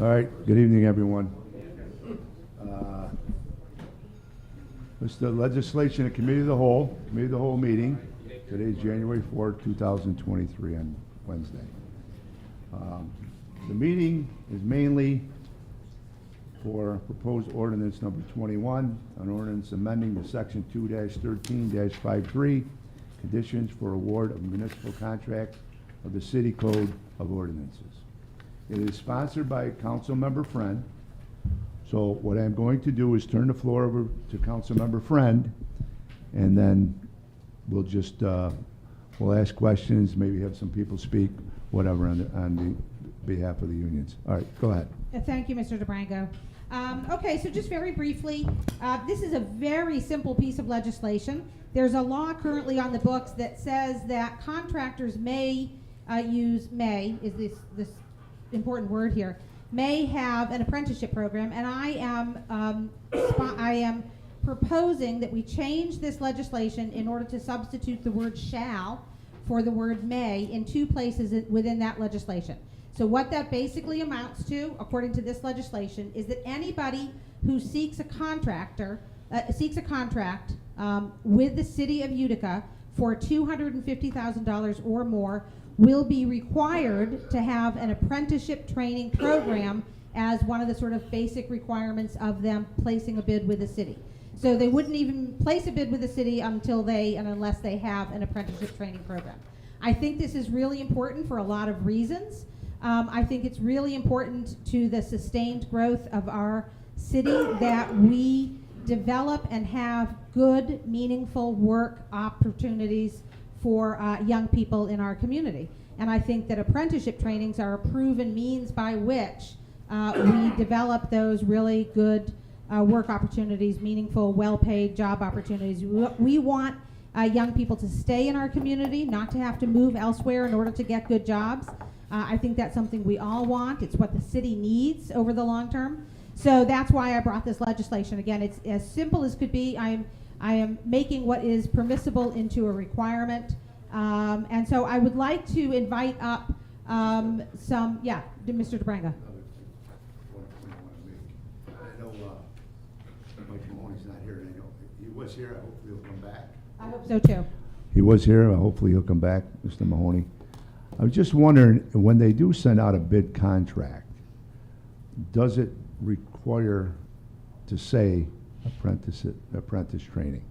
All right, good evening, everyone. It's the Legislation and Committee of the Whole meeting. Today's January 4th, 2023 on Wednesday. The meeting is mainly for proposed ordinance number 21, an ordinance amending the section 2-13-53, conditions for award of municipal contract of the City Code of Ordinances. It is sponsored by Councilmember Friend. So what I'm going to do is turn the floor over to Councilmember Friend, and then we'll just we'll ask questions, maybe have some people speak, whatever, on the behalf of the unions. All right, go ahead. Thank you, Mr. DeBrango. Okay, so just very briefly, this is a very simple piece of legislation. There's a law currently on the books that says that contractors may is this important word here, may have an apprenticeship program, and I am proposing that we change this legislation in order to substitute the word shall for the word may in two places within that legislation. So what that basically amounts to, according to this legislation, is that anybody who seeks a contract with the city of Utica for $250,000 or more will be required to have an apprenticeship training program as one of the sort of basic requirements of them placing a bid with the city. So they wouldn't even place a bid with the city unless they have an apprenticeship training program. I think this is really important for a lot of reasons. I think it's really important to the sustained growth of our city that we develop and have good, meaningful work opportunities for young people in our community. And I think that apprenticeship trainings are a proven means by which we develop those really good work opportunities, meaningful, well-paid job opportunities. We want young people to stay in our community, not to have to move elsewhere in order to get good jobs. I think that's something we all want. It's what the city needs over the long term. So that's why I brought this legislation. Again, it's as simple as could be. I am making what is permissible into a requirement. And so I would like to invite up Mr. DeBrango. I know Mike Mahoney's not here. I know he was here. I hope he'll come back. I hope so too. He was here. Hopefully he'll come back, Mr. Mahoney. I was just wondering, when they do send out a bid contract, does it require to say apprentice training?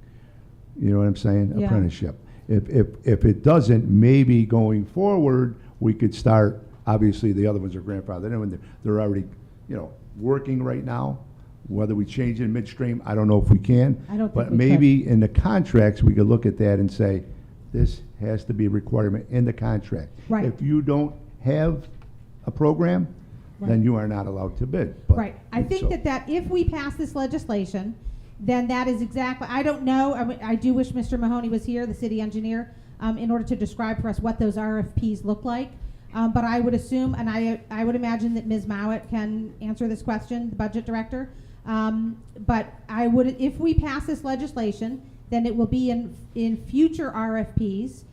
You know what I'm saying? Yeah. Apprenticeship. If it doesn't, maybe going forward we could start. Obviously, the other ones are grandfathered in. They're already, working right now. Whether we change it midstream, I don't know if we can. I don't think but we maybe in the contracts we could look at that and say, this has to be a requirement in the contract. Right. If you don't have a program, then Right. you are not allowed to bid. But Right. I think that if we pass this legislation, then that is exactly, I don't know, I do wish Mr. Mahoney was here, the city engineer, in order to describe for us what those RFPs look like. But I would assume, and I would imagine that Ms. Mowat can answer this question, the budget director. But if we pass this legislation, then it will be in future RFPs.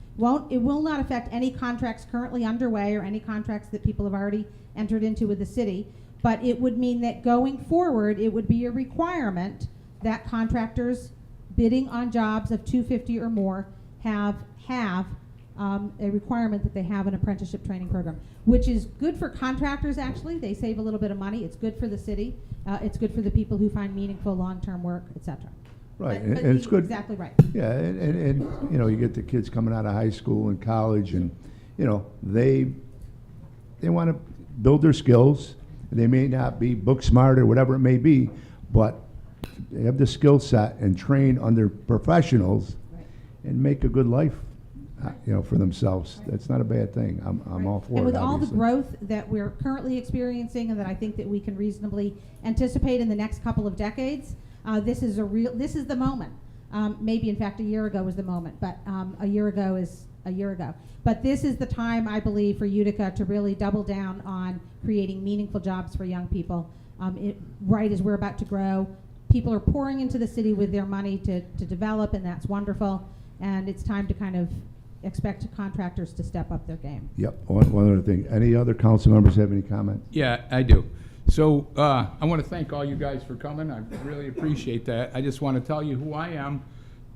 It will not affect any contracts currently underway or any contracts that people have already entered into with the city. But it would mean that going forward, it would be a requirement that contractors bidding on jobs of $250 or more have a requirement that they have an apprenticeship training program, which is good for contractors. Actually, they save a little bit of money. It's good for the city. It's good for the people who find meaningful long-term work, etc. Right, But and it's good. Exactly right. Yeah, and you get the kids coming out of high school and college, and they want to build their skills. They may not be book smart or whatever it may be, but they have the skill set and train under professionals and make a good life, for themselves. Right. That's not a bad thing. I'm all for it. And with all the obviously. growth that we're currently experiencing, and that I think that we can reasonably anticipate in the next couple of decades, this is the moment. Maybe in fact a year ago was the moment, but a year ago is a year ago. But this is the time, I believe, for Utica to really double down on creating meaningful jobs for young people. Right as we're about to grow, people are pouring into the city with their money to develop, and that's wonderful. And it's time to kind of expect contractors to step up their game. Yep. One other thing. Any other council members have any comment? Yeah, I do. So I want to thank all you guys for coming. I really appreciate that. I just want to tell you who I am.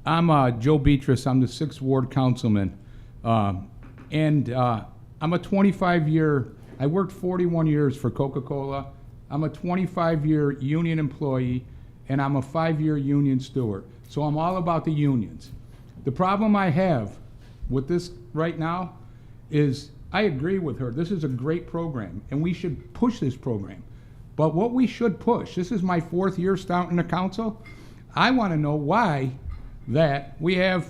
I'm Joe Beatrice. I'm the 6th Ward Councilman. And I'm a 25-year, I worked 41 years for Coca-Cola. I'm a 25-year union employee, and I'm a 5-year union steward. So I'm all about the unions. The problem I have with this right now is I agree with her. This is a great program, and we should push this program. But what we should push, this is my 4th year starting the council, I want to know why that we have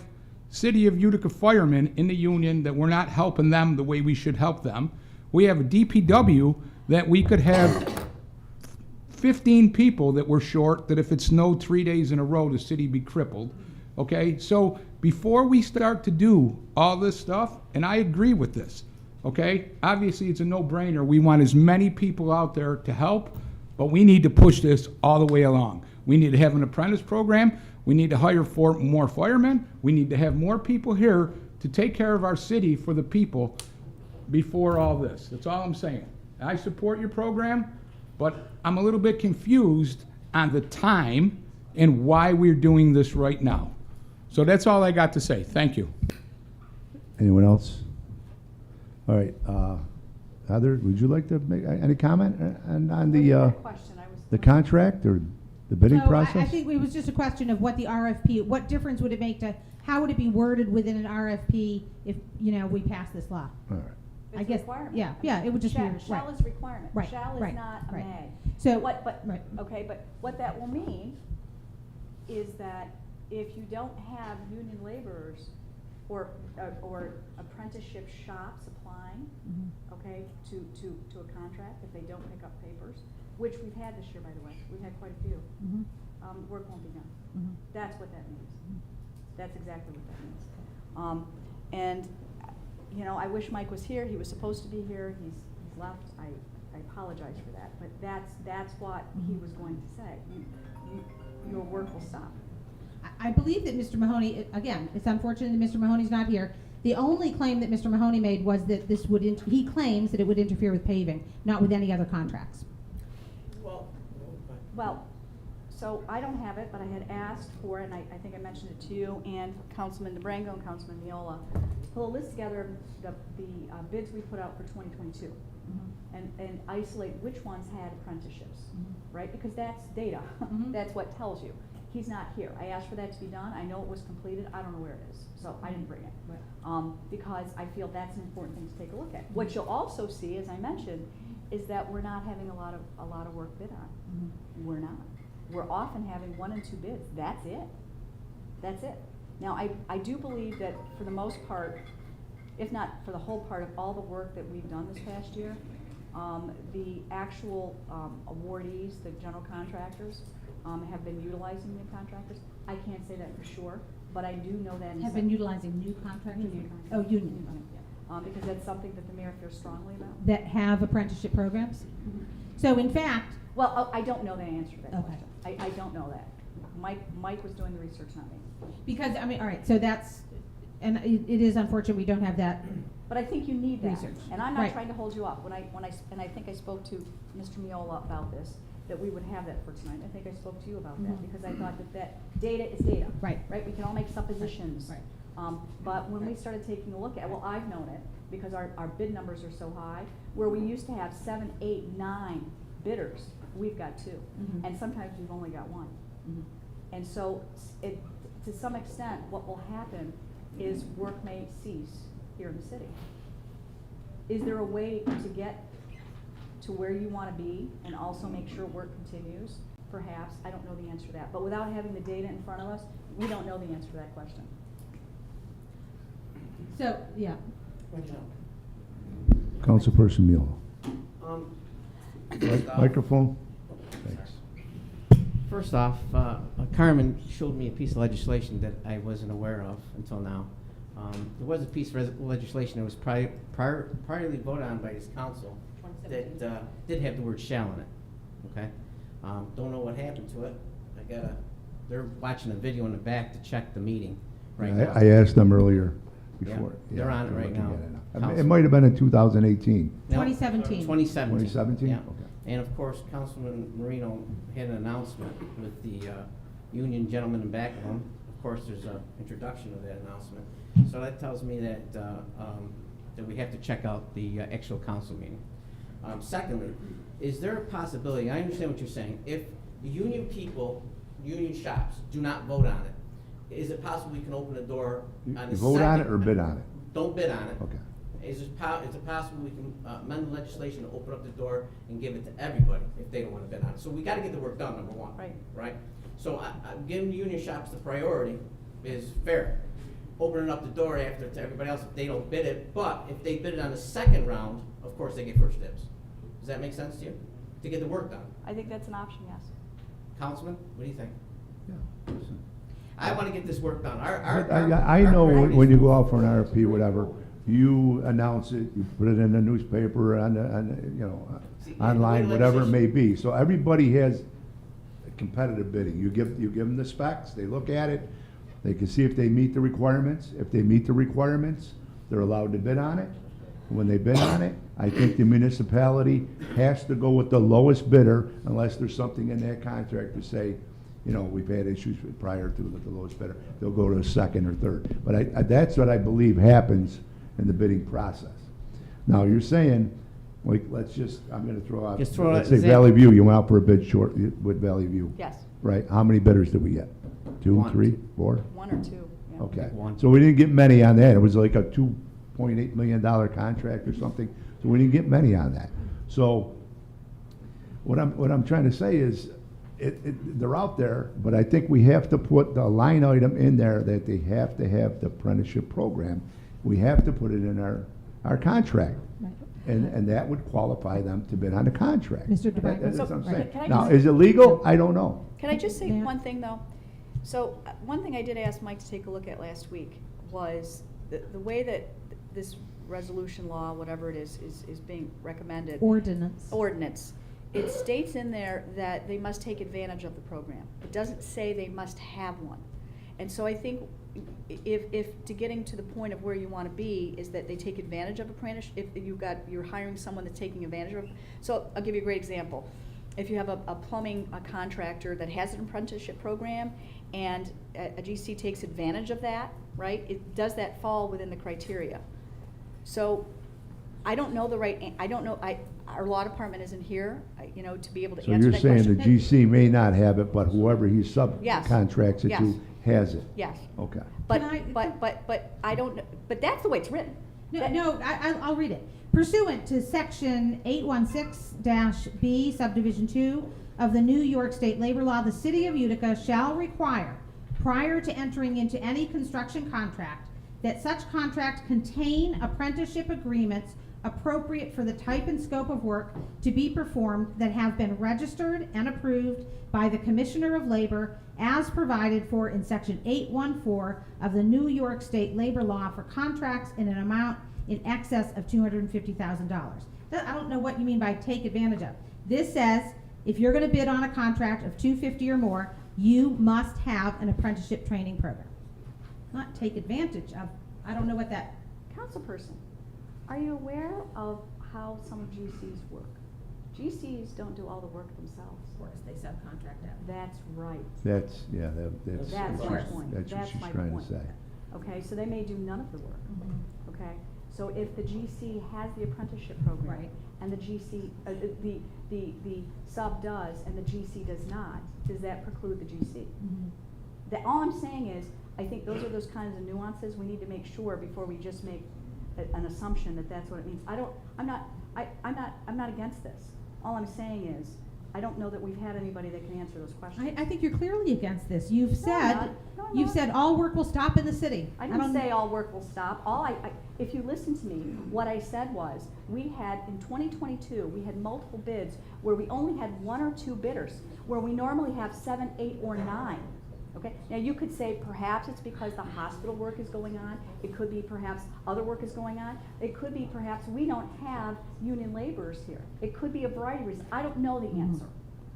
City of Utica firemen in the union that we're not helping them the way we should help them. We have a DPW that we could have 15 people that we're short, that if it snowed 3 days in a row, the city be crippled. Okay, so before we start to do all this stuff, and I agree with this, okay, obviously it's a no-brainer. We want as many people out there to help, but we need to push this all the way along. We need to have an apprentice program. We need to hire more firemen. We need to have more people here to take care of our city for the people before all this. That's all I'm saying. I support your program, but I'm a little bit confused on the time and why we're doing this right now. So that's all I got to say. Thank you. Anyone else? All right, Heather, would you like to make any comment on the contract or the bidding So process? I think it was just a question of what the RFP, what difference would it make to, how would it be worded within an RFP if, we pass this law? All right. I It's guess, requirement. yeah, it would just be, Shall right. is requirement. Right, Shall is right, not a right. may. So, But, right. okay, but what that will mean is that if you don't have union laborers or apprenticeship shops applying, Mhm. okay, to a contract, if they don't pick up papers, which we've had this year, by the way, we've had quite a few, Mhm. work won't be done. Mhm. That's what that means. That's exactly what that means. And, I wish Mike was here. He was supposed to be here. He's left. I apologize for that. But that's what he was going to say. Your work will stop. I believe that Mr. Mahoney, again, it's unfortunate that Mr. Mahoney's not here. The only claim that Mr. Mahoney made was that this would, he claims that it would interfere with paving, not with any other contracts. Well, so I don't have it, but I had asked for it, and I think I mentioned it to you and Councilman DeBrango and Councilman Miola, to pull a list together of the bids we put out for 2022 and isolate which ones had apprenticeships, right? Because that's data. Mhm. That's what tells you. He's not here. I asked for that to be done. I know it was completed. I don't know where it is, so I didn't bring it. Right. Because I feel that's an important thing to take a look at. What you'll also see, as I mentioned, is that we're not having a lot of work bid on. We're not. We're often having 1 and 2 bids. That's it. That's it. Now, I do believe that for the most part, if not for the whole part of all the work that we've done this past year, the actual awardees, the general contractors, have been utilizing the contractors. I can't say that for sure, but I do know that. Have been utilizing new contractors? Union Oh, contractors. union. Because that's something that the mayor feels strongly about. That have apprenticeship programs? So in fact, Well, I don't know the answer to that Okay. question. I don't know that. Mike was doing the research, not me. because, all right, so that's, and it is unfortunate we don't have that. But I think you need that. Research. And I'm not Right. trying to hold you up. And I think I spoke to Mr. Miola about this, that we would have that for tonight. I think I spoke to you about that, Mhm. because I thought that data is data. Right. Right? We can all make suppositions. Right. But when we started taking a look at, well, I've known it, because our bid numbers are so high, where we used to have 7, 8, 9 bidders, we've got 2. Mhm. And sometimes we've only got 1. And so, to some extent, what will happen is work may cease here in the city. Is there a way to get to where you want to be and also make sure work continues? Perhaps. I don't know the answer to that. But without having the data in front of us, we don't know the answer to that question. So, yeah. Councilperson Mule. First off- Microphone? Thanks. First off, Carmen showed me a piece of legislation that I wasn't aware of until now. There was a piece of legislation that was priorly voted on by this council that did have the word "shall" in it. Okay, don't know what happened to it. They're watching a video in the back to check the meeting right now. I asked them earlier Yeah, before. they're on it right looking now. at it now. It might have been in 2018. No, 2017. 2017. 2017? Yeah. Okay. And of course, Councilman Marino had an announcement with the union gentleman in back of him. Of course, there's an introduction of that announcement. So that tells me that, that we have to check out the actual council meeting. Secondly, is there a possibility, I understand what you're saying, if the union people, union shops do not vote on it, is it possible we can open the door on the second? You vote on it or bid on it? Don't bid on it. Okay. Is it possible we can amend the legislation to open up the door and give it to everybody if they don't want to bid on it? So we gotta get the work done, number one. Right. Right? So I'm giving the union shops the priority is fair. Opening up the door after to everybody else if they don't bid it, but if they bid it on the second round, of course they get first dibs. Does that make sense to you? To get the work done. I think that's an option, yes. Councilman, what do you think? Yeah. listen. I wanna get this work done. I know when you go out for an RFP, whatever, you announce it, you put it in the newspaper, on See, online, and the whatever it may legislation- be. So everybody has competitive bidding. You give them the specs, they look at it, they can see if they meet the requirements. If they meet the requirements, they're allowed to bid on it. When they bid on it, I think the municipality has to go with the lowest bidder unless there's something in that contract to say, we've had issues prior to with the lowest bidder. They'll go to a second or third. But that's what I believe happens in the bidding process. Now, you're saying, like, I'm gonna throw out, Just throw let's out say example. Valley View, you went out for a bid short with Valley View. Yes, Right, how many bidders did we get? 2, One. 3, 4? one or two, yeah. Okay, One. so we didn't get many on that. It was like a $2.8 million contract or something, so we didn't get many on that. So what I'm trying to say is, they're out there, but I think we have to put the line item in there that they have to have the apprenticeship program. We have to put it in our contract, Right. and that would qualify them to bid on the contract. Mr. DeBranco. That's what So, I'm right. saying. Can I Now, just- is it legal? I don't know. Can I just say Ma'am? one thing, though? So, one thing I did ask Mike to take a look at last week was the way that this resolution law, whatever it is being recommended. Ordinance. It states in there that they must take advantage of the program. It doesn't say they must have one. And so I think if to getting to the point of where you want to be is that they take advantage of apprentice, if you're hiring someone that's taking advantage of, so I'll give you a great example. If you have a plumbing contractor that has an apprenticeship program and a GC takes advantage of that, right? Does that fall within the criteria? So I don't know our law department isn't here, to be able to So answer you're that saying question. the GC may not have it, but whoever he subcontracts it Yes. to has it? Yes, Okay. but Can I- I don't, but that's the way it's written. I'll read it. Pursuant to section 816-B subdivision 2 of the New York State Labor Law, the city of Utica shall require, prior to entering into any construction contract, that such contract contain apprenticeship agreements appropriate for the type and scope of work to be performed that have been registered and approved by the Commissioner of Labor as provided for in section 814 of the New York State Labor Law for contracts in an amount in excess of $250,000. I don't know what you mean by take advantage of. This says if you're going to bid on a contract of $250 or more, you must have an apprenticeship training program. Not take advantage of. I don't know what that. Councilperson, are you aware of how some GCs work? GCs don't do all the work themselves. Of course, they subcontract out. That's right. That's That's what my she's- point. That's what That's she's my trying to point. say. Okay, so they may do none of the work. Okay, so if the GC has the apprenticeship program. Right. And the GC, the sub does and the GC does not, does that preclude the GC? All I'm saying is, I think those are those kinds of nuances we need to make sure before we just make an assumption that that's what it means. I'm not against this. All I'm saying is, I don't know that we've had anybody that can answer those questions. I think you're clearly against this. You've I'm said not. No, I'm you've not. said all work will stop in the city. I didn't say all work will stop. If you listen to me, what I said was, we had, in 2022, we had multiple bids where we only had 1 or 2 bidders, where we normally have 7, 8, or 9. Okay, now you could say perhaps it's because the hospital work is going on. It could be perhaps other work is going on. It could be perhaps we don't have union laborers here. It could be a variety of reasons. I don't know the answer.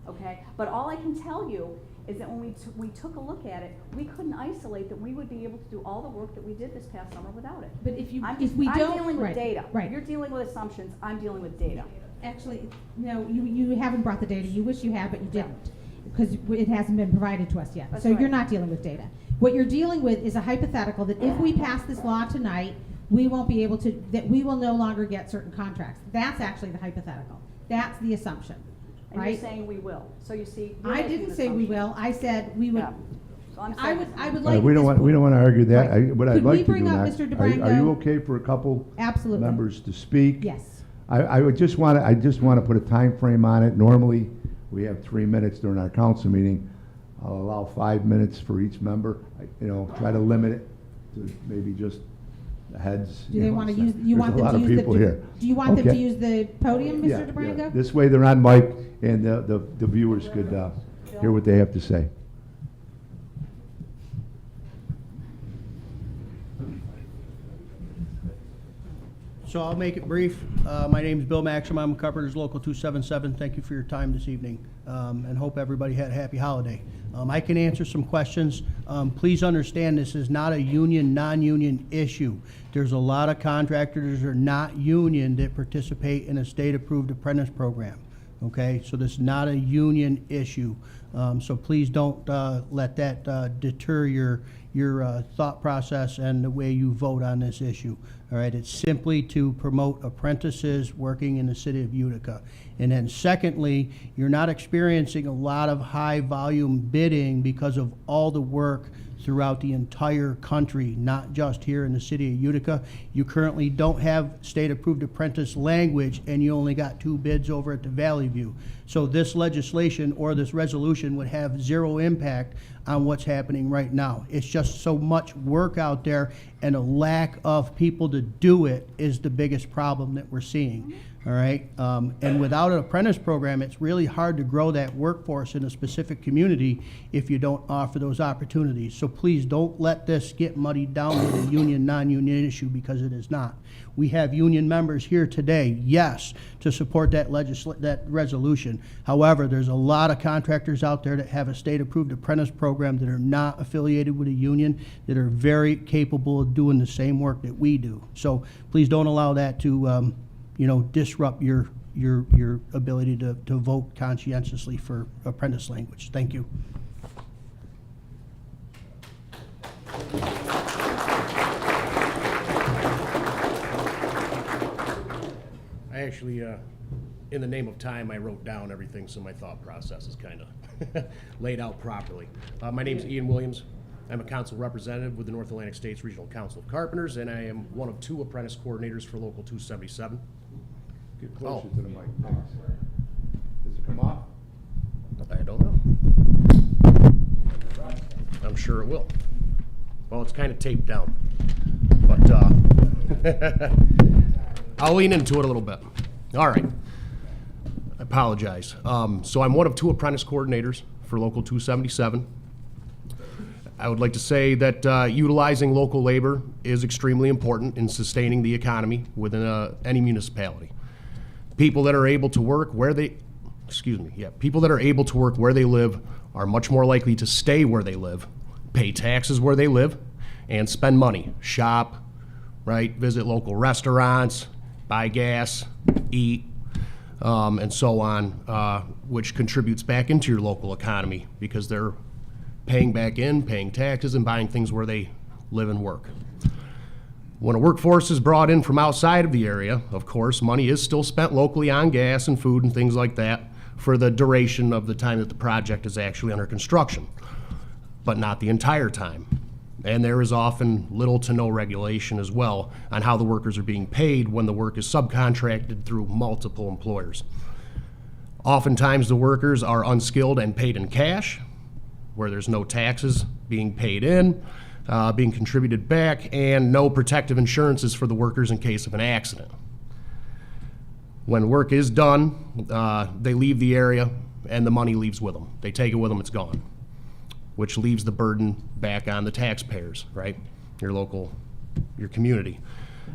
Okay, but all I can tell you is that when we took a look at it, we couldn't isolate that we would be able to do all the work that we did this past summer without it. But if I'm we don't, dealing with right, data. right. You're dealing with assumptions. I'm dealing with data. Actually, no, you haven't brought the data. You wish you had, but you didn't, because it hasn't been provided to us yet. That's So right. you're not dealing with data. What you're dealing with is a hypothetical that if we pass this law tonight, we won't be able to, that we will no longer get certain contracts. That's actually the hypothetical. That's the assumption, And right? you're saying we will. So you see. you're I making didn't an say we assumption. will. I said we would. Yeah. So I'm I saying. would All like. right, we at don't this want, we don't point- want to argue that. Right. What I'd Could we like to do bring up now, Mr. are you DeBrango? okay for a couple Absolutely. members to speak? Yes. I would just want to, I just want to put a time frame on it. Normally, we have 3 minutes during our council meeting. I'll allow 5 minutes for each member. You know, try to limit it to maybe just the heads. Do they want to use? You There's want a them lot to of use people the? here. Do you want them to Okay. use the podium, Yeah, Mr. DeBrango? yeah. This way they're on mic and the viewers could hear what they have to say. So I'll make it brief. My name is Bill Maxim. I'm Carpenter's Local 277. Thank you for your time this evening, and hope everybody had a happy holiday. I can answer some questions. Please understand, this is not a union, non-union issue. There's a lot of contractors that are not union that participate in a state-approved apprentice program. Okay, so this is not a union issue. So please don't let that deter your thought process and the way you vote on this issue. All right, it's simply to promote apprentices working in the city of Utica. And then secondly, you're not experiencing a lot of high volume bidding because of all the work throughout the entire country, not just here in the city of Utica. You currently don't have state-approved apprentice language, and you only got 2 bids over at the Valley View. So this legislation or this resolution would have 0 impact on what's happening right now. It's just so much work out there, and a lack of people to do it is the biggest problem that we're seeing. All right, and without an apprentice program, it's really hard to grow that workforce in a specific community if you don't offer those opportunities. So please don't let this get muddied down with a union, non-union issue, because it is not. We have union members here today, yes, to support that that resolution. However, there's a lot of contractors out there that have a state-approved apprentice program that are not affiliated with a union, that are very capable of doing the same work that we do. So please don't allow that to disrupt your ability to vote conscientiously for apprentice language. Thank you. I actually, in the name of time, I wrote down everything, so my thought process is kind of laid out properly. My name's Ian Williams. I'm a council representative with the North Atlantic States Regional Council of Carpenters, and I am one of 2 apprentice coordinators for Local 277. Get closer Oh. to the mic. Thanks. Does it come off? I don't know. I'm sure it will. Well, it's kind of taped down, but I'll lean into it a little bit. All right. I apologize. So I'm one of 2 apprentice coordinators for Local 277. I would like to say that utilizing local labor is extremely important in sustaining the economy within any municipality. People that are able to work where they, people that are able to work where they live are much more likely to stay where they live, pay taxes where they live, and spend money, shop, right, visit local restaurants, buy gas, eat, and so on, which contributes back into your local economy because they're paying back in, paying taxes, and buying things where they live and work. When a workforce is brought in from outside of the area, of course, money is still spent locally on gas and food and things like that for the duration of the time that the project is actually under construction, but not the entire time. And there is often little to no regulation as well on how the workers are being paid when the work is subcontracted through multiple employers. Oftentimes the workers are unskilled and paid in cash, where there's no taxes being paid in, being contributed back, and no protective insurances for the workers in case of an accident. When work is done, they leave the area and the money leaves with them. They take it with them, it's gone, which leaves the burden back on the taxpayers, right? Your community.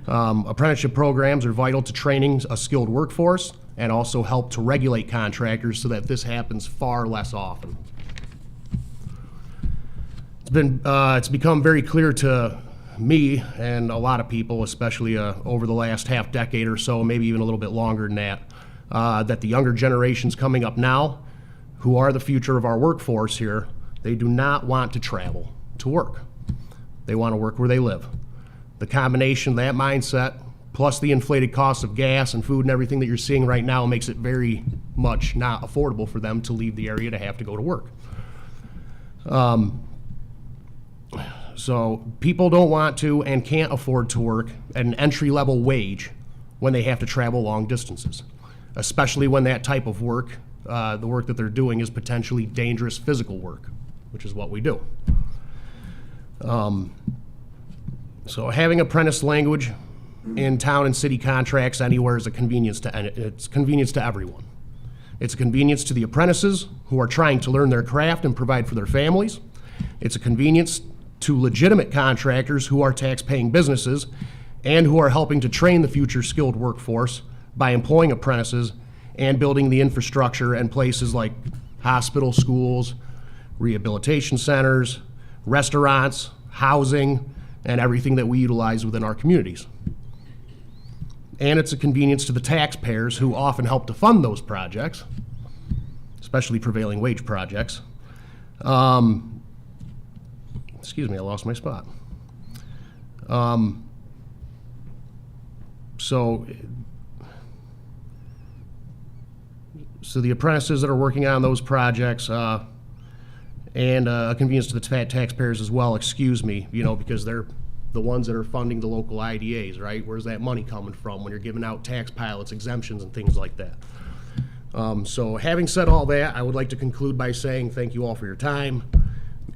Apprenticeship programs are vital to training a skilled workforce and also help to regulate contractors so that this happens far less often. It's become very clear to me and a lot of people, especially over the last half decade or so, maybe even a little bit longer than that, that the younger generations coming up now, who are the future of our workforce here, they do not want to travel to work. They want to work where they live. The combination of that mindset, plus the inflated cost of gas and food and everything that you're seeing right now, makes it very much not affordable for them to leave the area to have to go to work. So people don't want to and can't afford to work at an entry-level wage when they have to travel long distances, especially when that type of work, the work that they're doing, is potentially dangerous physical work, which is what we do. So having apprentice language in town and city contracts anywhere is a convenience it's convenience to everyone. It's a convenience to the apprentices who are trying to learn their craft and provide for their families. It's a convenience to legitimate contractors who are tax-paying businesses and who are helping to train the future skilled workforce by employing apprentices and building the infrastructure and places like hospitals, schools, rehabilitation centers, restaurants, housing, and everything that we utilize within our communities. And it's a convenience to the taxpayers who often help to fund those projects, especially prevailing wage projects. Excuse me, I lost my spot. So the apprentices that are working on those projects, and a convenience to the taxpayers as well, excuse me, because they're the ones that are funding the local IDAs, right? Where's that money coming from when you're giving out tax pilots, exemptions, and things like that? So having said all that, I would like to conclude by saying thank you all for your time,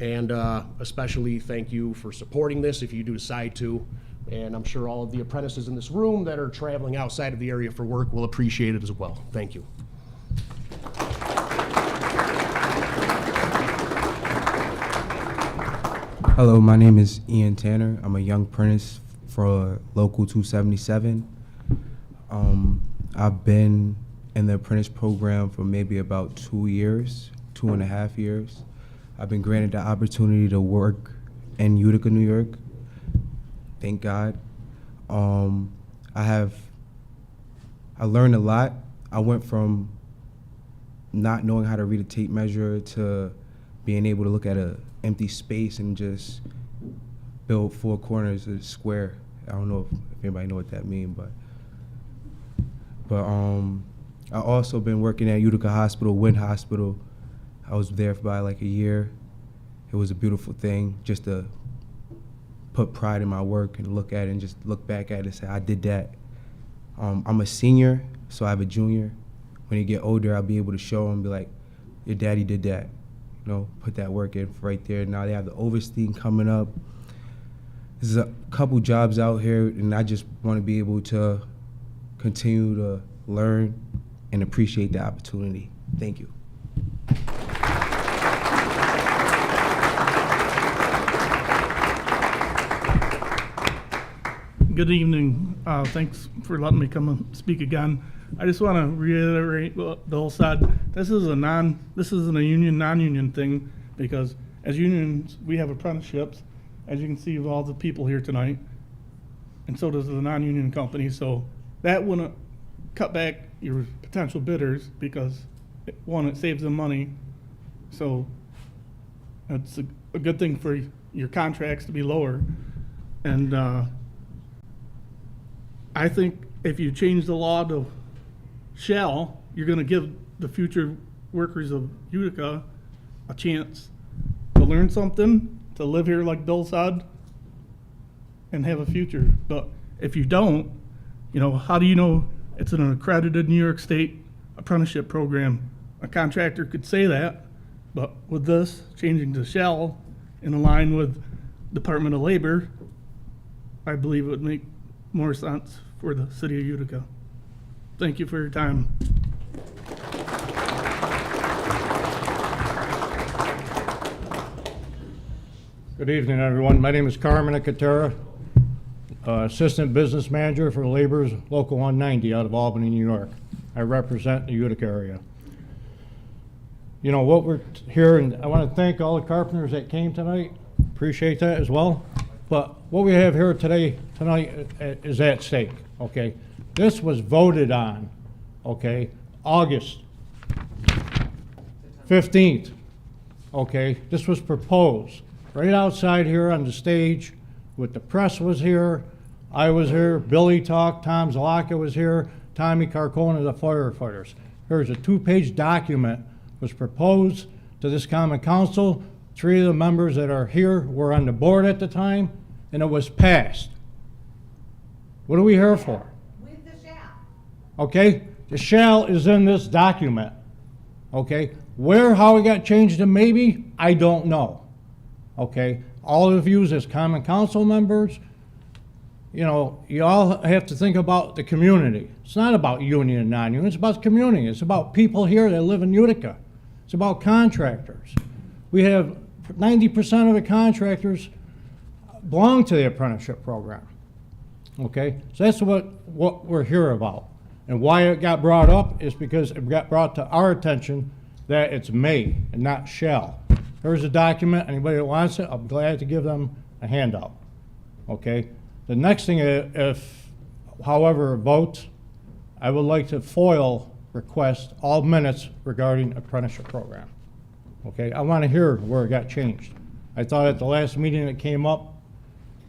and especially thank you for supporting this if you do decide to. And I'm sure all of the apprentices in this room that are traveling outside of the area for work will appreciate it as well. Thank you. Hello, my name is Ian Tanner. I'm a young apprentice for Local 277. I've been in the apprentice program for maybe about 2 years, 2.5 years. I've been granted the opportunity to work in Utica, New York. Thank God. I learned a lot. I went from not knowing how to read a tape measure to being able to look at a empty space and just build 4 corners of a square. I don't know if anybody know what that means, but I also been working at Utica Hospital, Wynn Hospital. I was there for about like a year. It was a beautiful thing just to put pride in my work and look at it and just look back at it and say, I did that. I'm a senior, so I have a junior. When you get older, I'll be able to show them, be like, your daddy did that. Put that work in right there. Now they have the Overstein coming up. There's a couple jobs out here, and I just want to be able to continue to learn and appreciate the opportunity. Thank you. Good evening. Thanks for letting me come and speak again. I just want to reiterate what Bill said. This isn't a union, non-union thing, because as unions, we have apprenticeships, as you can see of all the people here tonight, and so does the non-union company. So that wouldn't cut back your potential bidders because, one, it saves them money. So it's a good thing for your contracts to be lower. And I think if you change the law to shall, you're going to give the future workers of Utica a chance to learn something, to live here like Bill said, and have a future. But if you don't, how do you know it's an accredited New York State apprenticeship program? A contractor could say that, but with this changing to shall in line with Department of Labor, I believe it would make more sense for the city of Utica. Thank you for your time. Good evening, everyone. My name is Carmen Acatera, Assistant Business Manager for Labor's Local 190 out of Albany, New York. I represent the Utica area. What we're here, and I want to thank all the carpenters that came tonight. Appreciate that as well. But what we have here tonight is at stake, okay? This was voted on, okay, August 15th, okay? This was proposed right outside here on the stage with the press was here, I was here, Billy talked, Tom Zalaka was here, Tommy Carcone of the firefighters. Here's a 2-page document was proposed to this common council. 3 of the members that are here were on the board at the time, and it was passed. What are we here for? With the shall. Okay, the shall is in this document, okay? Where, how it got changed to maybe, I don't know, okay? All of you as common council members, you know, you all have to think about the community. It's not about union and non-union, it's about the community. It's about people here that live in Utica. It's about contractors. We have 90% of the contractors belong to the apprenticeship program. Okay, so that's what we're here about. And why it got brought up is because it got brought to our attention that it's may and not shall. There's a document, anybody that wants it, I'm glad to give them a handout. Okay, the next thing is, if however it votes, I would like to FOIL request all minutes regarding apprenticeship program. Okay, I want to hear where it got changed. I thought at the last meeting it came up,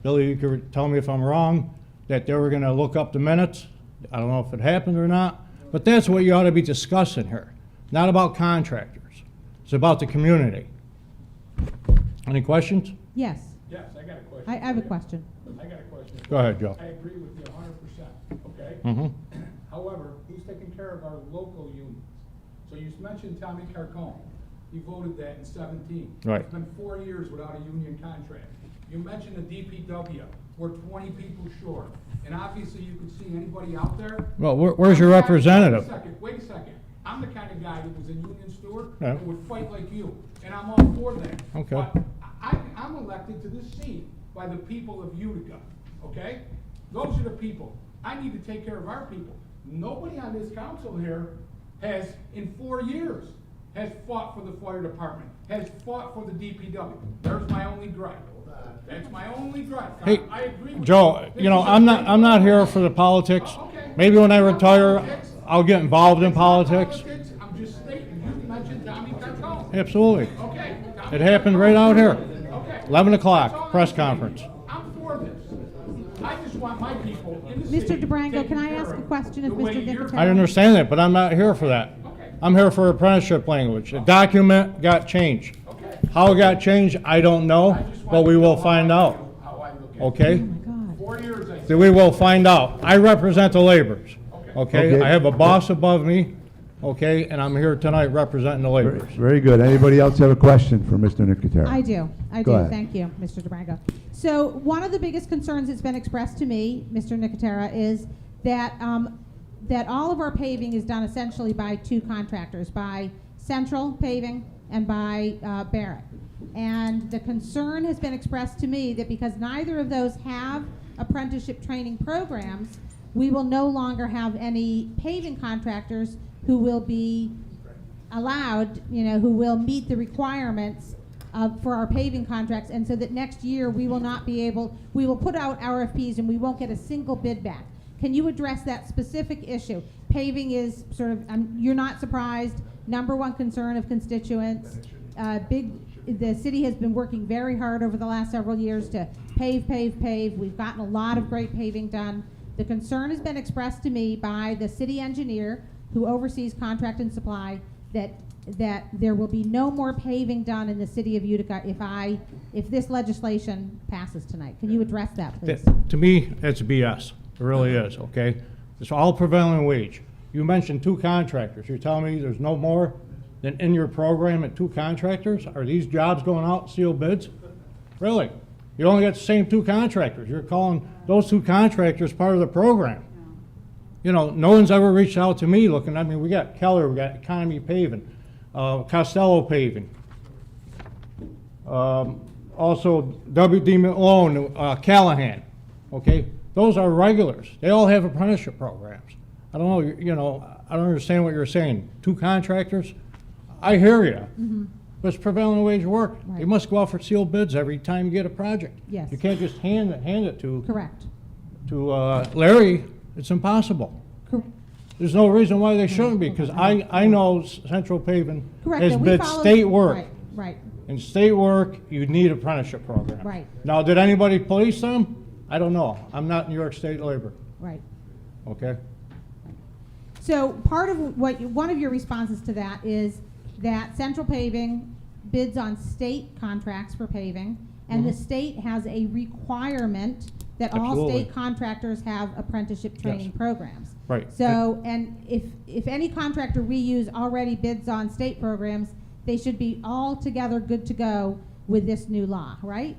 Billy, you could tell me if I'm wrong, that they were gonna look up the minutes. I don't know if it happened or not, but that's what you ought to be discussing here. Not about contractors. It's about the community. Any questions? Yes, Yes, I got a question. I have a question. I got a question. Go ahead, Joe. I agree with you 100%, okay? Mm-hmm. However, who's taking care of our local unions? So you mentioned Tommy Carcone. He voted that in 17. Right. It's been 4 years without a union contract. You mentioned the DPW. We're 20 people short. And obviously, you could see anybody out there. Well, where's your representative? Wait a second. I'm the kind of guy that was a union steward Yeah. and would fight like you. And I'm all for that. Okay. But I'm elected to this seat by the people of Utica, okay? Those are the people. I need to take care of our people. Nobody on this council here has, in 4 years, has fought for the fire department, has fought for the DPW. There's my only gripe. That's my only gripe. Hey, I agree with Joe, you. you know, I'm not here for the politics. Oh, okay. Maybe when I retire, I'll get involved in politics. I'm just stating, you mentioned Tommy Carcone. Absolutely. Okay. It happened right out here. Okay. 11 That's all o'clock, I'm press saying. conference. I'm for this. I just want my people in the Mr. city DeBrango, taken can I care ask a of question of the way Mr. you're- Nicotero? I understand that, but I'm not here for that. Okay. I'm here for apprenticeship language. The document got changed. Okay. How it got changed, I don't know, I just want but we to will know find how I out. feel, how I look at it. Okay? God. 4 years, I So said. we will find out. I represent the laborers. Okay? Okay. I have a boss above me, okay, and I'm here tonight representing the Very laborers. very good. Anybody else have a question for Mr. Nicotero? I do, Go ahead. thank you, Mr. DeBrango. So one of the biggest concerns that's been expressed to me, Mr. Nicotera, is that, that all of our paving is done essentially by 2 contractors, by Central Paving and by Barrett. And the concern has been expressed to me that because neither of those have apprenticeship training programs, we will no longer have any paving contractors who will be allowed, who will meet the requirements for our paving contracts, and so that next year we will not be able, we will put out RFPs and we won't get a single bid back. Can you address that specific issue? Paving is sort of, you're not surprised, #1 concern of constituents. The city has been working very hard over the last several years to pave. We've gotten a lot of great paving done. The concern has been expressed to me by the city engineer who oversees contract and supply that there will be no more paving done in the city of Utica if this legislation passes tonight. Can you address that, please? To me, that's BS. It really is, okay? It's all prevailing wage. You mentioned 2 contractors. You're telling me there's no more than in your program at 2 contractors? Are these jobs going out sealed bids? Really? You only got the same 2 contractors. You're calling those 2 contractors part of the program. You know, no one's ever reached out to me looking, we got Keller, we got Economy Paving, Costello Paving. Also, W.D. Malone, Callahan, okay? Those are regulars. They all have apprenticeship programs. I don't know, I don't understand what you're saying. 2 contractors? I hear you. But it's prevailing wage work. Right. You must go out for sealed bids every time you get a project. Yes. You can't just hand it to Correct. Larry. It's impossible. There's no reason why they shouldn't be, because I know Central Paving Correct, has and we bid follow- state work. Right, right, In state work, you need apprenticeship programs. Right. Now, did anybody police them? I don't know. I'm not New York State labor, right. okay? So part of one of your responses to that is that Central Paving bids on state contracts for paving, and the state has a requirement that all Absolutely. state contractors have apprenticeship training programs. Right. So, and if any contractor we use already bids on state programs, they should be all together good to go with this new law, right?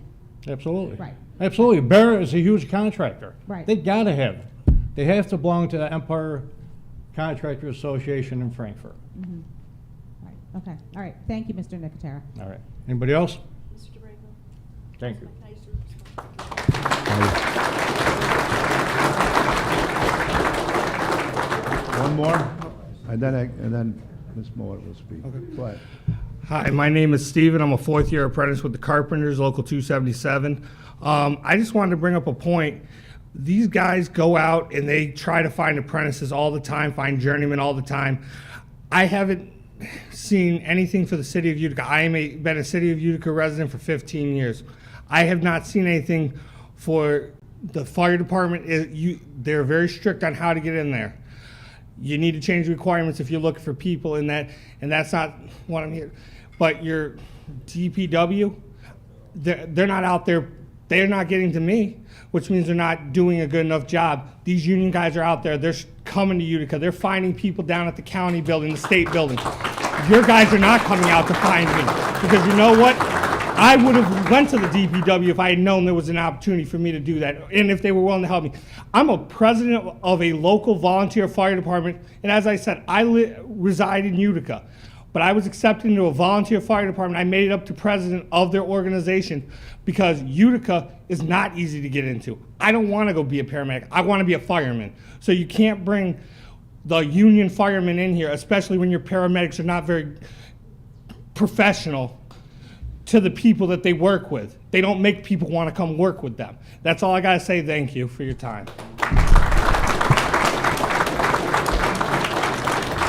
Absolutely. Right. Absolutely. Barrett is a huge contractor. Right. They gotta have it. They have to belong to the Empire Contractor Association in Frankfurt. Right, okay, all right, thank you, Mr. Nicotera. All right. Anybody else? Mr. DeBrango? Thank you. Can I use your response? One more, and then Ms. Moore will speak. Go ahead. Hi, my name is Steven. I'm a fourth-year apprentice with the Carpenters, Local 277. I just wanted to bring up a point. These guys go out and they try to find apprentices all the time, find journeymen all the time. I haven't seen anything for the city of Utica. Been a city of Utica resident for 15 years. I have not seen anything for the fire department. They're very strict on how to get in there. You need to change the requirements if you're looking for people in that, and that's not what I'm here. But your DPW, they're not out there, they're not getting to me, which means they're not doing a good enough job. These union guys are out there, they're coming to Utica, they're finding people down at the county building, the state building. Your guys are not coming out to find me, because you know what? I would have went to the DPW if I had known there was an opportunity for me to do that, and if they were willing to help me. I'm a president of a local volunteer fire department, and as I said, I reside in Utica. But I was accepted into a volunteer fire department. I made it up to president of their organization because Utica is not easy to get into. I don't want to go be a paramedic. I want to be a fireman. So you can't bring the union firemen in here, especially when your paramedics are not very professional to the people that they work with. They don't make people want to come work with them. That's all I got to say. Thank you for your time.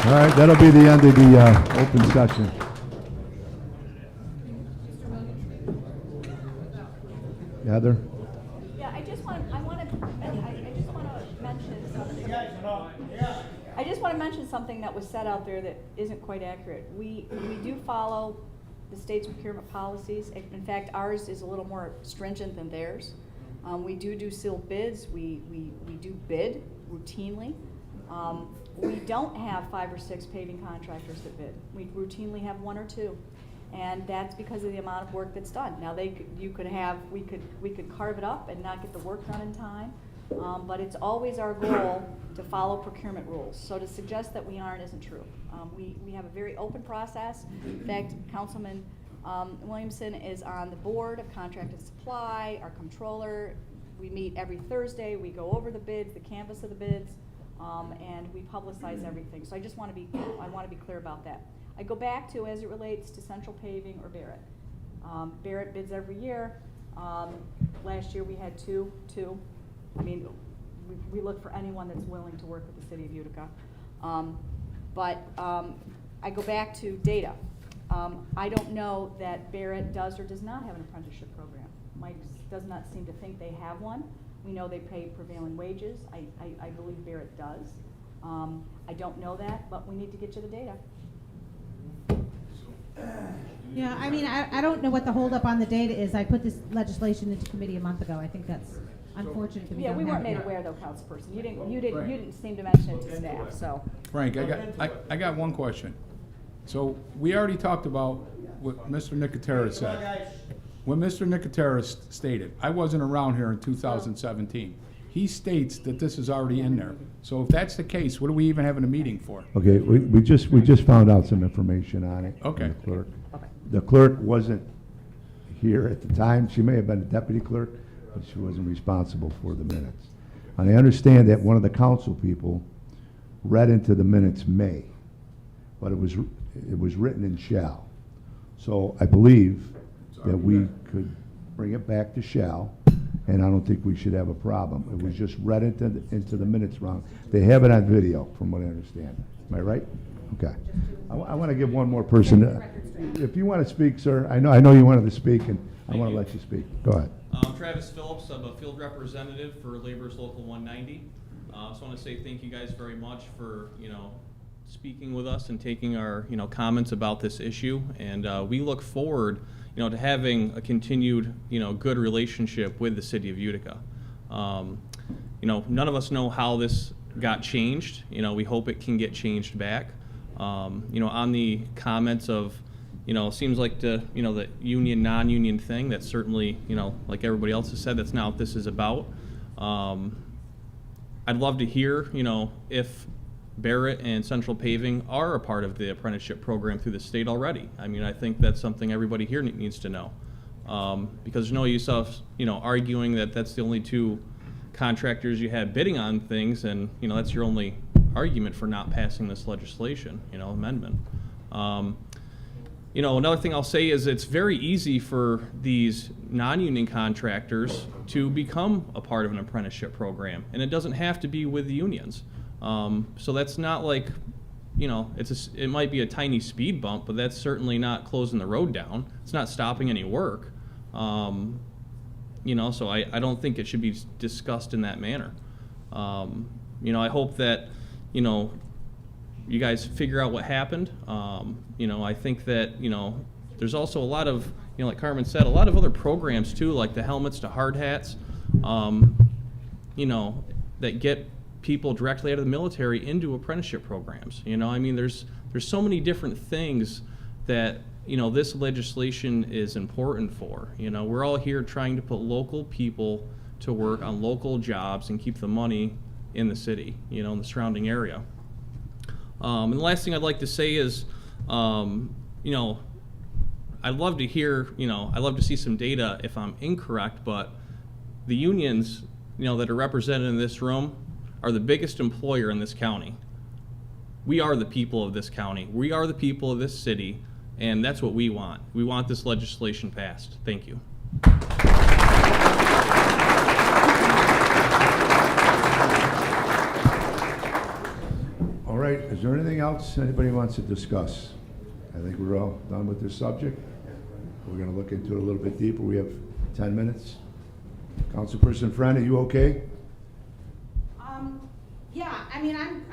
All right, that'll be the end of the open session. Heather? Yeah, I just want to mention something. I just want to mention something that was said out there that isn't quite accurate. We do follow the state's procurement policies. In fact, ours is a little more stringent than theirs. We do sealed bids. We do bid routinely. We don't have 5 or 6 paving contractors that bid. We routinely have 1 or 2. And that's because of the amount of work that's done. Now we could carve it up and not get the work done in time, but it's always our goal to follow procurement rules. So to suggest that we aren't isn't true. We have a very open process. In fact, Councilman Williamson is on the board of contract and supply, our controller. We meet every Thursday. We go over the bids, the canvas of the bids, and we publicize everything. So I want to be clear about that. I go back to as it relates to Central Paving or Barrett. Barrett bids every year. Last year we had two. I mean, we look for anyone that's willing to work with the city of Utica. But I go back to data. I don't know that Barrett does or does not have an apprenticeship program. Mike does not seem to think they have one. We know they pay prevailing wages. I believe Barrett does. I don't know that, but we need to get you the data. Yeah, I mean, I don't know what the holdup on the data is. I put this legislation into committee a month ago. I think that's unfortunate that we Yeah, don't we have weren't it made yet. aware though, councilperson. You didn't seem to mention it to staff, so. Frank, I got one question. So we already talked about what Mr. Nicotera said. When Mr. Nicotera stated, I wasn't around here in 2017. He states that this is already in there. So if that's the case, what are we even having a meeting for? Okay, we just found out some information on it. from Okay. the clerk. Okay. The clerk wasn't here at the time. She may have been the deputy clerk, but she wasn't responsible for the minutes. And I understand that one of the council people read into the minutes may, but it was written in shall. So I believe that we could bring it back to shall, and I don't think we should have a problem. It was just read into the minutes wrong. They have it on video, from what I understand. Am I right? Okay. I want to give one more person, if you want to speak, sir, I know you wanted to speak, and I want to let you speak. Go ahead. Travis Phillips, I'm a field representative for Labor's Local 190. Just want to say thank you guys very much for, speaking with us and taking our, comments about this issue. And we look forward, to having a continued, good relationship with the city of Utica. None of us know how this got changed. We hope it can get changed back. On the comments of, seems like the union, non-union thing, that's certainly, like everybody else has said, that's not what this is about. I'd love to hear, if Barrett and Central Paving are a part of the apprenticeship program through the state already. I mean, I think that's something everybody here needs to know. Because there's no use of, arguing that that's the only two contractors you had bidding on things, and, that's your only argument for not passing this legislation, amendment. Another thing I'll say is it's very easy for these non-union contractors to become a part of an apprenticeship program, and it doesn't have to be with the unions. So that's not like, it might be a tiny speed bump, but that's certainly not closing the road down. It's not stopping any work. So I don't think it should be discussed in that manner. I hope that, you guys figure out what happened. I think that, there's also a lot of, like Carmen said, a lot of other programs too, like the helmets to hard hats, that get people directly out of the military into apprenticeship programs. There's so many different things that, this legislation is important for. We're all here trying to put local people to work on local jobs and keep the money in the city, in the surrounding area. And the last thing I'd like to say is, I'd love to hear, I'd love to see some data if I'm incorrect, but the unions, that are represented in this room are the biggest employer in this county. We are the people of this county. We are the people of this city, and that's what we want. We want this legislation passed. Thank you. All right, is there anything else anybody wants to discuss? I think we're all done with this subject. We're going to look into it a little bit deeper. We have 10 minutes. Councilperson Friend, are you okay? Yeah,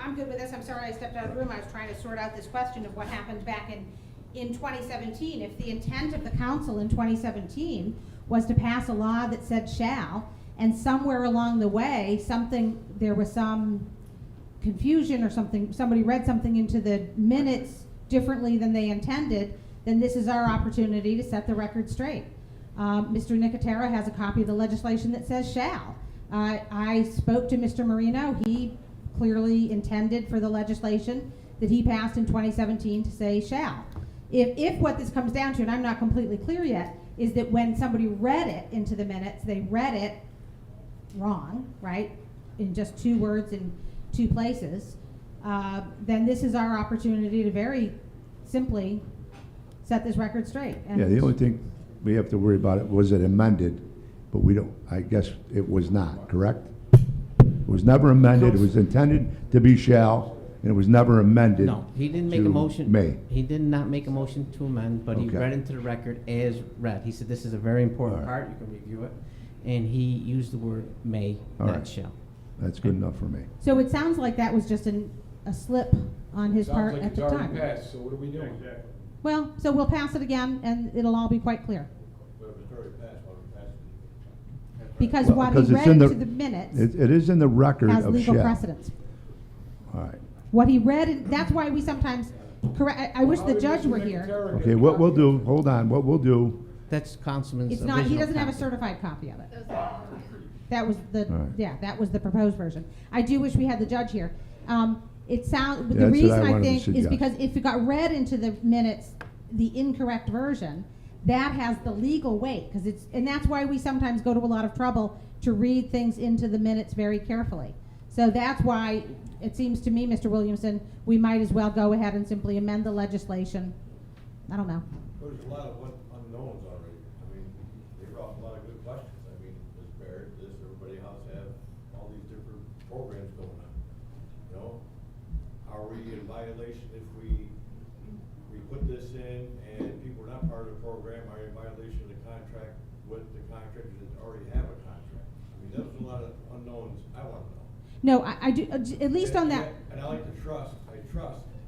I'm good with this. I'm sorry I stepped out of the room. I was trying to sort out this question of what happened back in 2017. If the intent of the council in 2017 was to pass a law that said shall, and somewhere along the way, there was some confusion or something, somebody read something into the minutes differently than they intended, then this is our opportunity to set the record straight. Mr. Nicotera has a copy of the legislation that says shall. I spoke to Mr. Marino. He clearly intended for the legislation that he passed in 2017 to say shall. If what this comes down to, and I'm not completely clear yet, is that when somebody read it into the minutes, they read it wrong, right? In just two words in two places, then this is our opportunity to very simply set this record straight. And Yeah, the only thing we have to worry about it, was it amended, but we don't, I guess it was not, correct? It was never amended, it was intended to be shall, and it was never amended. No, he didn't make a to motion. May. He did not make a motion to amend, but he Okay. read into the record as read. He said this is a very important All right. part, you can review it. And he used the word may, All not right. shall. That's good enough for me. so it sounds like that was just a slip on his part at the time. passed, so what are we doing? Well, so we'll pass it again, and it'll all be quite clear. Because Well, what he 'cause it's read in the- into the minutes It is in the record has of legal shall. precedence. All right. What he read, that's why we sometimes correct, I wish the judge were here. Okay, what we'll do, hold on, what we'll do, That's Councilman's It's original not, he doesn't have a copy. certified copy of it. That was the, All right. yeah, that was the proposed version. I do wish we had the judge here. It sounds, Yeah, the that's what reason I I wanted to think is suggest. because if it got read into the minutes, the incorrect version, that has the legal weight, because it's, and that's why we sometimes go to a lot of trouble to read things into the minutes very carefully. So that's why it seems to me, Mr. Williamson, we might as well go ahead and simply amend the legislation. I don't know. There's a lot of unknowns already. I mean, they brought up a lot of good questions. I mean, Ms. Barrett, contractors that already have a contract? I mean, there's a lot of unknowns I want to know. No, I do, at least on that, And I like to trust,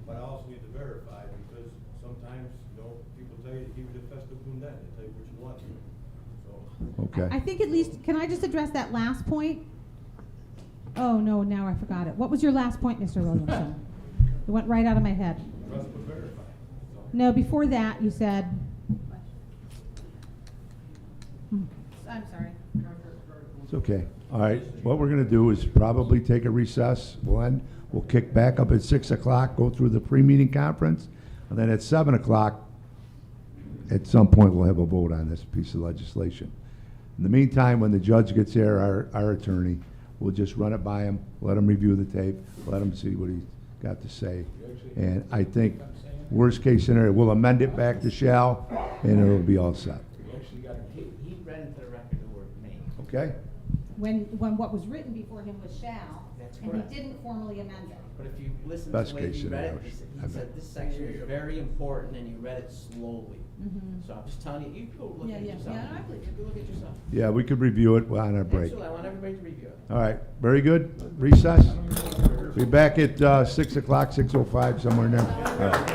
but I also need to verify, because sometimes, you know, people tell you to keep it a festive moon, they tell you what you want. So, Okay. I think at least, can I just address that last point? Oh, no, now I forgot it. What was your last point, Mr. Williamson? It went right out of my head. trust but verify. So, No, before that, you said. I'm sorry. It's okay. All right, what we're gonna do is probably take a recess. We'll kick back up at 6 o'clock, go through the pre-meeting conference, and then at 7 o'clock, at some point, we'll have a vote on this piece of legislation. In the meantime, when the judge gets here, our attorney, we'll just run it by him, let him review the tape, let him see what he's got to say. And I think, worst case scenario, we'll amend it back to shall, and it'll be all set. He read into the record the word may. Okay? When what was written before him was shall, That's and correct. he didn't formally amend it. But if you listen to Best the way case he read scenario, it, I he said bet. this section is very important, and he read it slowly. Mhm. So I'm just telling you, you go look Yeah, at it yeah, yourself. yeah, I believe you. You go look at yourself. Yeah, we could review it on our break. Absolutely, I want everybody to review it. All right, very good. Recess. Be back at 6 o'clock, 6:05, somewhere in there. All right.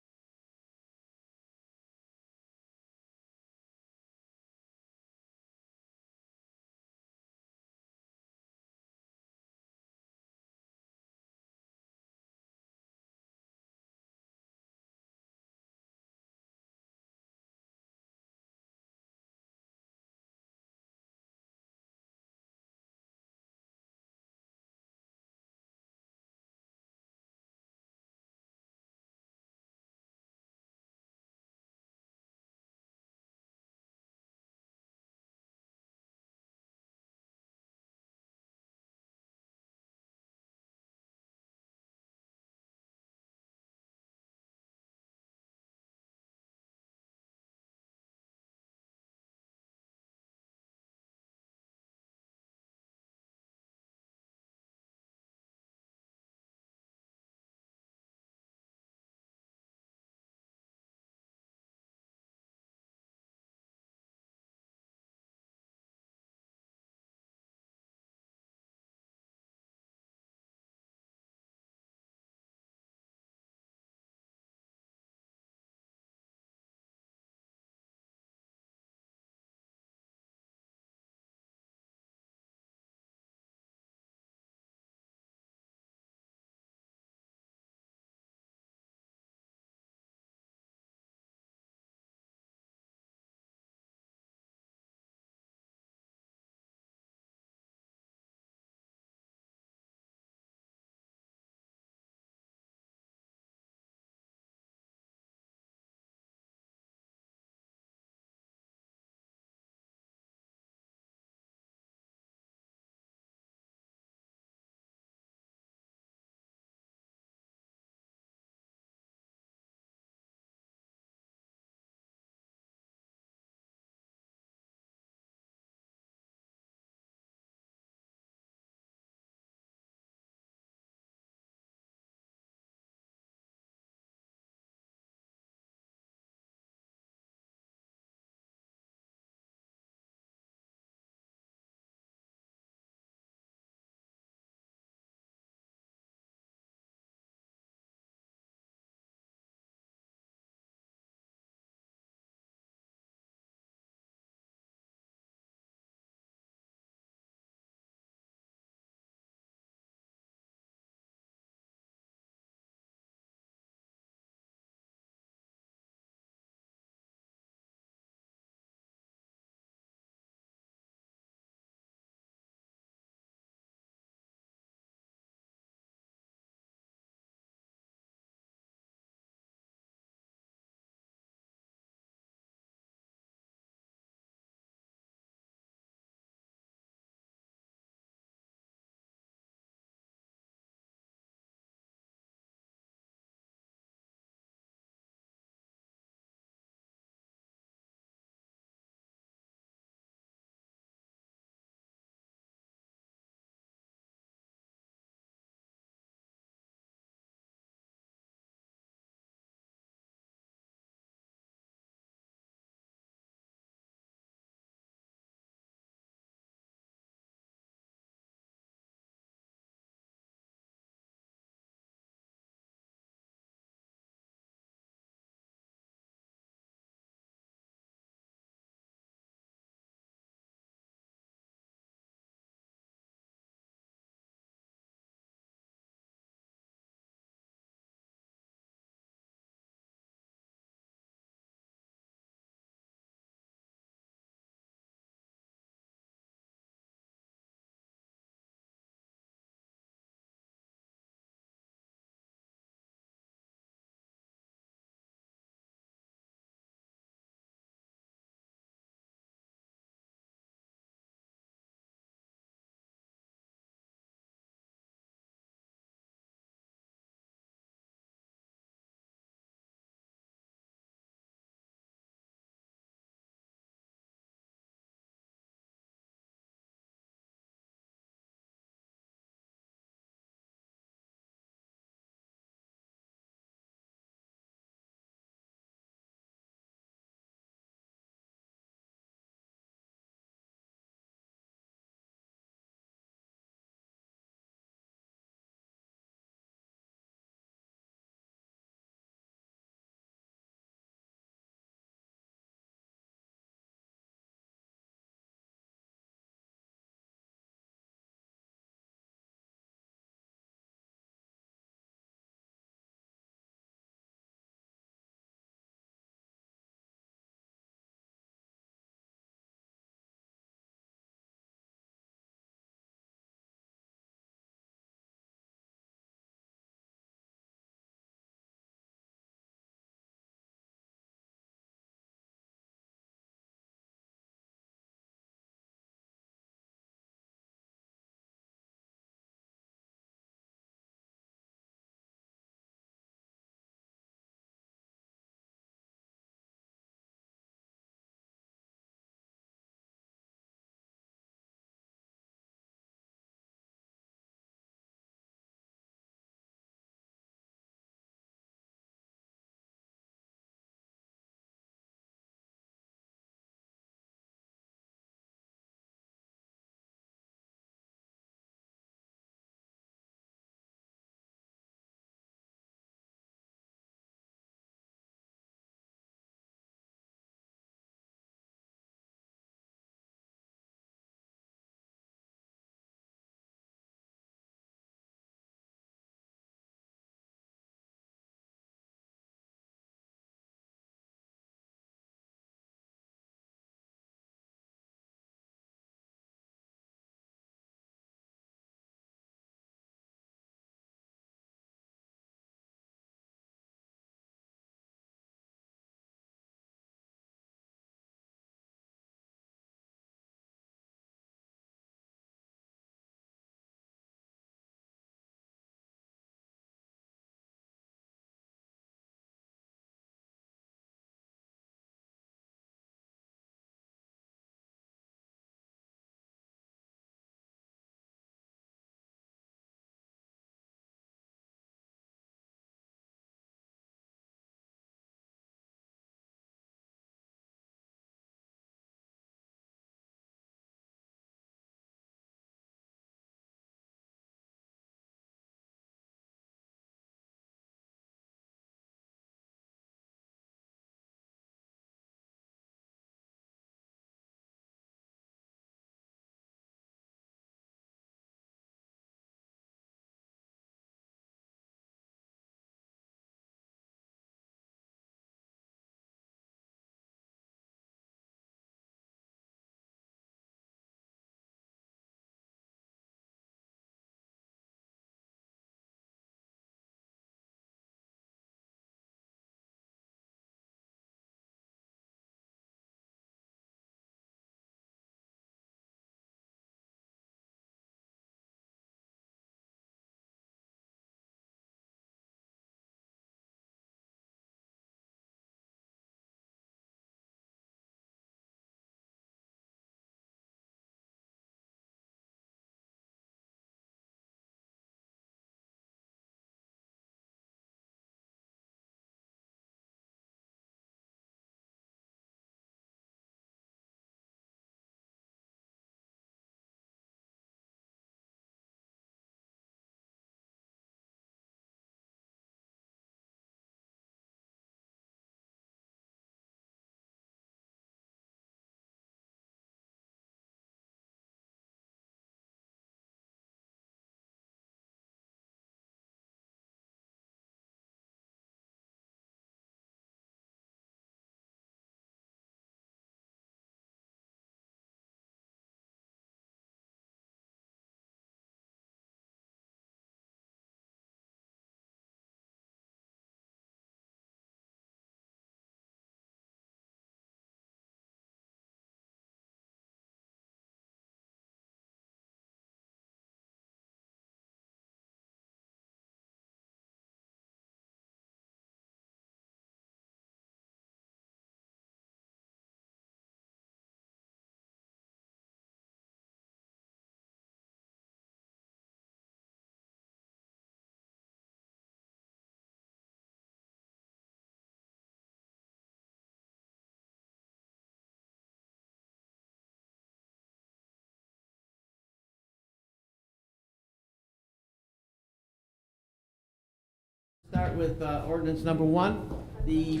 start with ordinance number 1, the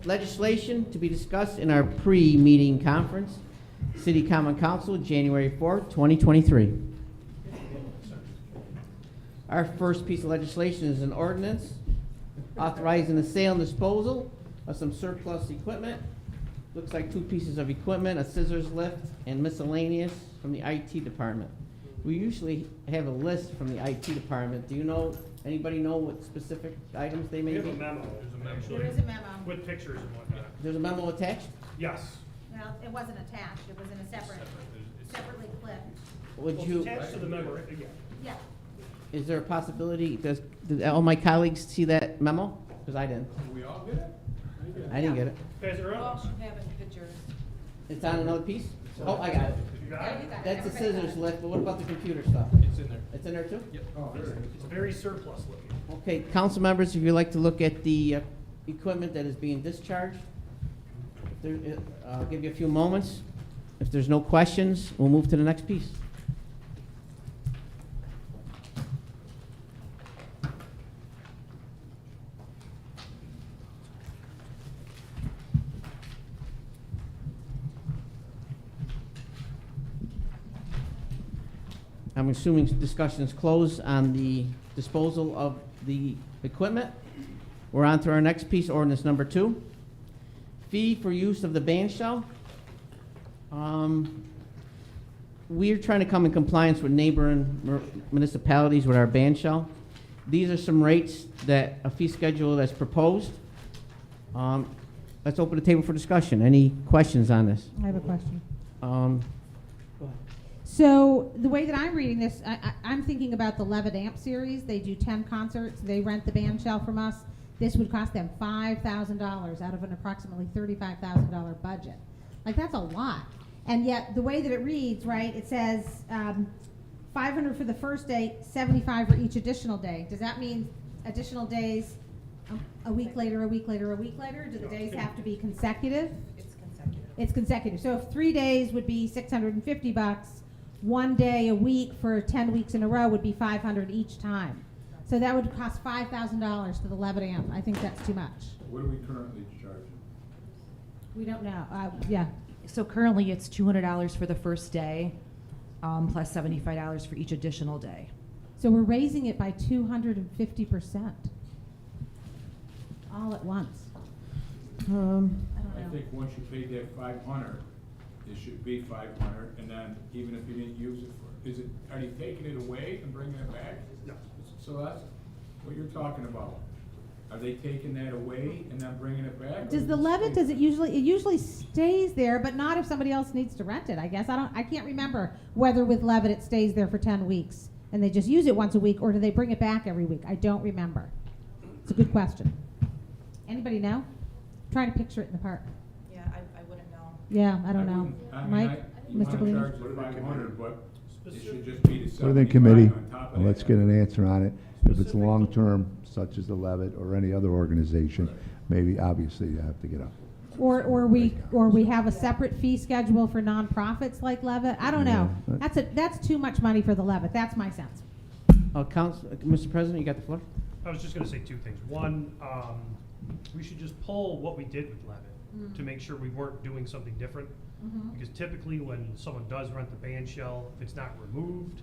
legislation to be discussed in our pre-meeting conference, City Common Council, January 4th, 2023. Our first piece of legislation is an ordinance authorizing the sale and disposal of some surplus equipment. Looks like 2 pieces of equipment, a scissors lift, and miscellaneous from the IT department. We usually have a list from the IT department. Do you know, anybody know what specific items they may We be? have a memo, there's a memo. There is a memo. With pictures and whatnot. There's a memo attached? Yes. Well, it wasn't attached, it was in a separately clipped. Would Well, you, it's attached to the memo, right? Yeah. Yeah. is there a possibility, did all my colleagues see that memo? Because I didn't. We all get it? I didn't get it. Guys are up. It's on another piece? Oh, I got it. You got it? That's the scissors lift, but what about the computer stuff? It's in there. It's in there too? It's very surplus looking. Okay, council members, if you'd like to look at the equipment that is being discharged, I'll give you a few moments. If there's no questions, we'll move to the next piece. I'm assuming discussion is closed on the disposal of the equipment. We're on to our next piece, ordinance number 2. Fee for use of the band shell. We're trying to come in compliance with neighboring municipalities with our band shell. These are some rates that, a fee schedule that's proposed. Let's open the table for discussion. Any questions on this? I have a question. Go ahead. So the way that I'm reading this, I'm thinking about the Levitt Amp series. They do 10 concerts. They rent the band shell from us. This would cost them $5,000 out of an approximately $35,000 budget. Like, that's a lot. And yet, the way that it reads, right, it says $500 for the first day, $75 for each additional day. Does that mean additional days a week later, a week later, a week later? Do the days have to be consecutive? It's consecutive. It's consecutive. So if 3 days would be $650, 1 day a week for 10 weeks in a row would be $500 each time. So that would cost $5,000 to the Levitt Amp. I think that's too much. What are we currently charging? We don't know. Yeah. So currently it's $200 for the first day, plus $75 for each additional day. So we're raising it by 250% all at once. I don't I know. think once you pay that 500, it should be 500, and then even if you didn't use it for, are they taking it away and bringing it back? No. So that's what you're talking about. Are they taking that away and then bringing it back? or Does the is it Levitt, staying? it usually stays there, but not if somebody else needs to rent it, I guess. I can't remember whether with Levitt it stays there for 10 weeks and they just use it once a week, or do they bring it back every week? I don't remember. It's a good question. Anybody know? Trying to picture it in the park. Yeah, I wouldn't know. Yeah, I don't know. wouldn't- I mean, Mike, you Mr. wanna Bellini? charge the 500, but it should just be the Put it 75 in committee, on top of and let's that. get an answer on it. If it's long-term, such as the Levitt or any other organization, maybe obviously you have to get up. Or we have a separate fee schedule for nonprofits like Levitt. I don't know. Yeah. That's too much money for the Levitt. That's my sense. Mr. President, you got the floor? I was just gonna say 2 things. One, we should just pull what we did with Levitt to make sure we weren't doing something different. Because typically when someone does rent the band shell, if it's not removed,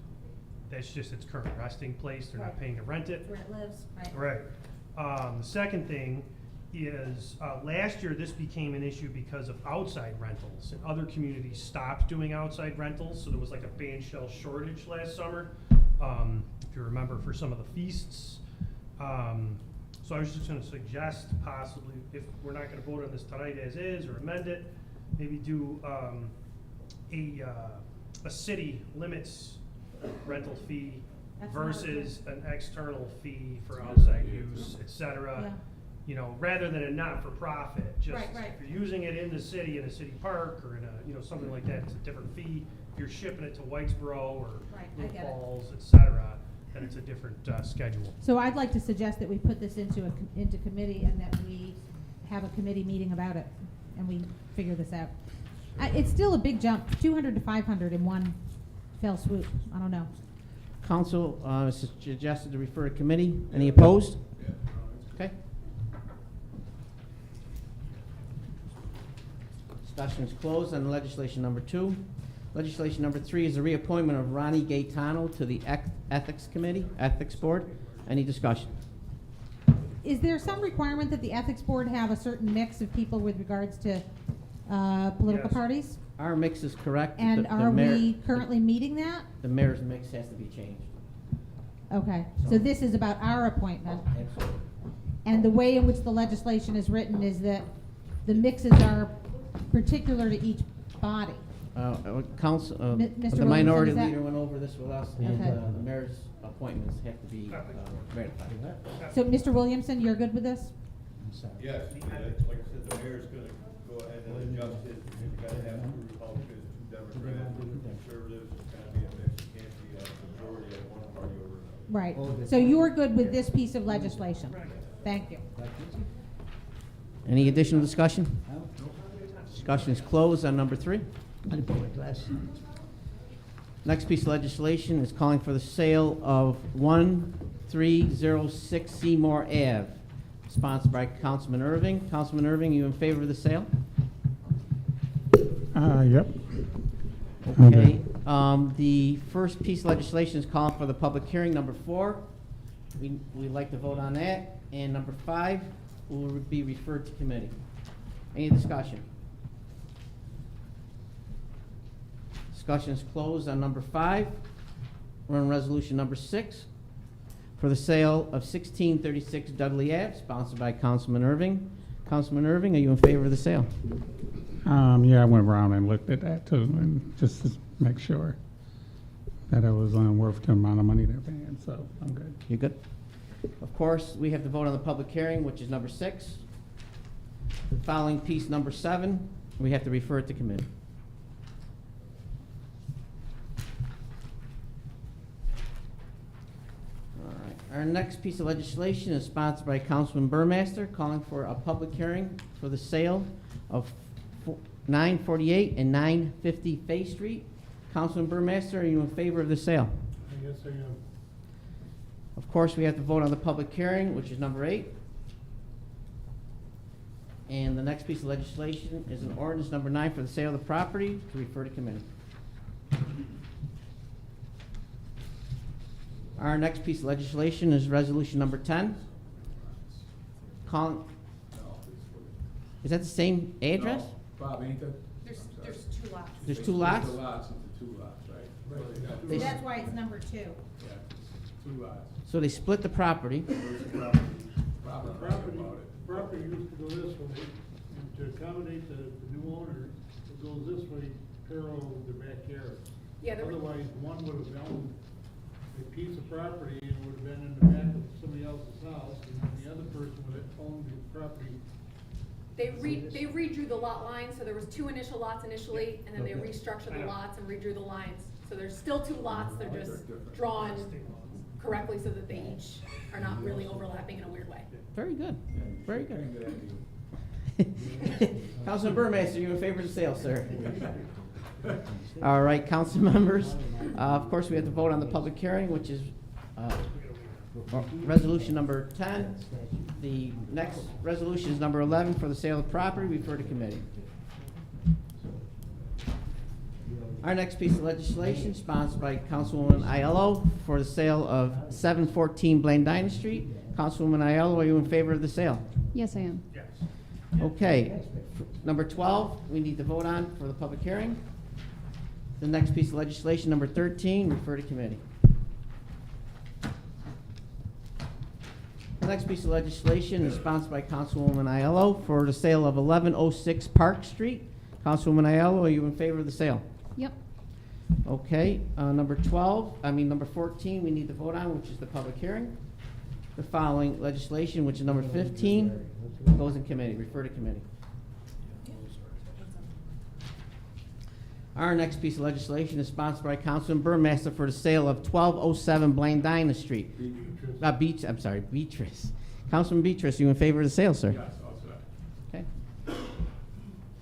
that's just its current resting place. They're not Right. paying to rent it. Where it lives, right? Right. The second thing is, last year this became an issue because of outside rentals, and other communities stopped doing outside rentals, so there was like a band shell shortage last summer. If you remember, for some of the feasts. So I was just gonna suggest possibly, if we're not gonna vote on this tonight as is, or amend it, maybe do a city limits rental fee That's another versus an external fee for outside use, et cetera. Yeah. You know, rather than a not-for-profit, just Right. if you're using it in the city, in a city park, or in a, you know, something like that, it's a different fee. If you're shipping it to Whitesboro or Right, I Little get it. Falls, et cetera, then it's a different schedule. So I'd like to suggest that we put this into committee and that we have a committee meeting about it and we figure this out. It's still a big jump, 200 to 500 in one fell swoop. I don't know. Council suggested to refer to committee. Any opposed? Yeah. Discussion is closed on legislation number 2. Legislation number 3 is the reappointment of Ronnie Gaetano to the Ethics Committee, Ethics Board. Any discussion? Is there some requirement that the ethics board have a certain mix of people with regards to political Yes. parties? Our mix is correct. And The are mayor- we currently meeting that? The mayor's mix has to be changed. Okay, so this is about our appointment. Absolutely. And the way in which the legislation is written is that the mixes are particular to each body. Council, Mr. the minority Williamson, is that- leader went over this with us, and Okay. the mayor's appointments have to be ratified. So, Mr. Williamson, you're good with this? Yes, like I said, the mayor's gonna go ahead and adjust it, you gotta have 2 Republicans, 2 Democrats, 2 Conservatives, it's gotta be a mix, it can't be a majority of one party over another. Right. So you're good with this piece of legislation? Thank you. Any additional discussion? Discussion is closed on number 3. Next piece of legislation is calling for the sale of 1306 Seymour Ave, sponsored by Councilman Irving. Councilman Irving, you in favor of the sale? Yep. Okay. The first piece of legislation is calling for the public hearing, number 4. We'd like to vote on that. And number 5 will be referred to committee. Any discussion? Discussion is closed on number 5. We're on resolution number 6 for the sale of 1636 Dudley Ave, sponsored by Councilman Irving. Councilman Irving, are you in favor of the sale? Yeah, I went around and looked at that too, and just to make sure that it was worth the amount of money they're paying, so I'm good. You good? Of course, we have to vote on the public hearing, which is number 6. The following piece, number 7, we have to refer it to committee. All right. Our next piece of legislation is sponsored by Councilman Burmaster, calling for a public hearing for the sale of 948 and 950 Fay Street. Councilman Burmaster, are you in favor of the sale? Yes, I am. Of course, we have to vote on the public hearing, which is number 8. And the next piece of legislation is an ordinance number 9 for the sale of the property to refer to committee. Our next piece of legislation is resolution number 10. Calling, is that the same address? Bob, ain't that? There's 2 lots. There's 2 lots? The lots into 2 lots, right? They s- That's why it's number 2. Yeah, 2 lots. So they split the property. Property used to go this way, and to accommodate the new owner, it goes this way parallel with the backyard. Yeah, Otherwise, one would have owned a piece of property and would have been in the back of somebody else's house, and then the other person would have owned the property. They redrew the lot lines, so there was 2 initial lots initially, and then they restructured the lots and redrew the lines. So there's still 2 lots, they're just drawn correctly so that they each are not really overlapping in a weird way. Very good. Very good. Councilman Burmaster, you in favor of the sale, sir? All right, council members. Of course, we have to vote on the public hearing, which is resolution number 10. The next resolution is number 11 for the sale of property. Refer to committee. Our next piece of legislation, sponsored by Councilwoman Aiello, for the sale of 714 Blaine Dinah Street. Councilwoman Aiello, are you in favor of the sale? Yes, I am. Okay. Number 12, we need to vote on for the public hearing. The next piece of legislation, number 13, refer to committee. The next piece of legislation is sponsored by Councilwoman Aiello for the sale of 1106 Park Street. Councilwoman Aiello, are you in favor of the sale? Yep. Okay, number 14, we need to vote on, which is the public hearing. The following legislation, which is number 15, goes in committee, refer to committee. Our next piece of legislation is sponsored by Councilman Burmaster for the sale of 1207 Blaine Dinah Street. Beatrice. Councilman Beatrice, you in favor of the sale, sir? Yes, also. Okay.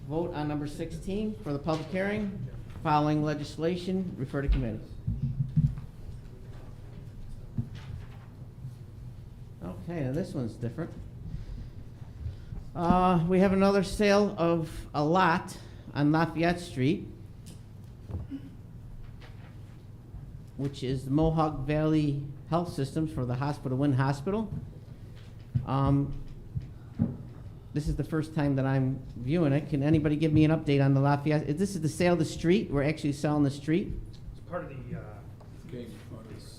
Vote on number 16 for the public hearing. Following legislation, refer to committee. Okay, now this one's different. We have another sale of a lot on Lafayette Street, which is the Mohawk Valley Health Systems for the Hospital Wind Hospital. This is the first time that I'm viewing it. Can anybody give me an update on the Lafayette? This is the sale of the street. We're actually selling the street. It's part of the,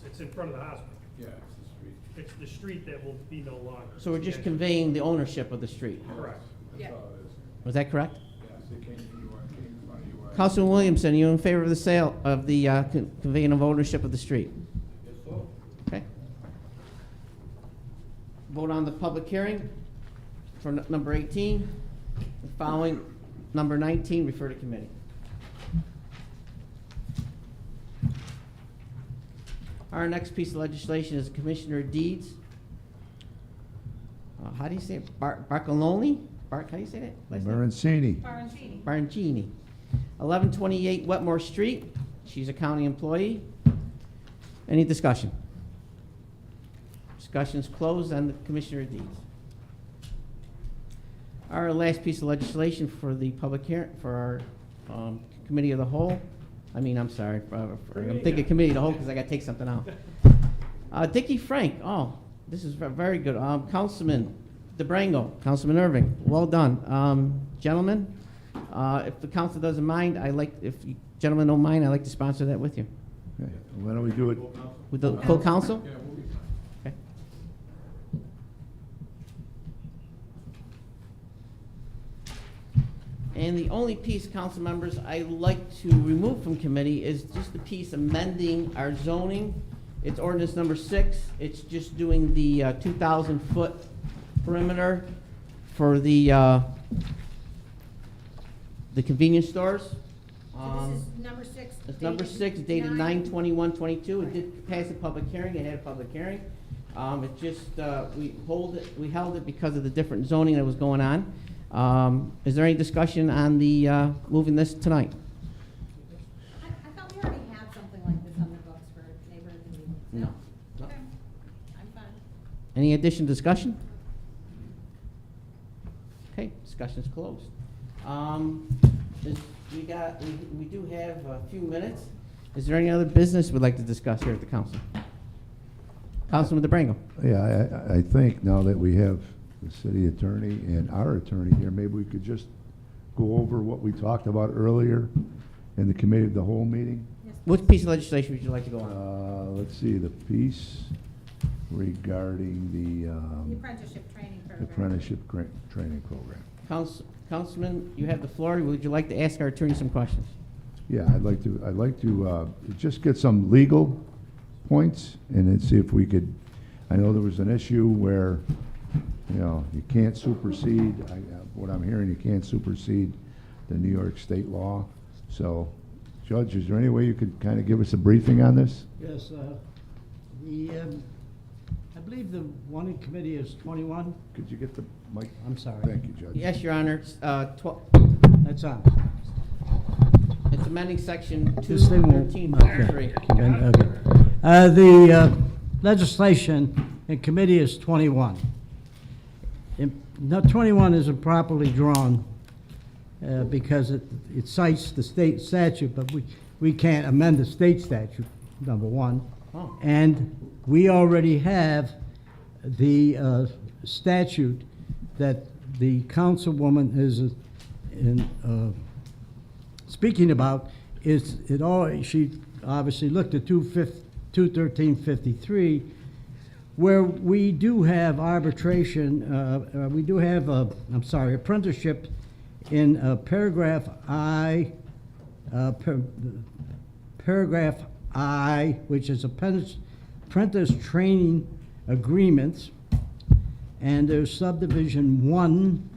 it's in front of the hospital. Yeah, it's the street. It's the street that will be no longer. So we're just conveying the ownership of the street. Correct. Yeah. Was that correct? Yes, it came from you, came from you. Councilman Williamson, are you in favor of the sale of the conveying of ownership of the street? Yes, so. Okay. Vote on the public hearing for number 18. Following number 19, refer to committee. Our next piece of legislation is Commissioner Deeds. How do you say it? Barcoloni? How do you say that? last name? Marancini. Barangini. 1128 Wetmore Street. She's a county employee. Any discussion? Discussion's closed on the Commissioner Deeds. Our last piece of legislation for the public hearing, for our committee of the whole. I'm sorry, I'm thinking committee of the whole because I got to take something out. Dickie Frank, this is very good. Councilman DeBrango, Councilman Irving, well done. Gentlemen, if the council doesn't mind, if you gentlemen don't mind, I'd like to sponsor that with you. Okay, why don't we do it? With the full council? Yeah, we'll be Okay. And the only piece, council members, I like to remove from committee is just the piece amending our zoning. It's ordinance number 6. It's just doing the 2,000-foot perimeter for the convenience stores. So this is number 6. It's number 6, dated 9/21/22. It did pass a public hearing. It had a public hearing. It just, we held it because of the different zoning that was going on. Is there any discussion on the, moving this tonight? I thought we already had something like this on the books for neighborhood convenience. No. Okay, I'm fine. Any additional discussion? Okay, discussion's closed. We do have a few minutes. Is there any other business we'd like to discuss here at the council? Councilman DeBrango. Yeah, I think now that we have the city attorney and our attorney here, maybe we could just go over what we talked about earlier in the committee of the whole meeting. Which piece of legislation would you like to go on? Let's see, the piece regarding The apprenticeship training program. training program. Councilman, you have the floor. Would you like to ask our attorney some questions? Yeah, I'd like to just get some legal points and then see if we could, I know there was an issue where, you can't supersede, what I'm hearing, you can't supersede the New York state law. So, Judge, is there any way you could kind of give us a briefing on this? Yes, I believe the one in committee is 21. Could you get the mic? I'm sorry. Thank you, Judge. Yes, Your Honor. That's on. It's amending section This thing won't- 213.3. Okay. The legislation in committee is 21. No, 21 isn't properly drawn because it cites the state statute, but we can't amend the state statute, number one. Oh. And we already have the statute that the councilwoman is speaking about. She obviously looked at 21353, where we do have arbitration, we do have, apprenticeship in paragraph I, paragraph I, which is apprentice training agreements, and there's subdivision 1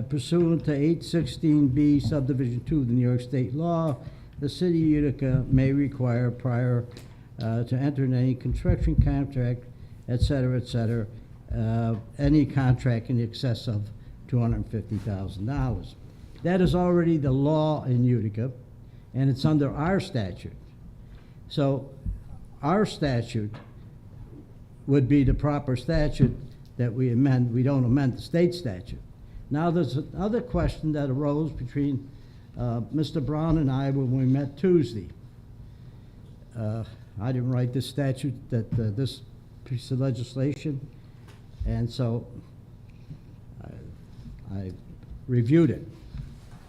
pursuant to 816B subdivision 2 of the New York State law. The city of Utica may require prior to enter in any construction contract, et cetera, any contract in excess of $250,000. That is already the law in Utica, and it's under our statute. So our statute would be the proper statute that we amend. We don't amend the state statute. Now, there's another question that arose between Mr. Brown and I, when we met Tuesday, I didn't write this statute, this piece of legislation, and so I reviewed it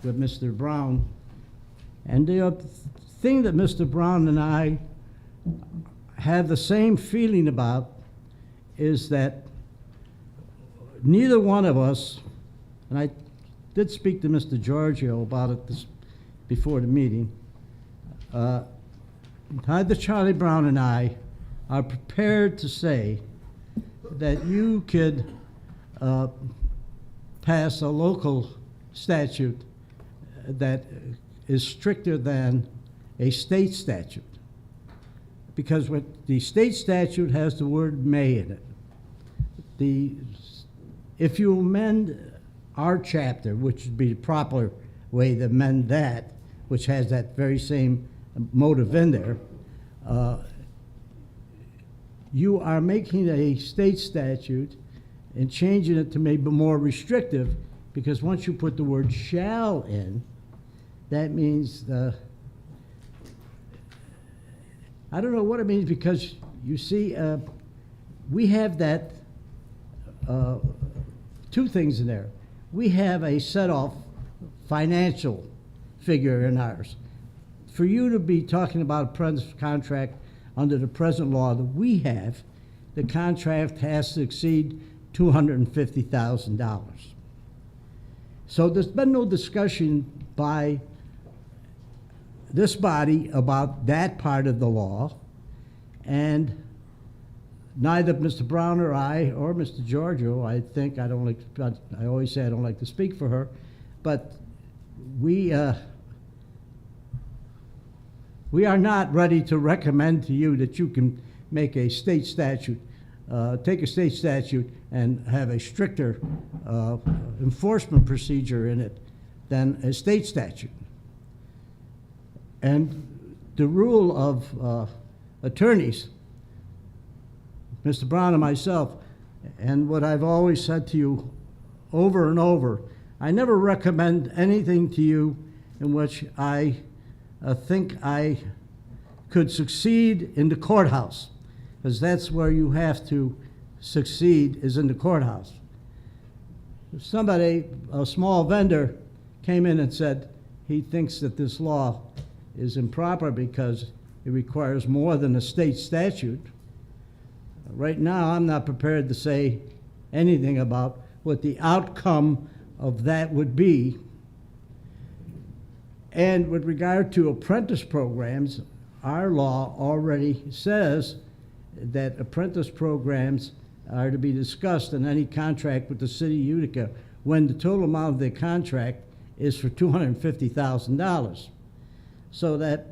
with Mr. Brown. And the thing that Mr. Brown and I have the same feeling about is that neither one of us, and I did speak to Mr. Giorgio about it before the meeting, neither Charlie Brown and I are prepared to say that you could pass a local statute that is stricter than a state statute. Because what the state statute has the word may in it. If you amend our chapter, which would be the proper way to amend that, which has that very same motive in there, you are making a state statute and changing it to maybe more restrictive, because once you put the word shall in, that means I don't know what it means, because you see, we have that, two things in there. We have a set-off financial figure in ours. For you to be talking about a apprentice contract under the present law that we have, the contract has to exceed $250,000. So there's been no discussion by this body about that part of the law, and neither Mr. Brown or I, or Mr. Giorgio, I always say I don't like to speak for her, but we are not ready to recommend to you that you can make a state statute, take a state statute and have a stricter enforcement procedure in it than a state statute. And the rule of attorneys, Mr. Brown and myself, and what I've always said to you over and over, I never recommend anything to you in which I think I could succeed in the courthouse, because that's where you have to succeed, is in the courthouse. If somebody, a small vendor, came in and said he thinks that this law is improper because it requires more than a state statute, right now I'm not prepared to say anything about what the outcome of that would be. And with regard to apprentice programs, our law already says that apprentice programs are to be discussed in any contract with the city of Utica when the total amount of the contract is for $250,000. So that,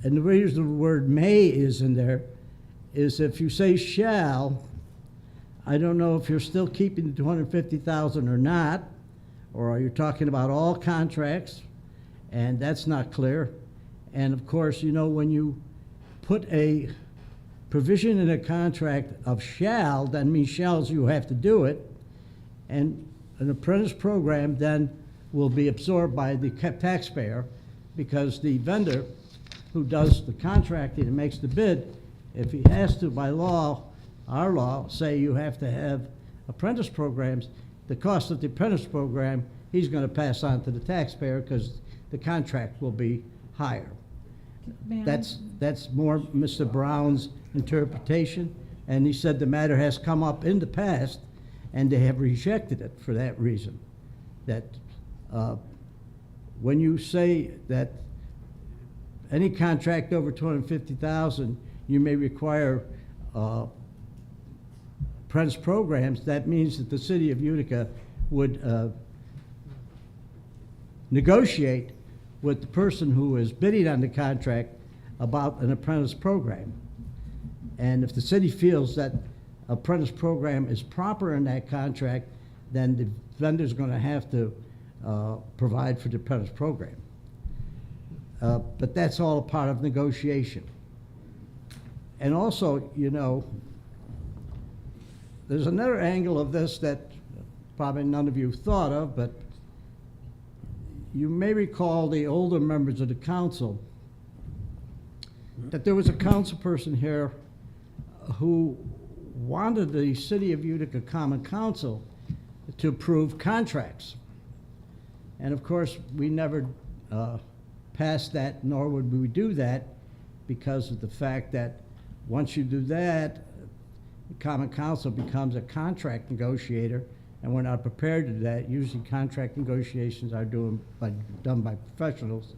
and the reason the word may is in there is if you say shall, I don't know if you're still keeping the $250,000 or not, or are you talking about all contracts, and that's not clear. And of course, you know, when you put a provision in a contract of shall, that means shalls you have to do it, and an apprentice program then will be absorbed by the taxpayer, because the vendor who does the contracting and makes the bid, if he has to, by law, our law, say you have to have apprentice programs, the cost of the apprentice program, he's going to pass on to the taxpayer because the contract will be higher. Ma'am? That's more Mr. Brown's interpretation, and he said the matter has come up in the past, and they have rejected it for that reason. That when you say that any contract over $250,000, you may require apprentice programs, that means that the city of Utica would negotiate with the person who is bidding on the contract about an apprentice program. And if the city feels that apprentice program is proper in that contract, then the vendor's going to have to provide for the apprentice program. But that's all a part of negotiation. And also, you know, there's another angle of this that probably none of you thought of, but you may recall, the older members of the council, that there was a council person here who wanted the City of Utica Common Council to approve contracts. And of course, we never passed that, nor would we do that, because of the fact that once you do that, the Common Council becomes a contract negotiator, and we're not prepared to do that. Usually contract negotiations are done by professionals,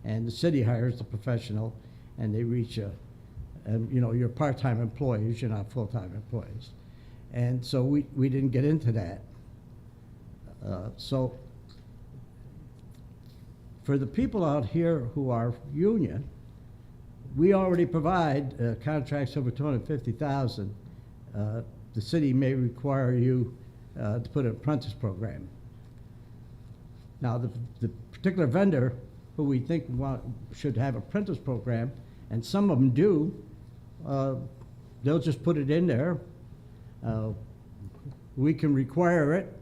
and the city hires the professional, and they reach you're part-time employees, you're not full-time employees. And so we didn't get into that. So for the people out here who are union, we already provide contracts over $250,000. The city may require you to put an apprentice program. Now, the particular vendor who we think should have an apprentice program, and some of them do, they'll just put it in there. We can require it,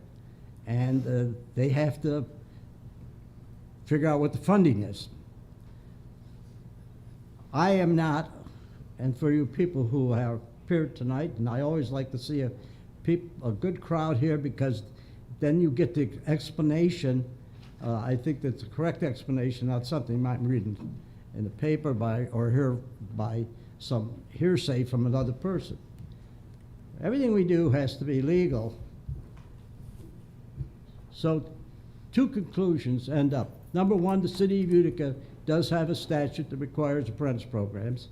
and they have to figure out what the funding is. I am not, and for you people who have appeared tonight, and I always like to see a good crowd here, because then you get the explanation. I think that's a correct explanation, not something you might read in the paper or hear by some hearsay from another person. Everything we do has to be legal. So 2 conclusions end up. Number one, the City of Utica does have a statute that requires apprentice programs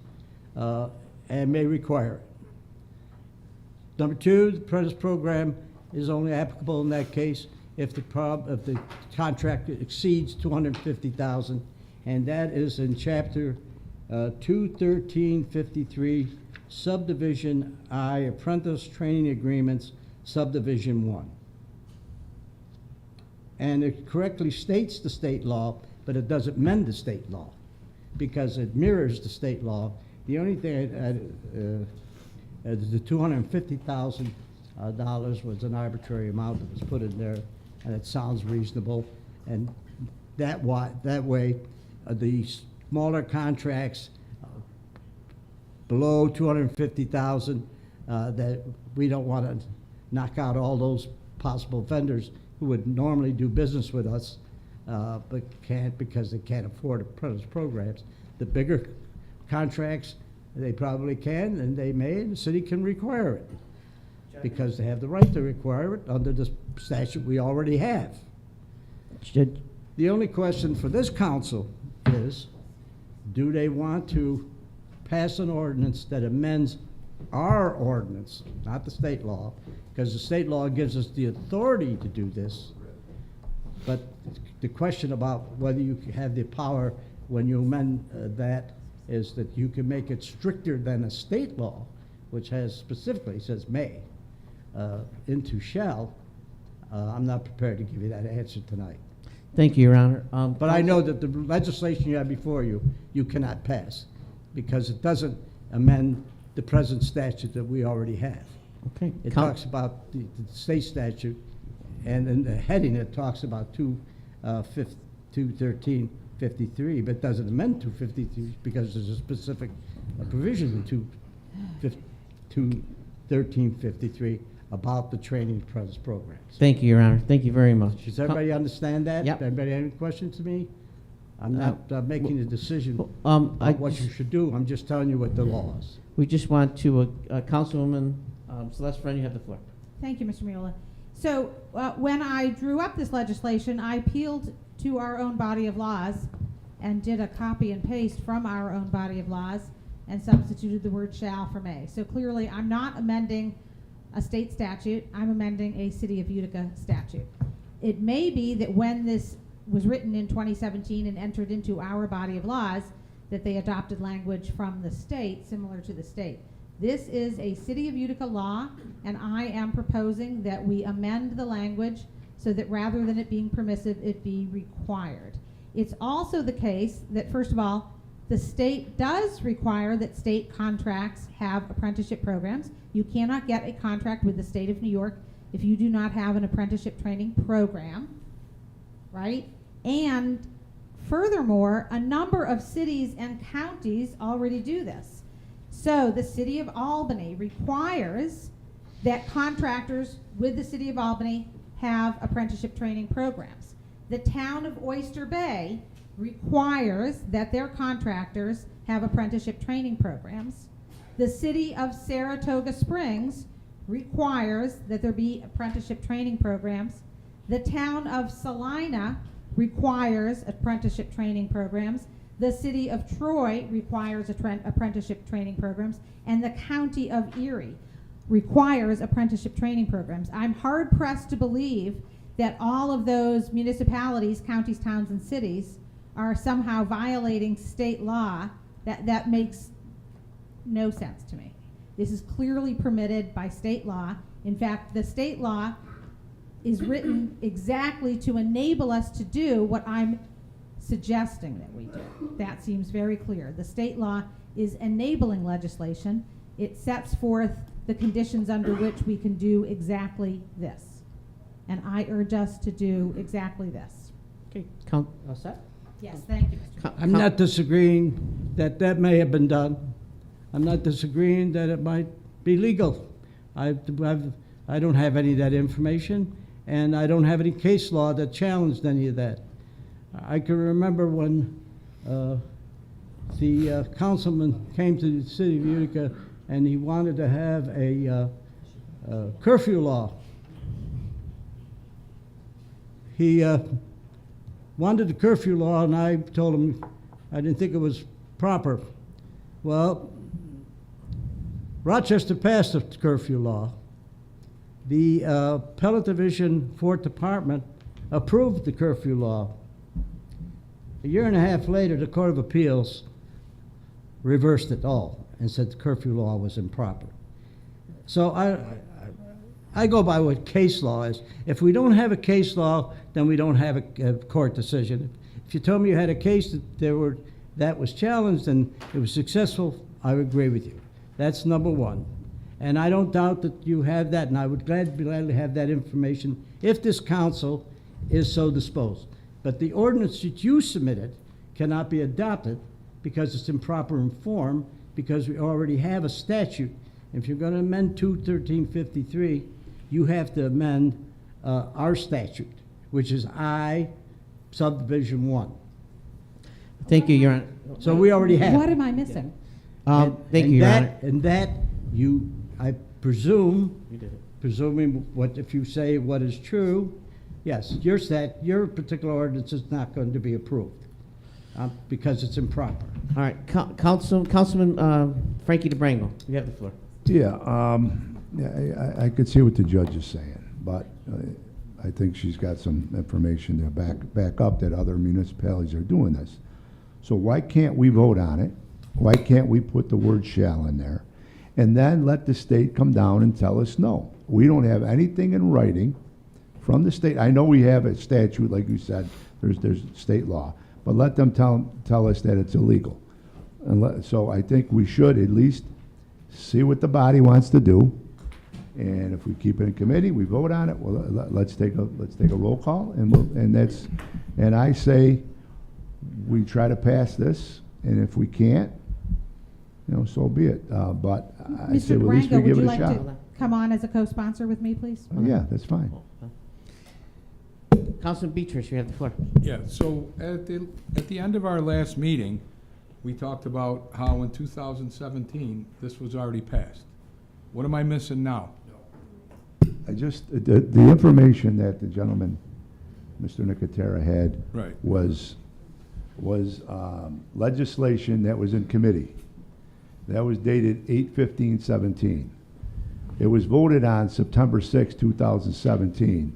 and may require it. Number 2, the apprentice program is only applicable in that case if the contract exceeds $250,000, and that is in Chapter 21353, Subdivision I, Apprentice Training Agreements, Subdivision 1. And it correctly states the state law, but it doesn't amend the state law because it mirrors the state law. The only thing, the $250,000 was an arbitrary amount that was put in there, and it sounds reasonable. And that way, the smaller contracts below $250,000, that we don't want to knock out all those possible vendors who would normally do business with us, but can't because they can't afford apprentice programs. The bigger contracts, they probably can, and they may, and the city can require it because they have the right to require it under the statute we already have. The only question for this council is, do they want to pass an ordinance that amends our ordinance, not the state law, because the state law gives us the authority to do this, but the question about whether you have the power when you amend that is that you can make it stricter than a state law, which has specifically says may, into shall. I'm not prepared to give you that answer tonight. Thank you, Your Honor. But I know that the legislation you have before you, you cannot pass because it doesn't amend the present statute that we already have. Okay. It talks about the state statute, and in the heading it talks about 21353, but it doesn't amend 253 because there's a specific provision in 21353 about the training apprentice programs. Thank you, Your Honor. Thank you very much. Does everybody understand that? Yep. Anybody have any questions to me? I'm not making a decision I about what you should do. I'm just telling you what the law is. We just want to, Councilwoman Celeste Friend, you have the floor. Thank you, Mr. Miola. So when I drew up this legislation, I appealed to our own body of laws and did a copy and paste from our own body of laws and substituted the word shall for may. So clearly, I'm not amending a state statute. I'm amending a City of Utica statute. It may be that when this was written in 2017 and entered into our body of laws, that they adopted language from the state similar to the state. This is a City of Utica law, and I am proposing that we amend the language so that rather than it being permissive, it be required. It's also the case that, first of all, the state does require that state contracts have apprenticeship programs. You cannot get a contract with the state of New York if you do not have an apprenticeship training program, right? And furthermore, a number of cities and counties already do this. So the city of Albany requires that contractors with the city of Albany have apprenticeship training programs. The town of Oyster Bay requires that their contractors have apprenticeship training programs. The city of Saratoga Springs requires that there be apprenticeship training programs. The town of Salina requires apprenticeship training programs. The city of Troy requires apprenticeship training programs. And the county of Erie requires apprenticeship training programs. I'm hard pressed to believe that all of those municipalities, counties, towns, and cities are somehow violating state law. That makes no sense to me. This is clearly permitted by state law. In fact, the state law is written exactly to enable us to do what I'm suggesting that we do. That seems very clear. The state law is enabling legislation. It sets forth the conditions under which we can do exactly this. And I urge us to do exactly this. Okay, all set? Yes, thank you, Mr. I'm not disagreeing that that may have been done. I'm not disagreeing that it might be legal. I don't have any of that information, and I don't have any case law that challenged any of that. I can remember when the councilman came to the city of Utica and he wanted to have a curfew law. He wanted a curfew law, and I told him I didn't think it was proper. Well, Rochester passed the curfew law. The Appellate Division 4th Department approved the curfew law. A year and a half later, the Court of Appeals reversed it all and said the curfew law was improper. So I go by what case law is. If we don't have a case law, then we don't have a court decision. If you told me you had a case that was challenged and it was successful, I would agree with you. That's number one. And I don't doubt that you have that, and I would gladly have that information if this council is so disposed. But the ordinance that you submitted cannot be adopted because it's improper in form, because we already have a statute. If you're going to amend 21353, you have to amend our statute, which is I, subdivision 1. Thank you, Your Honor. So we already have. What am I missing? Thank you, Your Honor. And that, I presume, You did it. presuming if you say what is true, yes, your particular ordinance is not going to be approved because it's improper. All right, Councilman Frankie DeBrango, you have the floor. Yeah, I could see what the judge is saying, but I think she's got some information to back up that other municipalities are doing this. So why can't we vote on it? Why can't we put the word shall in there? And then let the state come down and tell us no. We don't have anything in writing from the state. I know we have a statute, like you said, there's state law, but let them tell us that it's illegal. And so I think we should at least see what the body wants to do. And if we keep it in committee, we vote on it. Well, let's take a roll call, and I say we try to pass this, and if we can't, so be it. But I say Mr. well, at least we Durango, would give you it a like shot. to come on as a co-sponsor with me, please? Yeah, that's fine. Councilman Beatrice, you have the floor. Yeah, so at the end of our last meeting, we talked about how in 2017, this was already passed. What am I missing now? The information that the gentleman, Mr. Nicotera, had Right. was legislation that was in committee. That was dated 8/15/17. It was voted on September 6, 2017,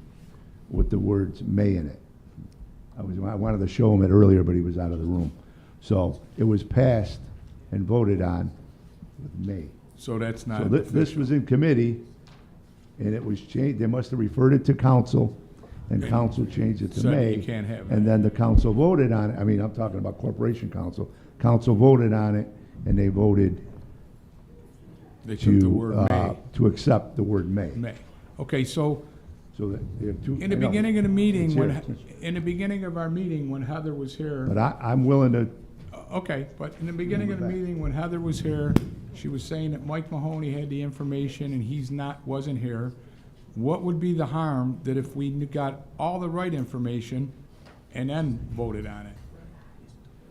with the words may in it. I wanted to show him it earlier, but he was out of the room. So it was passed and voted on with may. So that's not. So this was in committee, and it was changed. They must have referred it to council, and council changed it to Said May. you can't have And that. then the council voted on it. I mean, I'm talking about corporation council. Council voted on it, and they voted They took the word may. to accept the word may. May. Okay, so So that you have two. In the I know. beginning of the meeting, It's when, here. in the beginning of our meeting, when Heather was here. But I'm willing to, Okay, but in the beginning of the meeting, when Heather was here, she was saying that Mike Mahoney had the information and wasn't here. What would be the harm that if we got all the right information and then voted on it?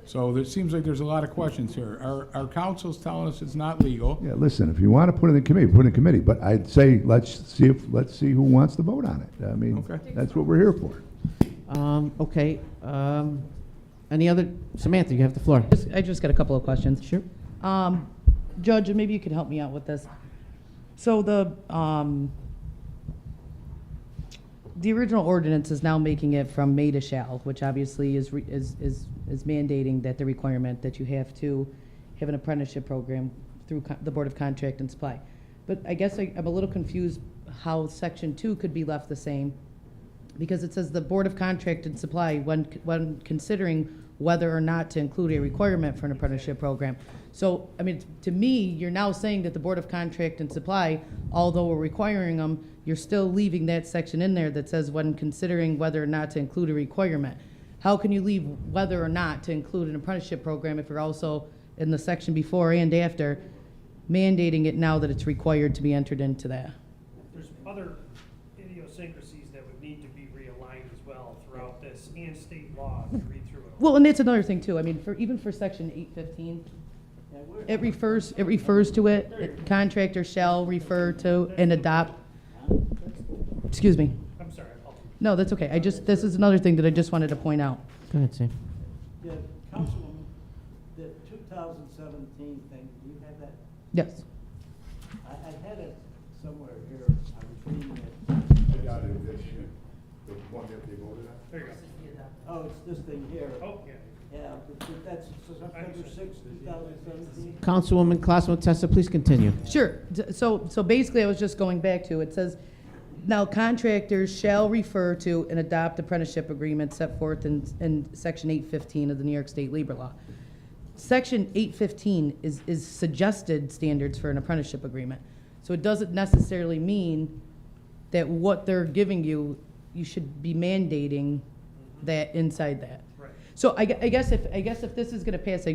So it seems like there's a lot of questions here. Our council's telling us it's not legal. yeah, listen, if you want to put it in the committee, put it in the committee. But I'd say, let's see who wants to vote on it. I mean, Okay. that's what we're here for. Okay, any other, Samantha, you have the floor. I just got a couple of questions. Sure. Judge, and maybe you could help me out with this. So the original ordinance is now making it from may to shall, which obviously is mandating that the requirement that you have to have an apprenticeship program through the Board of Contract and Supply. But I guess I'm a little confused how Section 2 could be left the same, because it says the Board of Contract and Supply, when considering whether or not to include a requirement for an apprenticeship program. So, I mean, to me, you're now saying that the Board of Contract and Supply, although we're requiring them, you're still leaving that section in there that says when considering whether or not to include a requirement. How can you leave whether or not to include an apprenticeship program if you're also, in the section before and after, mandating it now that it's required to be entered into that? There's other idiosyncrasies that would need to be realigned as well throughout this and state law to read through it. Well, and that's another thing too. I mean, even for section 815, it refers to it. Contractor shall refer to and adopt. Excuse me. I'm sorry, I'll. No, that's okay. This is another thing that I just wanted to point out. Go ahead, Sam. Yeah, Councilwoman, the 2017 thing, do you have that? Yes. I had it somewhere here. I was reading it. I got it, the one that they voted on. There you go. Oh, it's this thing here. Oh, yeah. Yeah, but that's September 6, 2017. Councilwoman Clausen Tessa, please continue. Sure. So basically, I was just going back to, it says, now contractors shall refer to and adopt apprenticeship agreements set forth in section 815 of the New York State labor law. Section 815 is suggested standards for an apprenticeship agreement. So it doesn't necessarily mean that what they're giving you, you should be mandating that inside that. Right. So I guess if this is going to pass,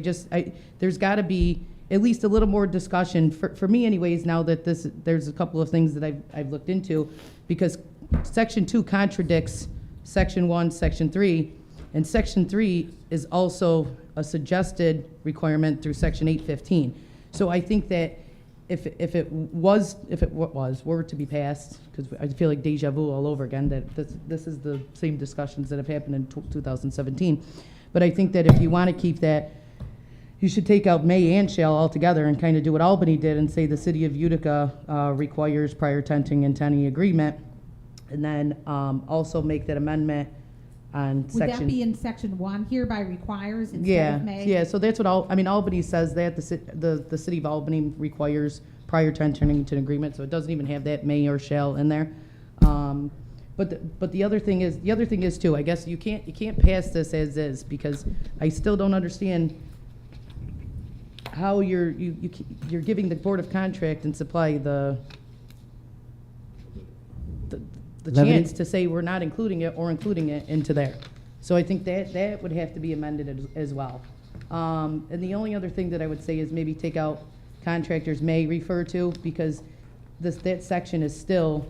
there's got to be at least a little more discussion for me, anyways. Now that there's a couple of things that I've looked into, because Section 2 contradicts Section 1, Section 3, and Section 3 is also a suggested requirement through Section 815. So I think that if it were to be passed, because I feel like deja vu all over again, that this is the same discussions that have happened in 2017. But I think that if you want to keep that, you should take out may and shall altogether and kind of do what Albany did and say the city of Utica requires prior tenting and tenting agreement, and then also make that amendment on Would section. that be in section 1, hereby requires instead of may? Yeah, so that's what Albany says that, the city of Albany requires prior tenting to an agreement, so it doesn't even have that may or shall in there. But the other thing is too, I guess you can't pass this as is, because I still don't understand how you're giving the Board of Contract and Supply the Levity? chance to say we're not including it or including it into there. So I think that would have to be amended as well. And the only other thing that I would say is maybe take out contractors may refer to, because that section is still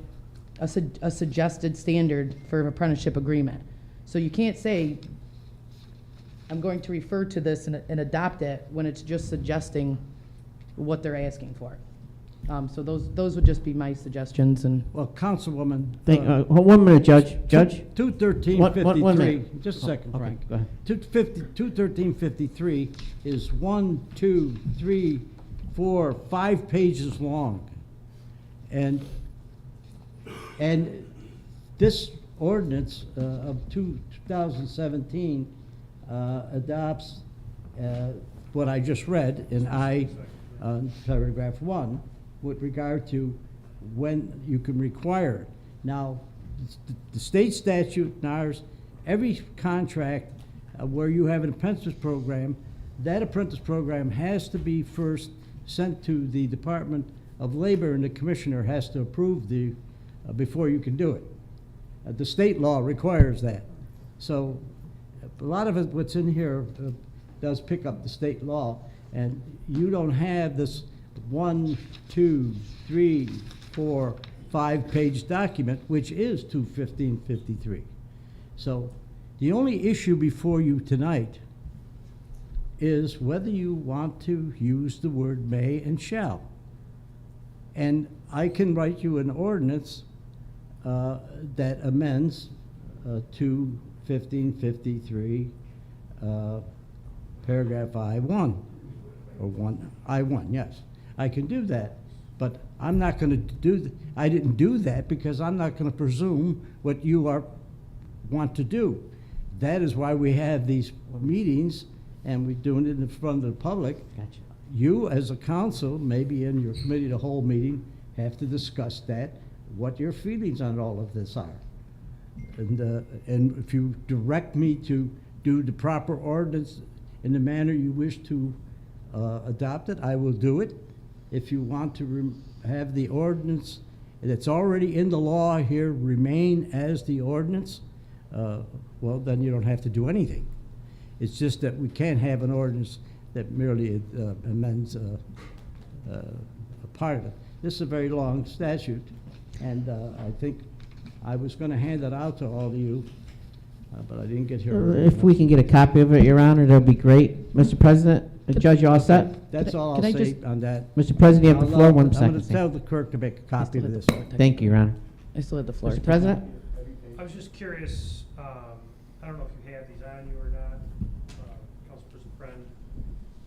a suggested standard for an apprenticeship agreement. So you can't say, I'm going to refer to this and adopt it when it's just suggesting what they're asking for. So those would just be my suggestions. And Well, Councilwoman. 1 minute, Judge. Judge? 21353. One minute. Just a second, Okay, Frank. go ahead. 21353 is 1, 2, 3, 4, 5 pages long. And this ordinance of 2017 adopts what I just read in paragraph 1 with regard to when you can require it. Now, the state statute and ours, every contract where you have an apprentice program, that apprentice program has to be first sent to the Department of Labor, and the commissioner has to approve before you can do it. The state law requires that. So a lot of it, what's in here does pick up the state law, and you don't have this 1, 2, 3, 4, 5-page document, which is 21553. So the only issue before you tonight is whether you want to use the word may and shall. And I can write you an ordinance that amends to 1553, paragraph I-1, or I-1, yes. I can do that, but I'm not going to do, I didn't do that because I'm not going to presume what you want to do. That is why we have these meetings, and we're doing it in front of the public. Gotcha. You, as a council, maybe in your committee of the whole meeting, have to discuss that, what your feelings on all of this are. And if you direct me to do the proper ordinance in the manner you wish to adopt it, I will do it. If you want to have the ordinance that's already in the law here remain as the ordinance, well, then you don't have to do anything. It's just that we can't have an ordinance that merely amends a part of it. This is a very long statute, and I think I was going to hand it out to all of you, but I didn't get here. If we can get a copy of it, Your Honor, that'd be great. Mr. President, Judge, you all set? That's all Can I'll I say just- on that. Mr. President, you have the floor. I'm One going second. to tell the clerk to make a copy of this. Thank you, Your Honor. I still have the floor. Mr. President? I was just curious, I don't know if you have these on you or not, Councilperson Friend,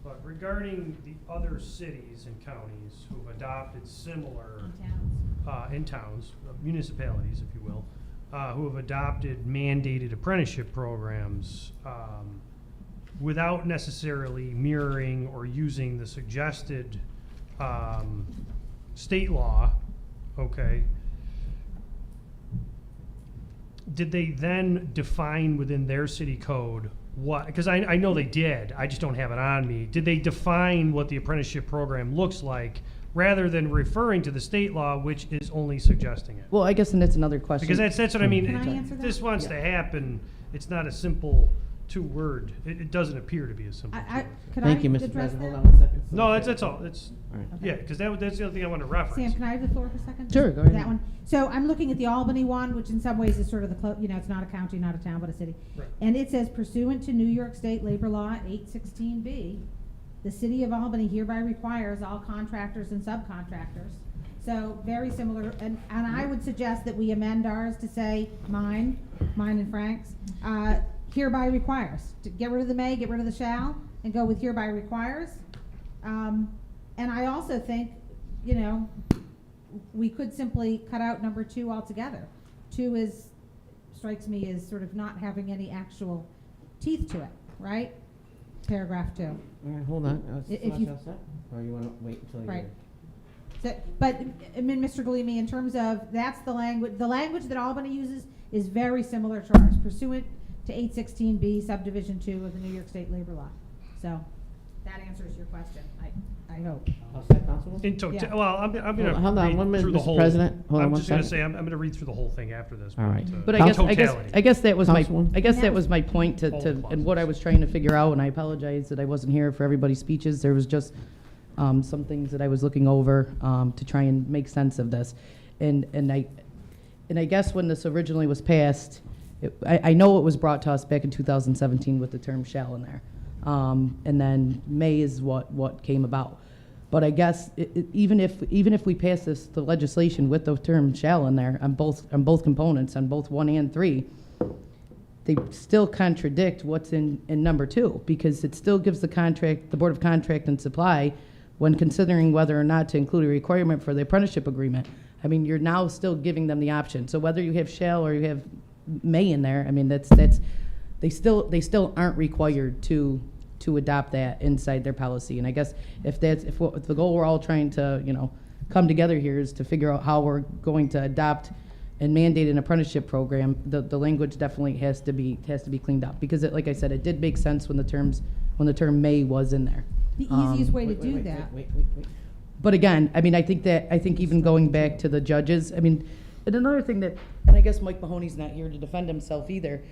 but regarding the other cities and counties who've adopted similar, in towns, municipalities, if you will, who have adopted mandated apprenticeship programs, without necessarily mirroring or using the suggested, state law, okay? Did they then define within their city code what, because I know they did, I just don't have it on me. Did they define what the apprenticeship program looks like rather than referring to the state law, which is only suggesting it? Well, I guess, and that's another question. Because that's what I mean. Can I answer If that? this wants to happen, it's not a simple two-word. It doesn't appear to be a simple two-word. Could Thank I you, Mr. address President. Hold that? on one second. No, that's all. It's, All right. yeah, because that's the other thing I want to reference. Sam, can I have the floor for a second? Sure, go For ahead. That one. So I'm looking at the Albany one, which in some ways is sort of the, it's not a county, not a town, but a city. Right. And it says pursuant to New York State Labor Law 816B, the city of Albany hereby requires all contractors and subcontractors. So very similar, and I would suggest that we amend ours to say mine and Frank's, hereby requires. To get rid of the may, get rid of the shall, and go with hereby requires. And I also think, we could simply cut out number 2 altogether. 2 strikes me as sort of not having any actual teeth to it, right? Paragraph 2. All right, hold on. If you- All set? Or you want to wait until you're... Right. So, but, I mean, Mr. Galimi, in terms of, that's the language that Albany uses is very similar to ours, pursuant to 816B subdivision 2 of the New York State Labor Law. So, that answers your question, I hope. All set, Councilman? In tota- Yeah. well, I'm going to Hold on read 1 minute, through the Mr. whole. President. Hold on I'm one just going to second. say, I'm going to read through the whole thing after this. All right. But I guess Totality. that was Councilwoman? my point to, All to, the and what I was trying to figure out, and I apologize that I wasn't here for everybody's speeches. There was just, some things that I was looking over, to try and make sense of this. And I guess when this originally was passed, I know it was brought to us back in 2017 with the term shall in there. And then may is what came about. But I guess even if we pass the legislation with the term shall in there on both components, on both 1 and 3, they still contradict what's in number 2, because it still gives the Board of Contract and Supply, when considering whether or not to include a requirement for the apprenticeship agreement. I mean, you're now still giving them the option. So whether you have shall or you have may in there, I mean, they still aren't required to adopt that inside their policy. And I guess if the goal we're all trying to, come together here is to figure out how we're going to adopt and mandate an apprenticeship program, the language definitely has to be cleaned up, because like I said, it did make sense when the term may was in there. The easiest way to Wait, do wait, that. wait. But again, I mean, I think even going back to the judges, I mean, And another thing that, and I guess Mike Mahoney's not here to defend himself either.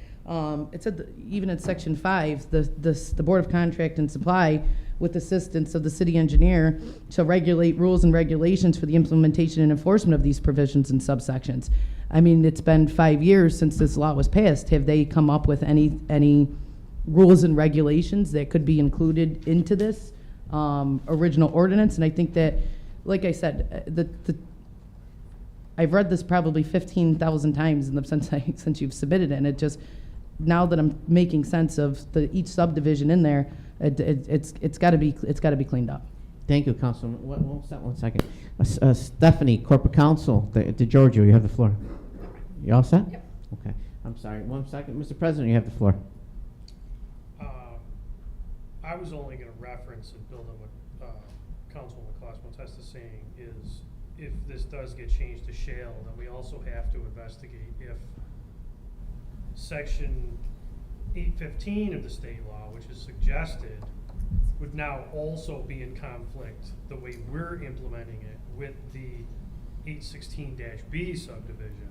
It said that even in section 5, the Board of Contract and Supply, with assistance of the city engineer, shall regulate rules and regulations for the implementation and enforcement of these provisions and subsections. I mean, it's been 5 years since this law was passed. Have they come up with any rules and regulations that could be included into this original ordinance? And I think that, like I said, I've read this probably 15,000 times since you've submitted it, and it just, now that I'm making sense of each subdivision in there, it's got to be cleaned up. Thank you, Councilman. One second. Stephanie, Corporate Counsel, DeGiorgio, you have the floor. You all set? Yep. Okay. I'm sorry. 1 second. Mr. President, you have the floor. I was only going to reference and build on what Councilman Claus-Montesta is saying is, if this does get changed to shall, then we also have to investigate if Section 815 of the state law, which is suggested, would now also be in conflict, the way we're implementing it, with the 816-B subdivision.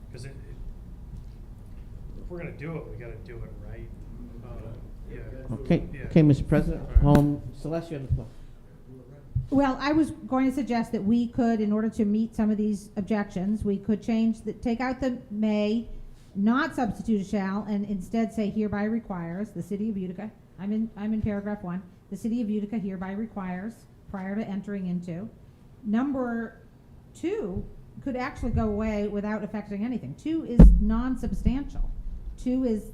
Because if we're going to do it, we got to do it right. Yeah. Okay. Yeah. Okay, Mr. President. Celeste, you have the floor. Well, I was going to suggest that we could, in order to meet some of these objections, we could take out the may, not substitute a shall, and instead say hereby requires, the city of Utica, I'm in paragraph 1, the city of Utica hereby requires, prior to entering into. Number 2 could actually go away without affecting anything. 2 is non-substantial. 2 is,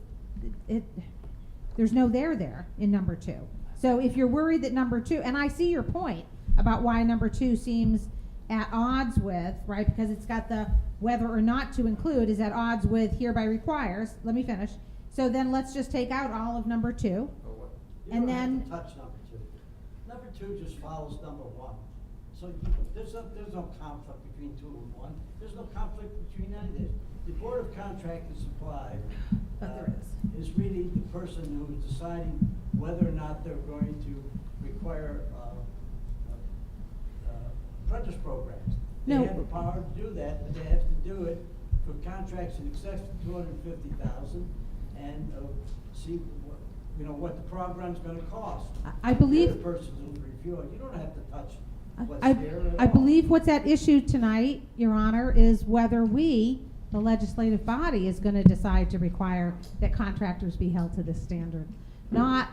there's no there in number 2. So if you're worried that number 2, and I see your point about why number 2 seems at odds with, right, because it's got the whether or not to include is at odds with hereby requires. Let me finish. So then let's just take out all of number 2. And then touch number 2. Number 2 just follows number 1. So there's no conflict between 2 and 1. There's no conflict between any of this. The Board of Contract and Supply is really the person who is deciding whether or not they're going to require apprentice programs. They have the power to do that, but they have to do it for contracts in excess of $250,000 and see what the program's going to cost. I believe the person who's reviewing. You don't have to touch what's I there at I all. believe what's at issue tonight, Your Honor, is whether we, the legislative body, is going to decide to require that contractors be held to this standard, not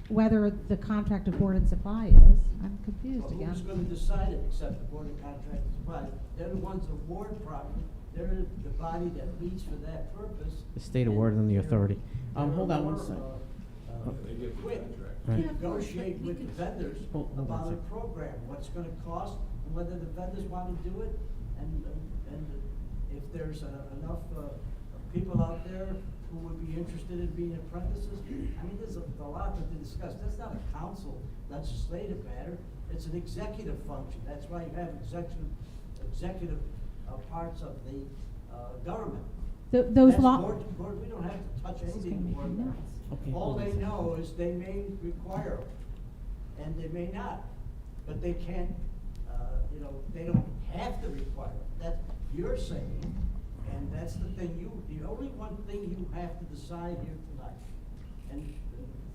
whether the contract of Board and Supply is. I'm confused again. Who's going to decide it except the Board of Contract and Supply? They're the ones that award property. They're the body that leads for that purpose. The state awarded them the authority. Hold on 1 second. Negotiate with the vendors about a program, what's going to cost, and whether the vendors want to do it, and if there's enough people out there who would be interested in being apprentices. I mean, there's a lot to discuss. That's not a council legislative matter. It's an executive function. That's why you have executive parts of the government. Those law. Board, we don't have to touch anything more than that. Okay, All they know is they may require them, and they may not, but they can't. They don't have to require them. That you're saying, and that's the thing. The only one thing you have to decide here tonight, and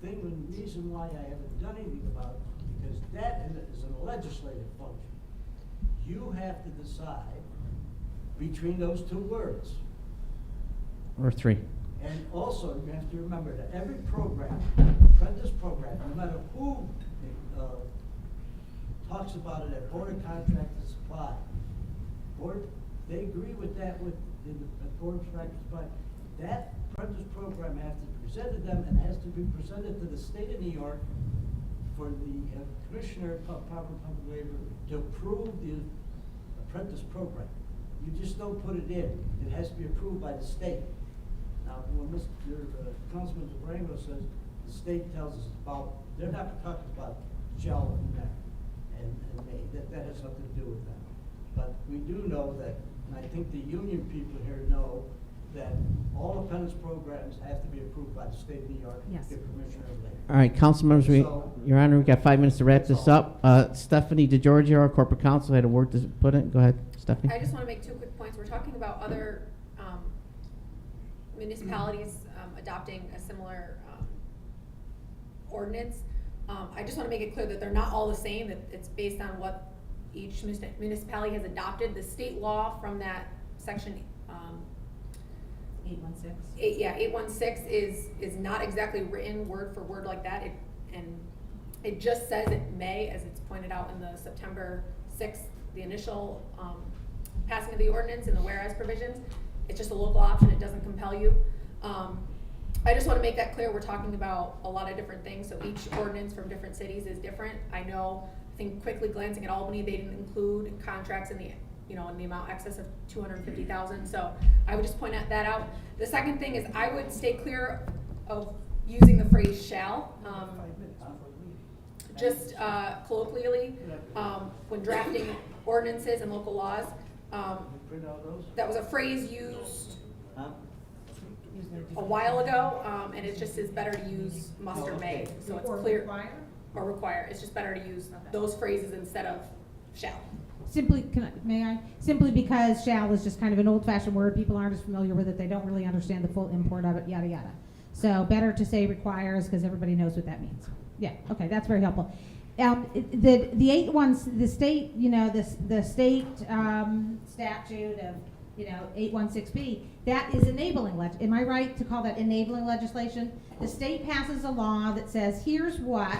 the reason why I haven't done anything about it, because that is a legislative function. You have to decide between those 2 words. Or 3. And also, you have to remember that every program, apprentice program, no matter who talks about it at Board of Contract and Supply, they agree with that with the Board of Contract and Supply. That apprentice program has to be presented to them and has to be presented to the state of New York for the Commissioner of Public Labor to approve the apprentice program. You just don't put it in. It has to be approved by the state. Now, when Mr. Councilman Durango says the state tells us about, they're not talking about shall and that, and may. That has nothing to do with that. But we do know that, and I think the union people here know that all apprentice programs have to be approved by the state of New York. Yes. The Commissioner of Labor. All right, council members, Your Honor, we've got 5 minutes to wrap this up. Stephanie DeGiorgio, our corporate counsel, had a word to put in. Go ahead, Stephanie. I just want to make 2 quick points. we're talking about other, municipalities, adopting a similar, ordinance. I just wanna make it clear that they're not all the same, that it's based on what each municipality has adopted. The state law from that section, 816. 816 is not exactly written word for word like that. It just says it may, as it's pointed out in the September 6th, the initial passing of the ordinance and the whereas provisions. It's just a local option, it doesn't compel you. I just wanna make that clear, we're talking about a lot of different things, so each ordinance from different cities is different. I think quickly glancing at Albany, they didn't include contracts in the, in the amount excess of 250,000, so I would just point that out. The second thing is I would stay clear of using the phrase shall. Just colloquially, when drafting ordinances and local laws, that was a phrase used a while ago, and it just is better to use must or may, so it's clear. Or require, it's just better to use those phrases instead of shall. Simply, may I? Simply because shall is just kind of an old-fashioned word, people aren't as familiar with it, they don't really understand the full import of it, yada yada. So better to say requires, because everybody knows what that means. Yeah, okay, that's very helpful. The 8-1, the state, the state statute of, 816B, that is enabling, am I right to call that enabling legislation? The state passes a law that says, here's what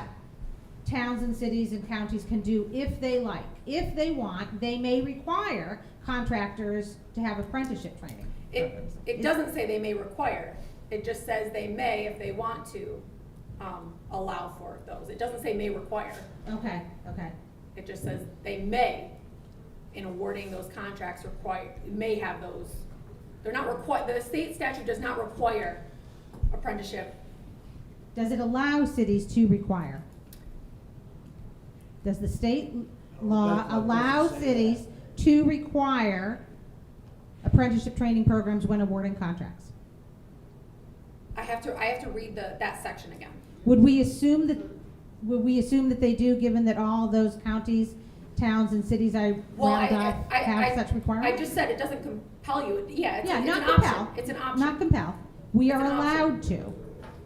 towns and cities and counties can do if they like. If they want, they may require contractors to have apprenticeship training. It doesn't say they may require, it just says they may, if they want to, allow for those. It doesn't say may require. Okay. It just says they may, in awarding those contracts, may have those. They're not the state statute does not require apprenticeship. Does it allow cities to require? Does the state law allow cities to require apprenticeship training programs when awarding contracts? I have to read that section again. Would we assume that they do, given that all those counties, towns, and cities I round off have such requirements? I just said it doesn't compel you. It's not an compel. option. It's an option. Not compel. We are It's an allowed to.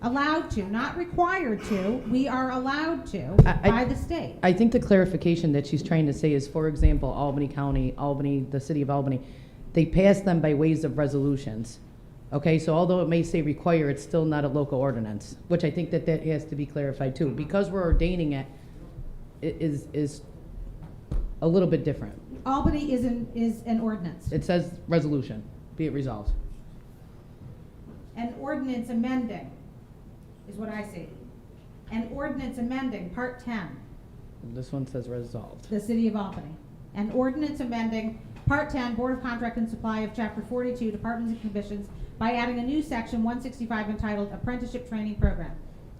Allowed to, not required to. We are allowed to by the state. I think the clarification that she's trying to say is, for example, Albany County, the city of Albany, they pass them by ways of resolutions. Okay, so although it may say require, it's still not a local ordinance, which I think that has to be clarified too. Because we're ordaining it, is a little bit different. Albany is an ordinance. It says resolution, be it resolved. An ordinance amending is what I see. An ordinance amending, Part 10, This one says resolved. the City of Albany. An ordinance amending Part 10, Board of Contract and Supply of Chapter 42, Departments and Commissions, by adding a new section 165 entitled Apprenticeship Training Program.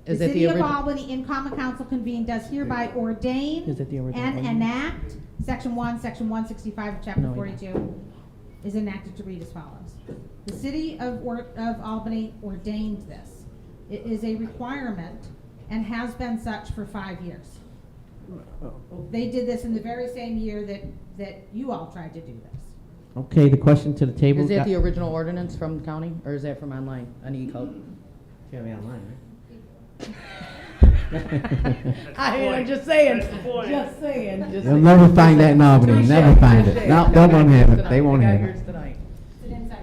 Is The that City the of origi- Albany, in common council convened, does hereby ordain Is it the original and ordinance? enact, Section 1, Section 165 of Chapter No, yeah. 42 is enacted to read as follows. The City of Albany ordained this. It is a requirement and has been such for 5 years. They did this in the very same year that you all tried to do this. Okay, the question to the table. Is that the original ordinance from the county, or is that from online, on e-code? Yeah, online, I'm just saying, That's the point. just saying. You'll never find that in Albany, never find it. No, they won't have it, they Tonight. won't I got have yours it. tonight. It's an inside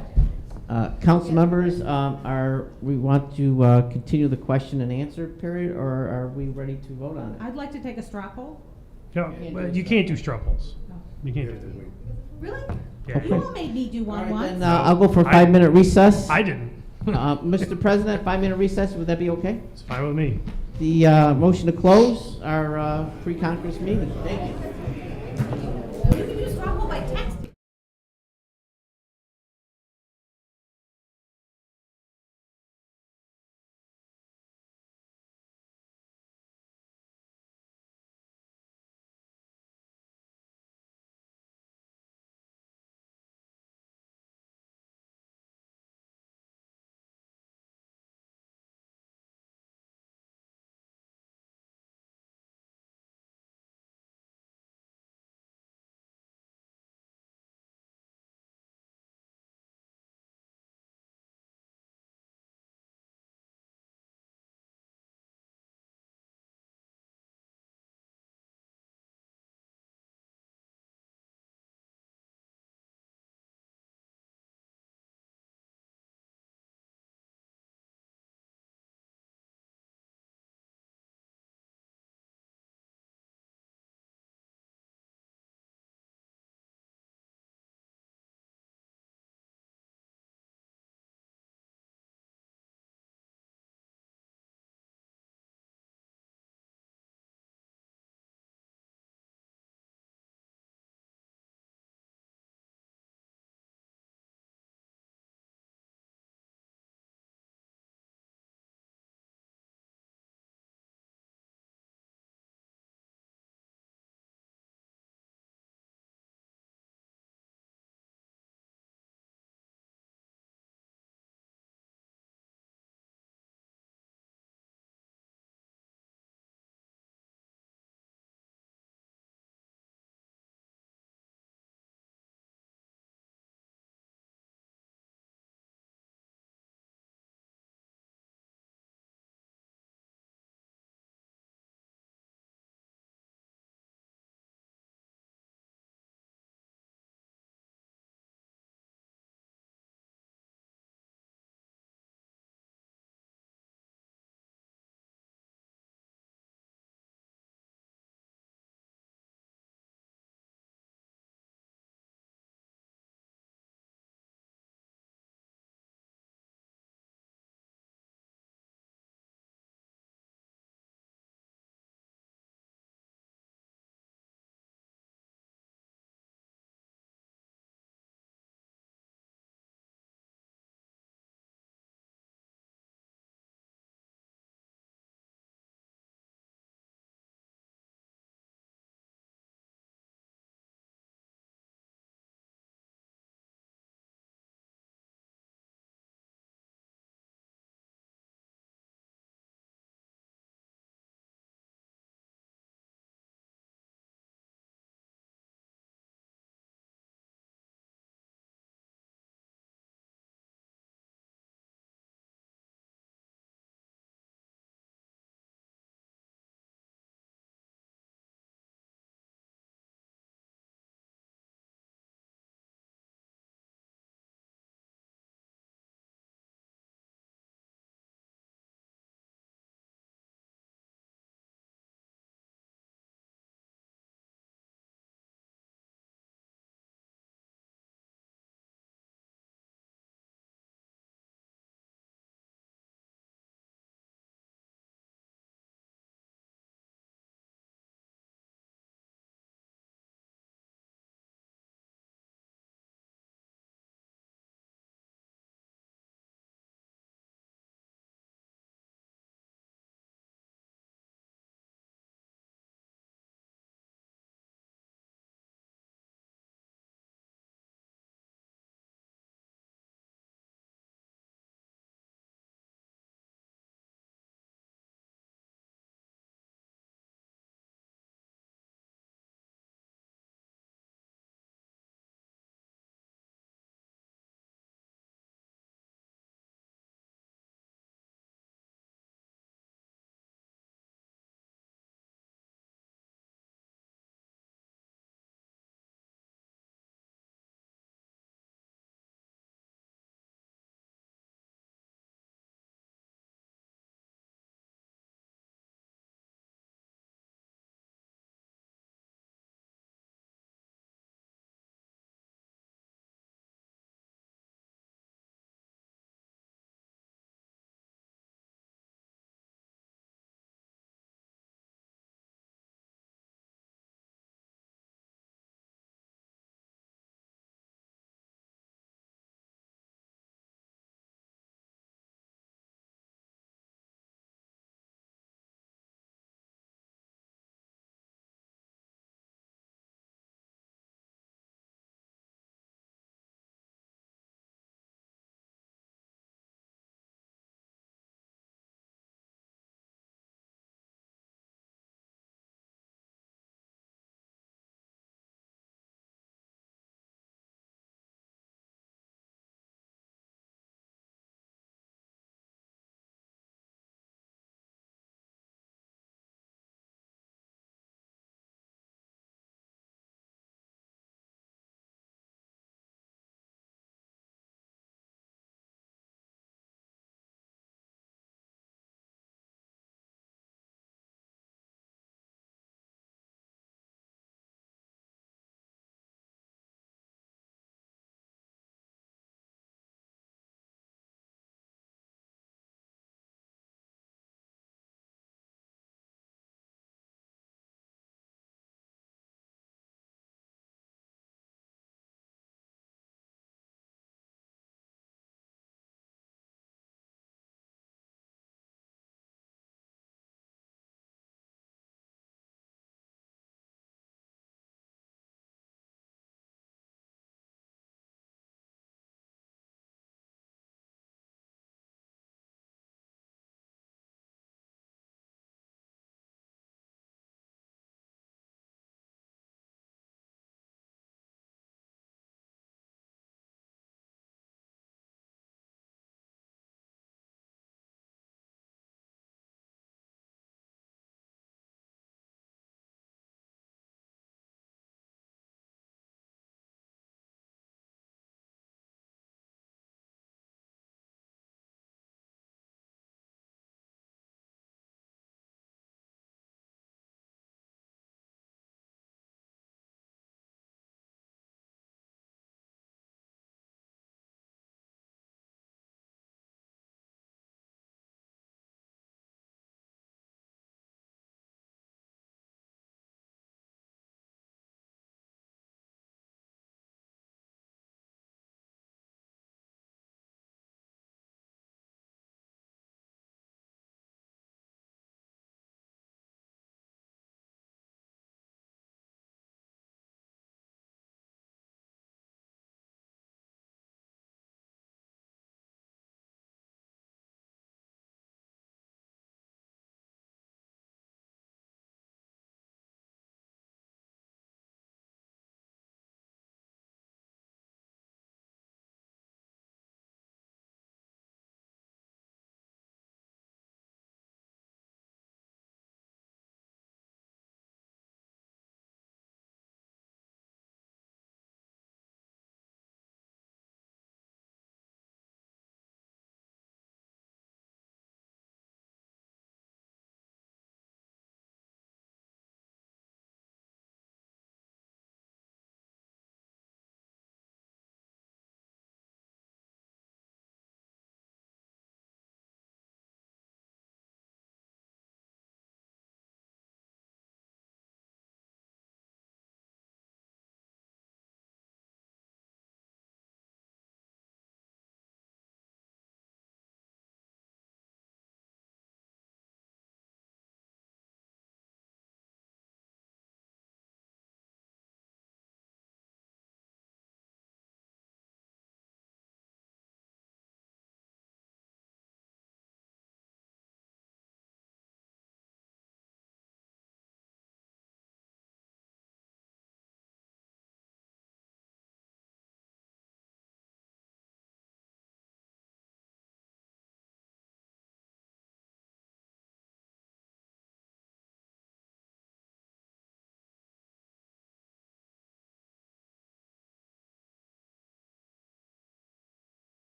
joke. Council members, we want to continue the question and answer period, or are we ready to vote on it? I'd like to take a straw poll. No, well, you can't do straw polls. You can't do that. Really? Yeah. You all made me do one once. Then I'll go for a 5-minute recess. I didn't. Mr. President, 5-minute recess, would that be okay? It's fine with me. The motion to close our pre-conference meeting. Thank you. You can do a straw poll by text.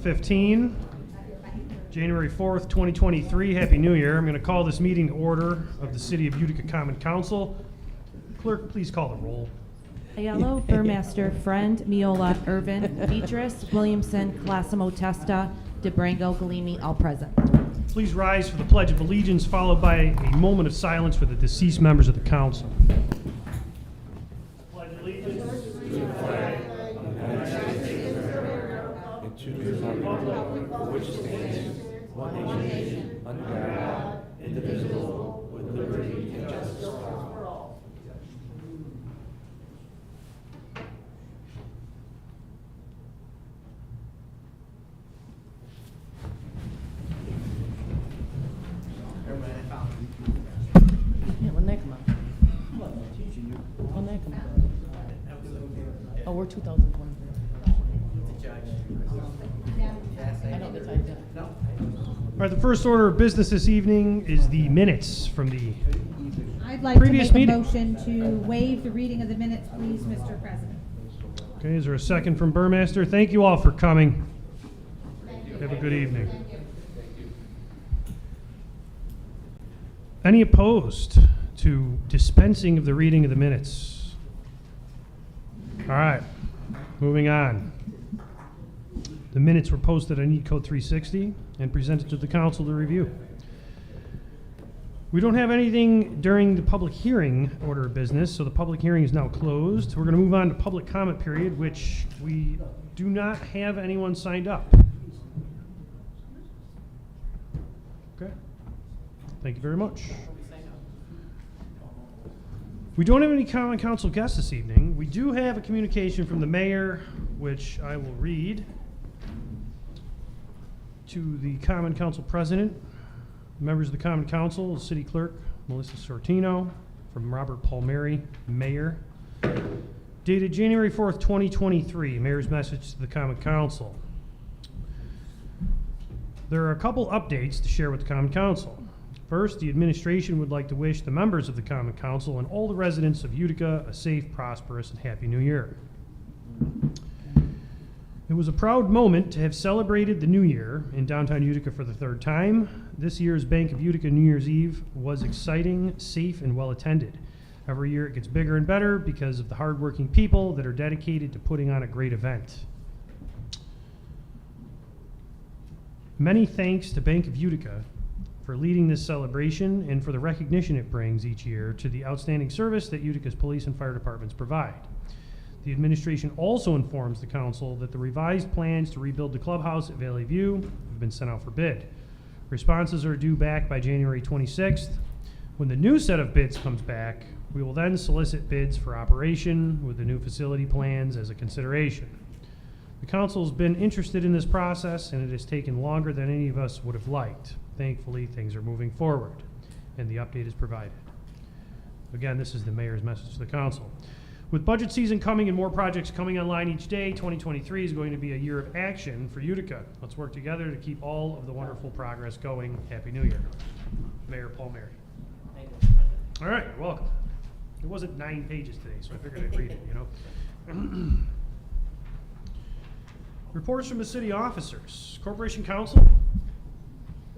7:15, January 4th, 2023. Happy New Year. I'm going to call this meeting to order of the City of Utica Common Council. Clerk, please call the roll. Ayello, Burmaster, Friend, Miola, Irvin, Beatrice, Williamson, Classimo, Testa, DeBrango, Galimi, all present. Please rise for the Pledge of Allegiance, followed by a moment of silence for the deceased members of the council. Pledge allegiance to the flag of the United States of America and to the republic for which stands one nation under God, indivisible, with liberty and justice for all. Yeah, when that come out? When that come out? Oh, we're 2020. I know that's idea. All right, the first order of business this evening is the minutes from the I'd like to previous make a meeting. motion to waive the reading of the minutes, please, Mr. President. Okay, is there a second from Burmaster? Thank you all for coming. Have a good evening. Any opposed to dispensing of the reading of the minutes? All right, moving on. The minutes were posted on Code 360 and presented to the council to review. We don't have anything during the public hearing order of business, so the public hearing is now closed. We're going to move on to public comment period, which we do not have anyone signed up. Okay. Thank you very much. We don't have any common council guests this evening. We do have a communication from the mayor, which I will read to the common council president, members of the common council, the city clerk, Melissa Sortino, from Robert Palmieri, mayor. Dated January 4th, 2023, mayor's message to the common council. There are a couple updates to share with the common council. First, the administration would like to wish the members of the common council and all the residents of Utica a safe, prosperous, and happy new year. It was a proud moment to have celebrated the new year in downtown Utica for the third time. This year's Bank of Utica New Year's Eve was exciting, safe, and well attended. Every year it gets bigger and better because of the hardworking people that are dedicated to putting on a great event. Many thanks to Bank of Utica for leading this celebration and for the recognition it brings each year to the outstanding service that Utica's police and fire departments provide. The administration also informs the council that the revised plans to rebuild the clubhouse at Valley View have been sent out for bid. Responses are due back by January 26th. When the new set of bids comes back, we will then solicit bids for operation with the new facility plans as a consideration. The council has been interested in this process, and it has taken longer than any of us would have liked. Thankfully, things are moving forward, and the update is provided. Again, this is the mayor's message to the council. With budget season coming and more projects coming online each day, 2023 is going to be a year of action for Utica. Let's work together to keep all of the wonderful progress going. Happy New Year. Mayor Palmieri. All right, you're welcome. It wasn't 9 pages today, so I figured I'd read it, you know. Reports from the city officers. Corporation Council?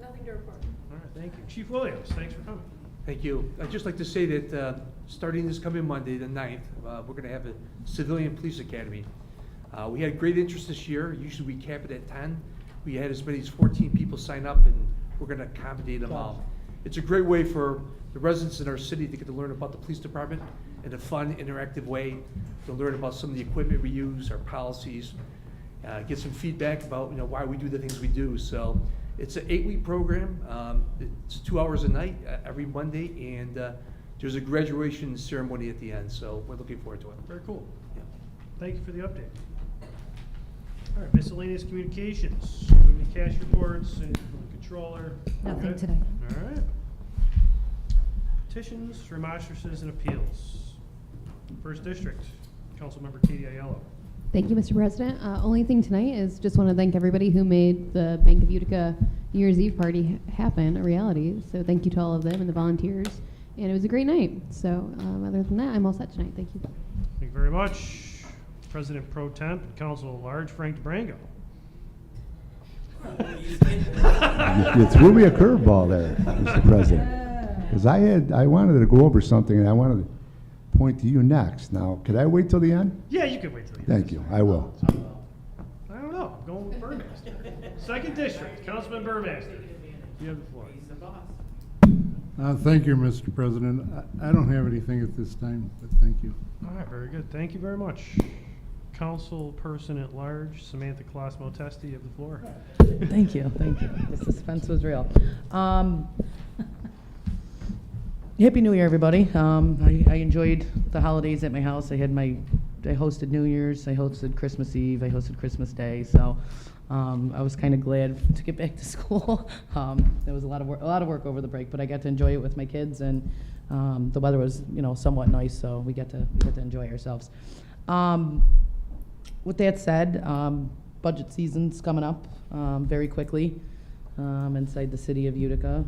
Nothing to report. All right, thank you. Chief Williams, thanks for coming. Thank you. I'd just like to say that starting this coming Monday, the 9th, we're going to have a civilian police academy. We had great interest this year. Usually we cap it at 10. We had as many as 14 people sign up, and we're going to accommodate them all. It's a great way for the residents in our city to get to learn about the police department in a fun, interactive way, to learn about some of the equipment we use, our policies, get some feedback about why we do the things we do. So it's an 8-week program. It's 2 hours a night every Monday, and there's a graduation ceremony at the end. So we're looking forward to it. Very cool. Yeah. Thank you for the update. All right, miscellaneous communications. Do we have any cash reports, anything from the controller? Nothing Good? today. All right. Petitions, remonstrances, and appeals. First District, Councilmember Katie Aiello. Thank you, Mr. President. Only thing tonight is just want to thank everybody who made the Bank of Utica New Year's Eve party happen a reality. So thank you to all of them and the volunteers. And it was a great night. So other than that, I'm all set tonight. Thank you. Thank you very much. President Pro Temp and Council at Large, Frank DeBrango. You threw me a curveball there, Mr. President. Because I wanted to go over something, and I wanted to point to you next. Now, could I wait till the end? Yeah, you can wait till the end. Thank you, I will. I don't know, I'm going with Burmaster. Second District, Councilman Burmaster. You have the floor. Thank you, Mr. President. I don't have anything at this time, but thank you. All right, very good. Thank you very much. Councilperson at large, Samantha Colosimo Testi, you have the floor. Thank you, thank you. The suspense was real. Happy New Year, everybody. I enjoyed the holidays at my house. I hosted New Year's, I hosted Christmas Eve, I hosted Christmas Day, so I was kind of glad to get back to school. There was a lot of work over the break, but I got to enjoy it with my kids, and the weather was, somewhat nice, so we got to enjoy ourselves. With that said, budget season's coming up very quickly inside the city of Utica.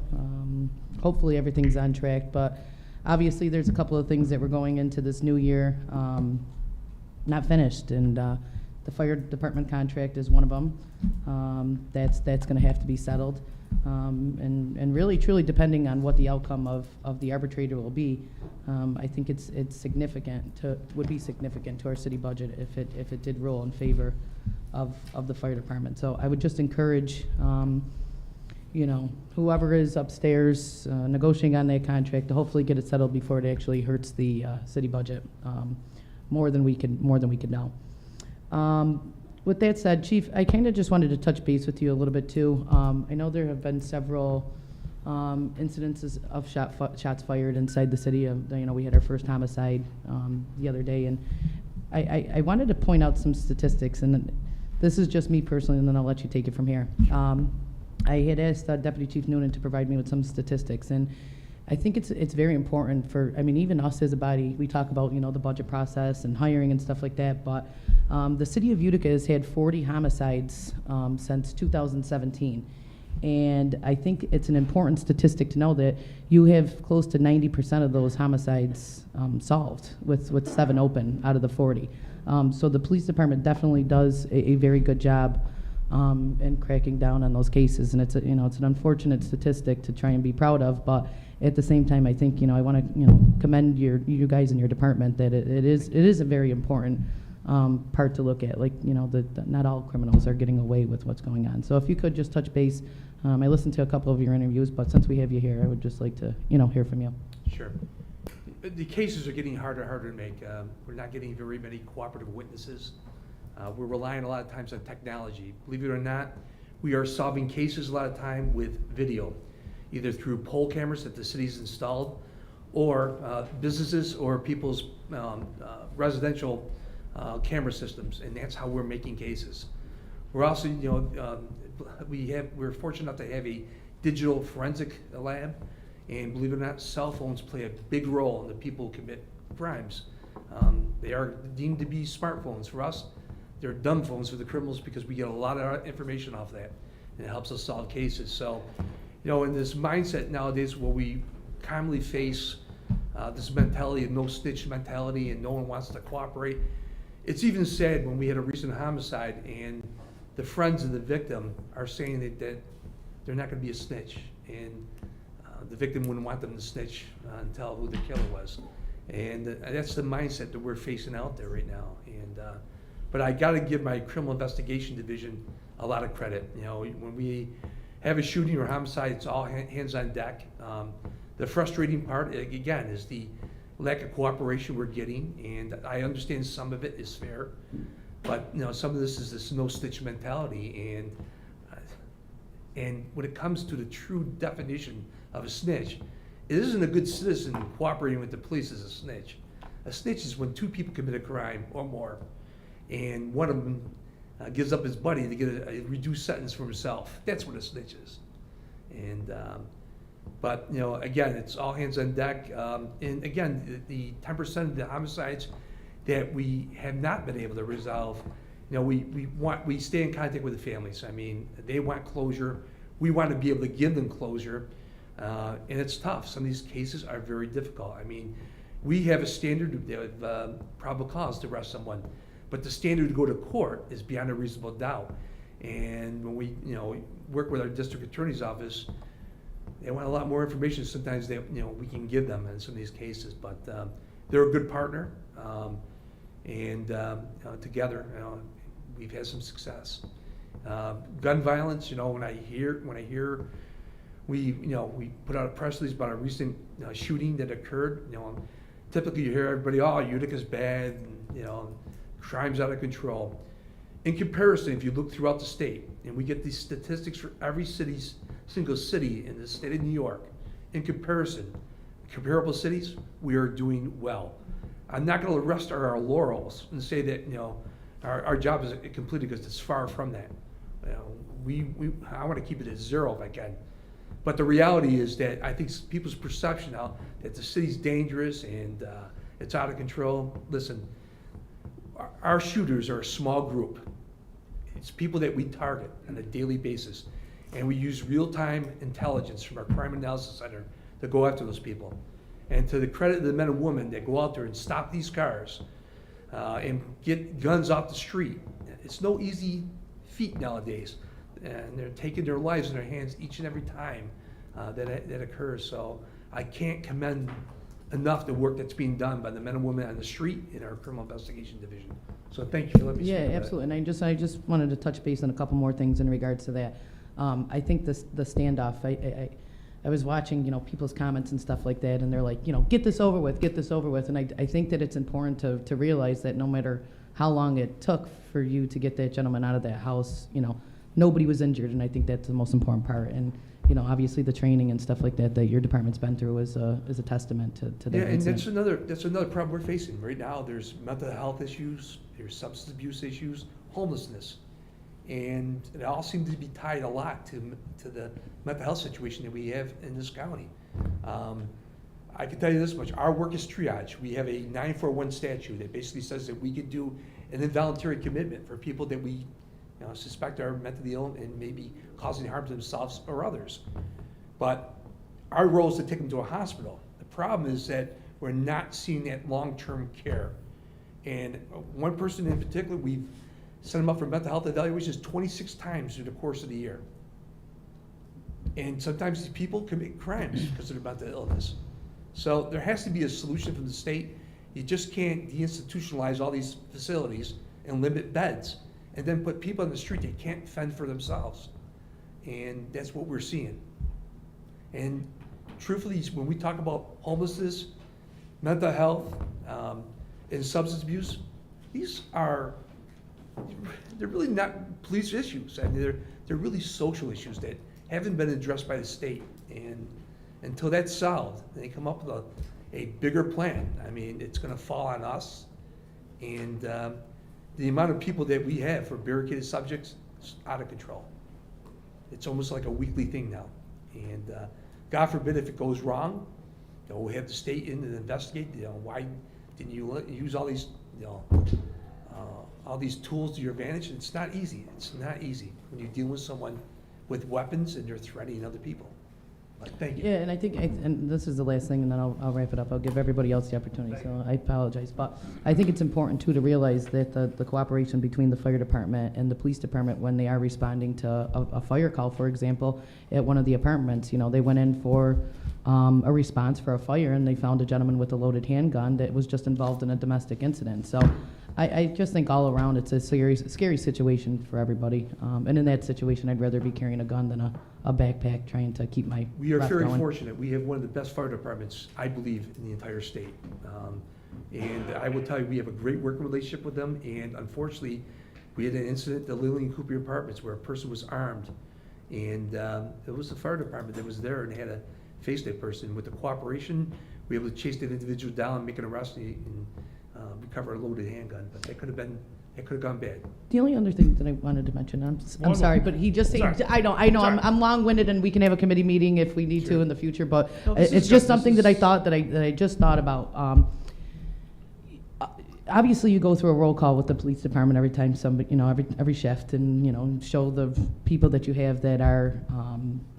Hopefully everything's on track, but obviously there's a couple of things that we're going into this new year not finished, and the fire department contract is one of them. That's going to have to be settled, and really truly depending on what the outcome of the arbitrator will be, I think it's would be significant to our city budget if it did rule in favor of the fire department. So I would just encourage whoever is upstairs negotiating on that contract to hopefully get it settled before it actually hurts the city budget more than we can know. With that said, Chief, I kind of just wanted to touch base with you a little bit too. I know there have been several incidences of shots fired inside the city. We had our first homicide the other day, and I wanted to point out some statistics, and this is just me personally, and then I'll let you take it from here. I had asked Deputy Chief Noonan to provide me with some statistics, and I think it's very important for, even us as a body, we talk about, the budget process and hiring and stuff like that, but the city of Utica has had 40 homicides since 2017. And I think it's an important statistic to know that you have close to 90% of those homicides solved with 7 open out of the 40. So the police department definitely does a very good job in cracking down on those cases. And it's an unfortunate statistic to try and be proud of, but at the same time, I think, I want to, commend you guys in your department that it is a very important part to look at. Like, not all criminals are getting away with what's going on. So if you could just touch base. I listened to a couple of your interviews, but since we have you here, I would just like to, hear from you. Sure. The cases are getting harder and harder to make. We're not getting very many cooperative witnesses. We're relying a lot of times on technology. Believe it or not, we are solving cases a lot of time with video, either through poll cameras that the city's installed, or businesses or people's residential camera systems, and that's how we're making cases. We're also, we're fortunate enough to have a digital forensic lab, and believe it or not, cell phones play a big role in the people who commit crimes. They are deemed to be smartphones for us. They're dumb phones for the criminals because we get a lot of information off that, and it helps us solve cases. So, in this mindset nowadays where we commonly face this mentality of no snitch mentality and no one wants to cooperate, it's even sad when we had a recent homicide and the friends of the victim are saying that they're not going to be a snitch, and the victim wouldn't want them to snitch and tell who the killer was. And that's the mindset that we're facing out there right now. And but I got to give my criminal investigation division a lot of credit. When we have a shooting or homicide, it's all hands on deck. The frustrating part, again, is the lack of cooperation we're getting, and I understand some of it is fair, but some of this is this no snitch mentality, and when it comes to the true definition of a snitch, it isn't a good citizen cooperating with the police as a snitch. A snitch is when 2 people commit a crime or more, and one of them gives up his buddy to get a reduced sentence for himself. That's what a snitch is. And but again, it's all hands on deck. And again, the 10% of the homicides that we have not been able to resolve, we stay in contact with the families. They want closure. We want to be able to give them closure, and it's tough. Some of these cases are very difficult. We have a standard of probable cause to arrest someone, but the standard to go to court is beyond a reasonable doubt. And when we, work with our district attorney's office, they want a lot more information sometimes that, we can give them in some of these cases, but, they're a good partner. And together, we've had some success. Gun violence, when I hear, we put out a press release about a recent shooting that occurred, typically you hear everybody, oh, Utica's bad, and, crime's out of control. In comparison, if you look throughout the state, and we get these statistics for every single city in the state of New York, in comparison, comparable cities, we are doing well. I'm not going to rest our laurels and say that our job is completed, because it's far from that. I want to keep it at 0 if I can. But the reality is that I think people's perception now that the city's dangerous and it's out of control. Listen, our shooters are a small group. It's people that we target on a daily basis, and we use real-time intelligence from our crime analysis center to go after those people. And to the credit of the men and women that go out there and stop these cars and get guns off the street, it's no easy feat nowadays. And they're taking their lives in their hands each and every time that occurs. So I can't commend enough the work that's being done by the men and women on the street in our criminal investigation division. So thank you for letting me speak. Yeah, absolutely. And I just wanted to touch base on a couple more things in regards to that. I think the standoff, I was watching, people's comments and stuff like that, and they're like, get this over with, get this over with. And I think that it's important to realize that no matter how long it took for you to get that gentleman out of that house, nobody was injured, and I think that's the most important part. And obviously the training and stuff like that your department's been through is a testament to that. Yeah, and incident. that's another problem we're facing right now. There's mental health issues, there's substance abuse issues, homelessness, and it all seems to be tied a lot to the mental health situation that we have in this county. I can tell you this much: our work is triage. We have a 941 statute that basically says that we could do an involuntary commitment for people that we suspect are mentally ill and maybe causing harm to themselves or others. But our role is to take them to a hospital. The problem is that we're not seeing that long-term care. And one person in particular, we've sent them up for mental health evaluations 26 times through the course of the year. And sometimes these people commit crimes because of their mental illness. So there has to be a solution from the state. You just can't deinstitutionalize all these facilities and limit beds, and then put people on the street that can't fend for themselves. And that's what we're seeing. And truthfully, when we talk about homelessness, mental health, and substance abuse, they're really not police issues. I mean, they're really social issues that haven't been addressed by the state. And until that's solved, they come up with a bigger plan. I mean, it's gonna fall on us. And the amount of people that we have for barricaded subjects is out of control. It's almost like a weekly thing now. And God forbid if it goes wrong, we'll have the state in and investigate, why didn't you use all these, all these tools to your advantage? And it's not easy. It's not easy when you're dealing with someone with weapons and they're threatening other people. But thank you. Yeah, and I think, and this is the last thing, and then I'll wrap it up. I'll give everybody else the opportunity, so I apologize. But I think it's important, too, to realize that the cooperation between the fire department and the police department when they are responding to a fire call, for example, at one of the apartments, they went in for a response for a fire, and they found a gentleman with a loaded handgun that was just involved in a domestic incident. So I just think all around it's a scary situation for everybody. And in that situation, I'd rather be carrying a gun than a backpack trying to keep my We are breath very going. fortunate. We have one of the best fire departments, I believe, in the entire state. And I will tell you, we have a great working relationship with them. And unfortunately, we had an incident at the Lillian and Cooper Apartments where a person was armed. And it was the fire department that was there and had to face that person. With the cooperation, we were able to chase that individual down, make an arrest, and recover a loaded handgun. But that could have gone bad. The only other thing that I wanted to mention, I'm One sorry, more. but he just, Sorry. I know, Sorry. I'm long-winded, and we can have a committee meeting if we need to in the future, but No, this is it's good. just something This that I is- thought, that I just thought about. Obviously, you go through a roll call with the police department every time somebody, every shift, and, show the people that you have that are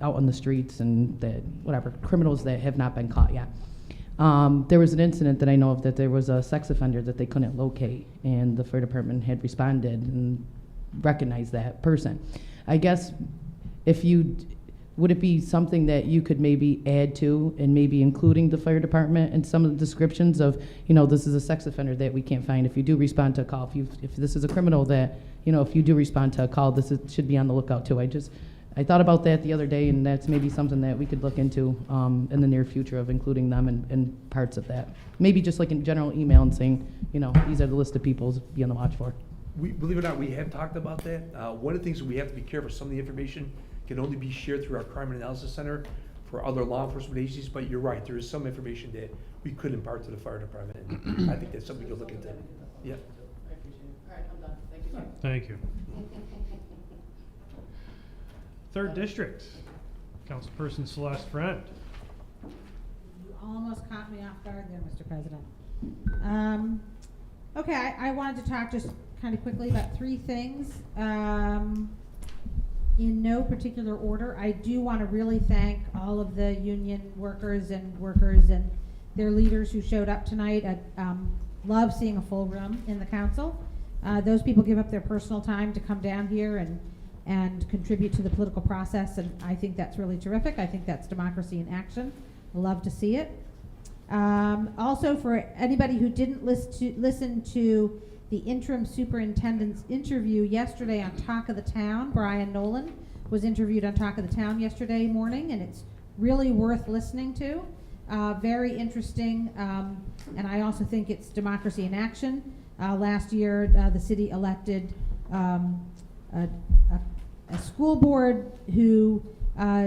out on the streets and that, whatever, criminals that have not been caught yet. There was an incident that I know of that there was a sex offender that they couldn't locate, and the fire department had responded, and recognize that person. I guess if you, would it be something that you could maybe add to and maybe including the fire department and some of the descriptions of, this is a sex offender that we can't find. If you do respond to a call, if this is a criminal that, if you do respond to a call, should be on the lookout too. I thought about that the other day, and that's maybe something that we could look into in the near future of including them in parts of that. Maybe just like a general email and saying, these are the list of people to be on the watch for. Believe it or not, we have talked about that. One of the things that we have to be careful, some of the information can only be shared through our Crime and Analysis Center for other law enforcement agencies, but you're right, there is some information that we could impart to the fire department, and I think that's something you'll look into. Yeah. I appreciate it. All right, I'm done. Thank you. Thank you. Third District, Councilperson Celeste Friend. You almost caught me off guard there, Mr. President. Okay, I wanted to talk just kind of quickly about three things. In no particular order, I do want to really thank all of the union workers and their leaders who showed up tonight. I love seeing a full room in the council. Those people give up their personal time to come down here and contribute to the political process, and I think that's really terrific. I think that's democracy in action. I love to see it. Also, for anybody who didn't listen to the interim superintendent's interview yesterday on Talk of the Town, Brian Nolan was interviewed on Talk of the Town yesterday morning, and it's really worth listening to. Very interesting, and I also think it's democracy in action. Last year, the city elected a school board who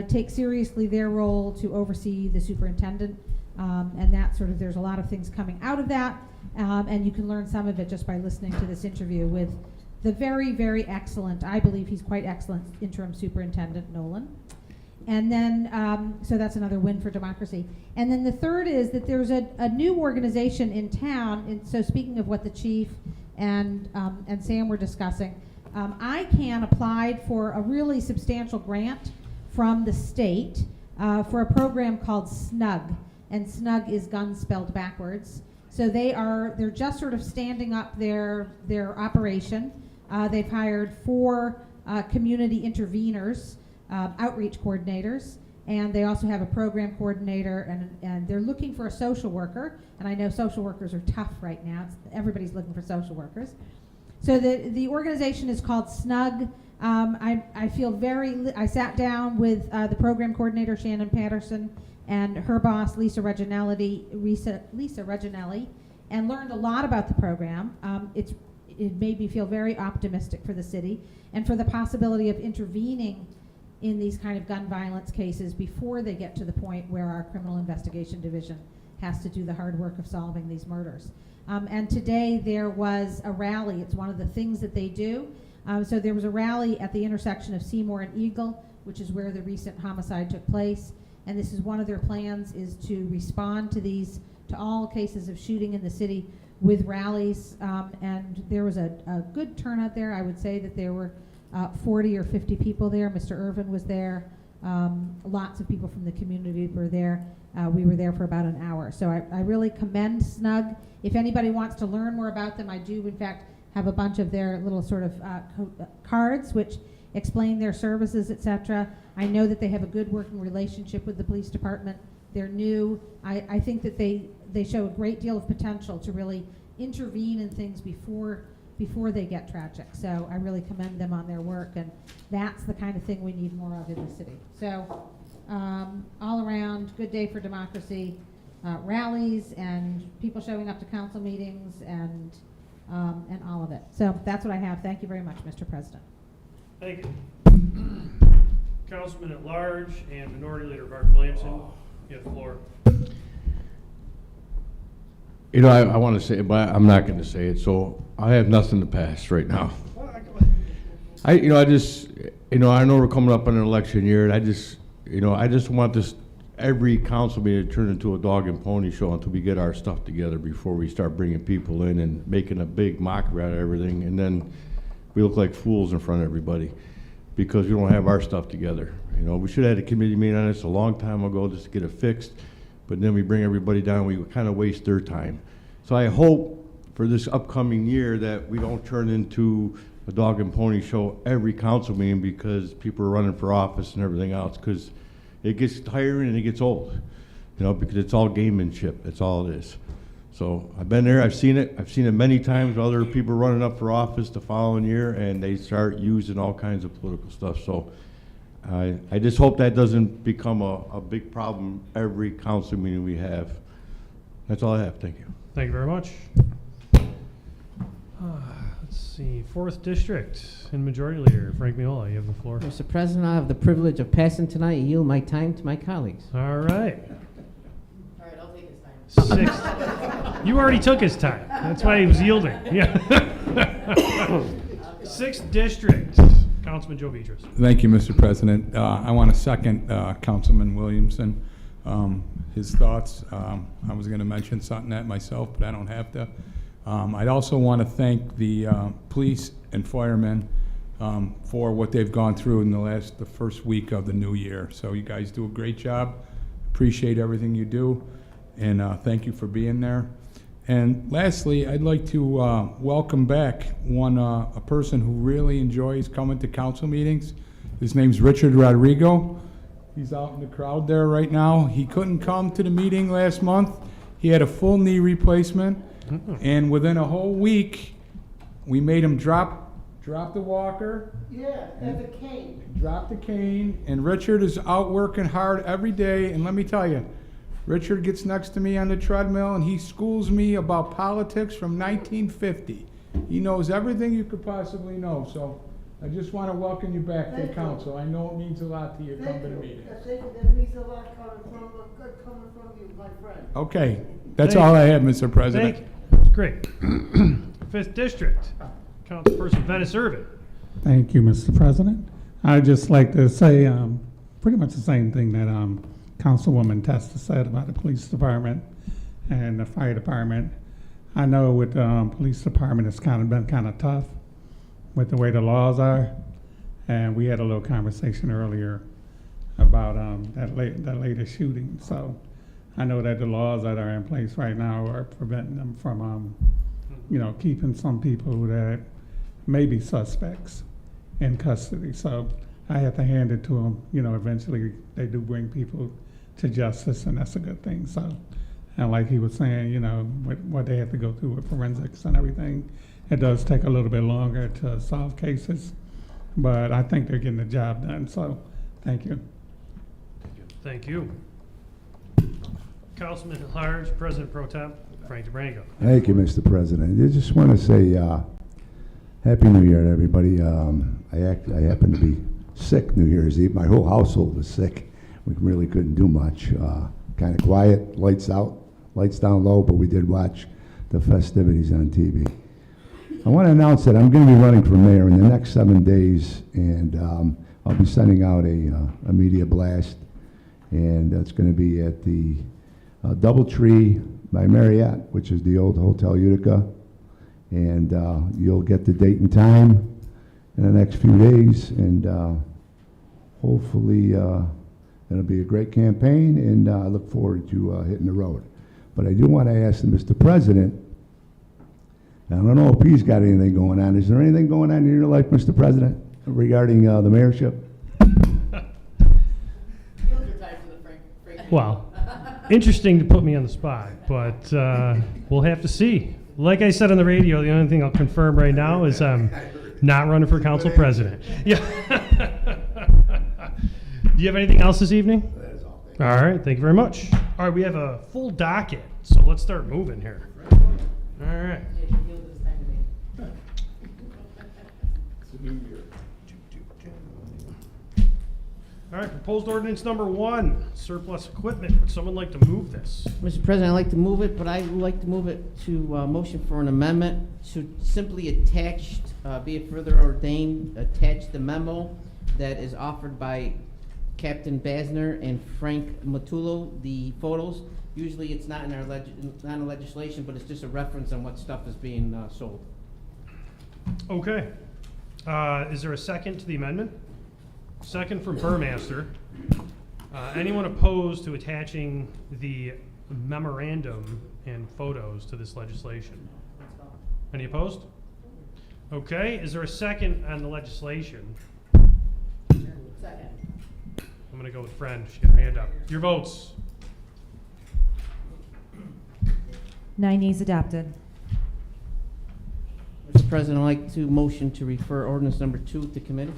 takes seriously their role to oversee the superintendent, and that sort of, there's a lot of things coming out of that, and you can learn some of it just by listening to this interview with the very, very excellent, I believe he's quite excellent, interim superintendent Nolan. And then, so that's another win for democracy. And then the third is that there's a new organization in town, and so speaking of what the chief and Sam were discussing, ICANN applied for a really substantial grant from the state for a program called SNUG, and SNUG is gun spelled backwards. So they're just sort of standing up their operation. They've hired 4 community interveners, outreach coordinators, and they also have a program coordinator, and they're looking for a social worker, and I know social workers are tough right now. Everybody's looking for social workers. So the organization is called SNUG. I feel I sat down with the program coordinator, Shannon Patterson, and her boss, Lisa Reginelli, and learned a lot about the program. It made me feel very optimistic for the city and for the possibility of intervening in these kind of gun violence cases before they get to the point where our criminal investigation division has to do the hard work of solving these murders. And today there was a rally. It's one of the things that they do. So there was a rally at the intersection of Seymour and Eagle, which is where the recent homicide took place. And this is one of their plans, is to respond to all cases of shooting in the city with rallies. And there was a good turnout there. I would say that there were 40 or 50 people there. Mr. Irvin was there. Lots of people from the community were there. We were there for about an hour. So I really commend SNUG. If anybody wants to learn more about them, I do in fact have a bunch of their little sort of cards which explain their services, etc. I know that they have a good working relationship with the police department. They're new. I think that they show a great deal of potential to really intervene in things before they get tragic. So I really commend them on their work, and that's the kind of thing we need more of in the city. So all around, good day for democracy, rallies and people showing up to council meetings and all of it. So that's what I have. Thank you very much, Mr. President. Thank you. Councilman at Large and Minority Leader Bart Blanton, you have the floor. You know, I want to say it, but I'm not going to say it, so I have nothing to pass right now. I know we're coming up on an election year, and I just want this, every council meeting to turn into a dog and pony show until we get our stuff together before we start bringing people in and making a big mockery out of everything, and then we look like fools in front of everybody because we don't have our stuff together. You know, we should have had a committee meeting on this a long time ago just to get it fixed, but then we bring everybody down, we kind of waste their time. So I hope for this upcoming year that we don't turn into a dog and pony show every council meeting because people are running for office and everything else, because it gets tiring and it gets old, you know, because it's all gamemanship. That's all it is. So I've been there, I've seen it many times, other people running up for office the following year, and they start using all kinds of political stuff. So I just hope that doesn't become a big problem every council meeting we have. That's all I have, thank you. Thank you very much. Let's see, 4th District and Majority Leader Frank Miola, you have the floor. Mr. President, I have the privilege of passing tonight and yield my time to my colleagues. All right. All right, I'll take his time. 6th. You already took his time. That's why he was yielding. Yeah. 6th District, Councilman Joe Beatrice. Thank you, Mr. President. I want to second Councilman Williamson, his thoughts. I was going to mention something that myself, but I don't have to. I'd also want to thank the police and firemen for what they've gone through in the first week of the new year. So you guys do a great job. Appreciate everything you do, and thank you for being there. And lastly, I'd like to welcome back a person who really enjoys coming to council meetings. His name's Richard Rodrigo. He's out in the crowd there right now. He couldn't come to the meeting last month. He had a full knee replacement, and within a whole week, we made him drop the walker. Yeah, and the cane. Drop the cane, and Richard is out working hard every day, and let me tell you, Richard gets next to me on the treadmill and he schools me about politics from 1950. He knows everything you could possibly know, so I just want to welcome you back to the council. I know it means a lot to you to come to the meeting. That means a lot coming from you, my friend. Okay, that's all I have, Mr. President. Thank you. Great. 5th District, Councilperson Venice Irvin. Thank you, Mr. President. I'd just like to say pretty much the same thing that Councilwoman Testa said about the police department and the fire department. I know with the police department, it's been kind of tough with the way the laws are. And we had a little conversation earlier about that latest shooting. So I know that the laws that are in place right now are preventing them from, keeping some people that may be suspects in custody. So I have to hand it to them. Eventually they do bring people to justice, and that's a good thing. So, and like he was saying, what they have to go through with forensics and everything, it does take a little bit longer to solve cases, but I think they're getting the job done. So, thank you. Thank you. Councilman at Large, President Pro Tem, Frank DeBrango. Thank you, Mr. President. I just want to say Happy New Year to everybody. I happened to be sick New Year's Eve. My whole household was sick. We really couldn't do much. Kind of quiet, lights out, lights down low, but we did watch the festivities on TV. I want to announce that I'm going to be running for mayor in the next 7 days, and I'll be sending out a media blast, and that's going to be at the Doubletree by Marriott, which is the old Hotel Utica, and you'll get the date and time in the next few days, and hopefully it'll be a great campaign, and I look forward to hitting the road. But I do want to ask Mr. President, I don't know if he's got anything going on. Is there anything going on in your life, Mr. President, regarding the mayorship? Well, interesting to put me on the spot, but we'll have to see. Like I said on the radio, the only thing I'll confirm right now is I'm not running for council president. Yeah. Do you have anything else this evening? That is all. All right, thank you very much. All right, we have a full docket, so let's start moving here. All right. All right, proposed ordinance number 1, surplus equipment. Would someone like to move this? Mr. President, I'd like to move it, but I'd like to move it to motion for an amendment to simply attach, be it further ordained, attach the memo that is offered by Captain Basner and Frank Matullo, the photos. Usually it's not in our not in legislation, but it's just a reference on what stuff is being sold. Okay. Is there a second to the amendment? Second from Burmaster. Anyone opposed to attaching the memorandum and photos to this legislation? Any opposed? Okay, is there a second on the legislation? Second. I'm gonna go with Friend, she got her hand up. Your votes? 9 yeas adopted. Mr. President, I'd like to motion to refer ordinance number 2 to committee.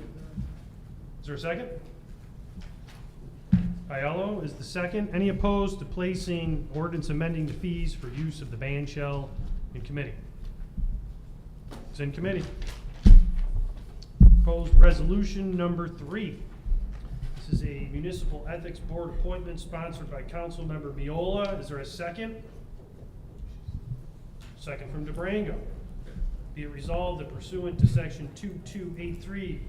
Is there a second? Aiello is the second. Any opposed to placing ordinance amending the fees for use of the band shell in committee? It's in committee. Proposed resolution number 3. This is a municipal ethics board appointment sponsored by Councilmember Miola. Is there a second? Second from DeBrango. Be it resolved that pursuant to section 2283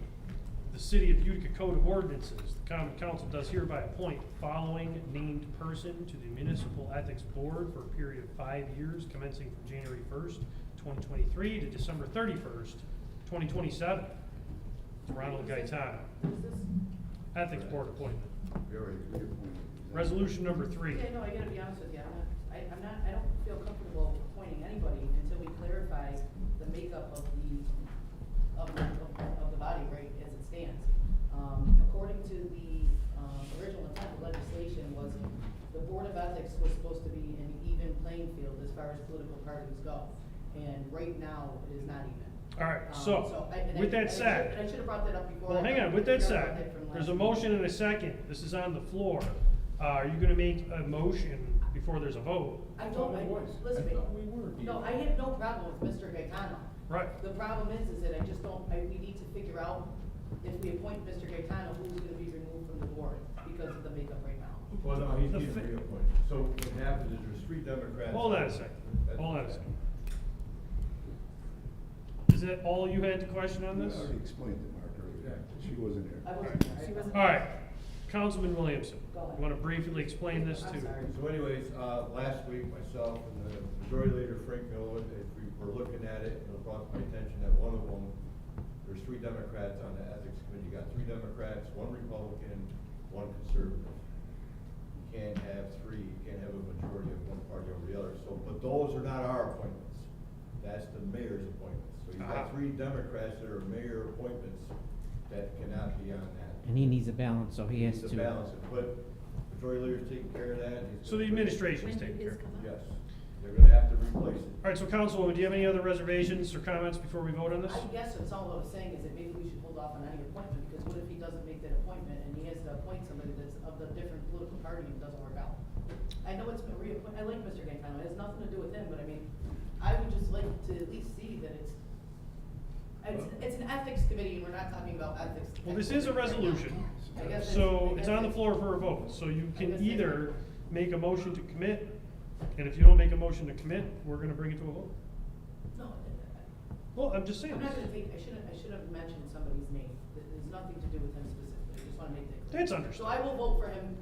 of the City of Utica Code of Ordinances, the Common Council does hereby appoint the following named person to the Municipal Ethics Board for a period of 5 years, commencing from January 1st, 2023 to December 31st, 2027. It's Ronald Gaetano. Ethics Board appointment. Resolution number 3. Yeah, no, I gotta be honest with you, I don't feel comfortable appointing anybody until we clarify the makeup of the body, right, as it stands. According to the, original intent of legislation was the Board of Ethics was supposed to be an even playing field as far as political parties go. And right now, it is not even. All right, with that said. I should have brought that up before. Well, hang on, with that said, there's a motion and a second. This is on the floor. Are you gonna make a motion before there's a vote? Listen to me. No, I have no problem with Mr. Gaetano. Right. The problem is that I just don't, we need to figure out if we appoint Mr. Gaetano, who's gonna be removed from the board because of the makeup right now. Well, no, he's getting reappointed. So what happens is there's 3 Democrats. Hold on a second. Hold on a second. Is that all you had to question on this? I already explained it, Mark, earlier. She wasn't here. All right, Councilman Williamson, you wanna briefly explain this too? So anyways, last week, myself and the majority leader, Frank Miller, we were looking at it, and it brought to my attention that one of them, there's 3 Democrats on the ethics committee. You got 3 Democrats, 1 Republican, 1 conservative. You can't have 3, you can't have a majority of one party over the other. So, but those are not our appointments. That's the mayor's appointments. So you got 3 Democrats that are mayor appointments that cannot be on that. And he needs a balance, so he has to. Needs to balance it, but majority leader's taking care of that. So the administration's taking care of it? Yes, they're gonna have to replace it. All right, so Councilwoman, do you have any other reservations or comments before we vote on this? I guess that's all I was saying is that maybe we should hold off on any appointment, because what if he doesn't make that appointment and he has to appoint somebody that's of the different political party and it doesn't work out? I know it's been reappointed, I like Mr. Gaetano, it has nothing to do with him, but I mean, I would just like to at least see that it's an ethics committee and we're not talking about ethics. Well, this is a resolution, so it's on the floor for a vote. So you can either make a motion to commit, and if you don't make a motion to commit, we're gonna bring it to a vote. No. Well, I'm just saying. I'm not gonna take, I should have mentioned somebody's name. There's nothing to do with him specifically, I just wanna make that clear. That's understood. So I will vote for him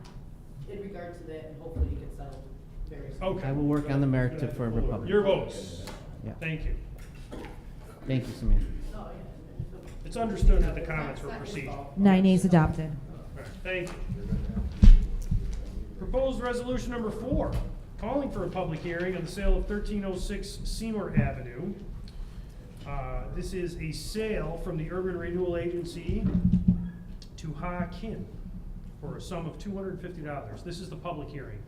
in regards to that, and hopefully it gets settled very soon. Okay. I will work on the merit for Republican. Your votes. Yeah. Thank you. Thank you, Samantha. It's understood that the comments were procedural. 9 yeas adopted. All right, thank you. Proposed resolution number 4, calling for a public hearing on the sale of 1306 Seymour Avenue. This is a sale from the Urban Renewal Agency to Ha Kin for a sum of $250. This is the public hearing.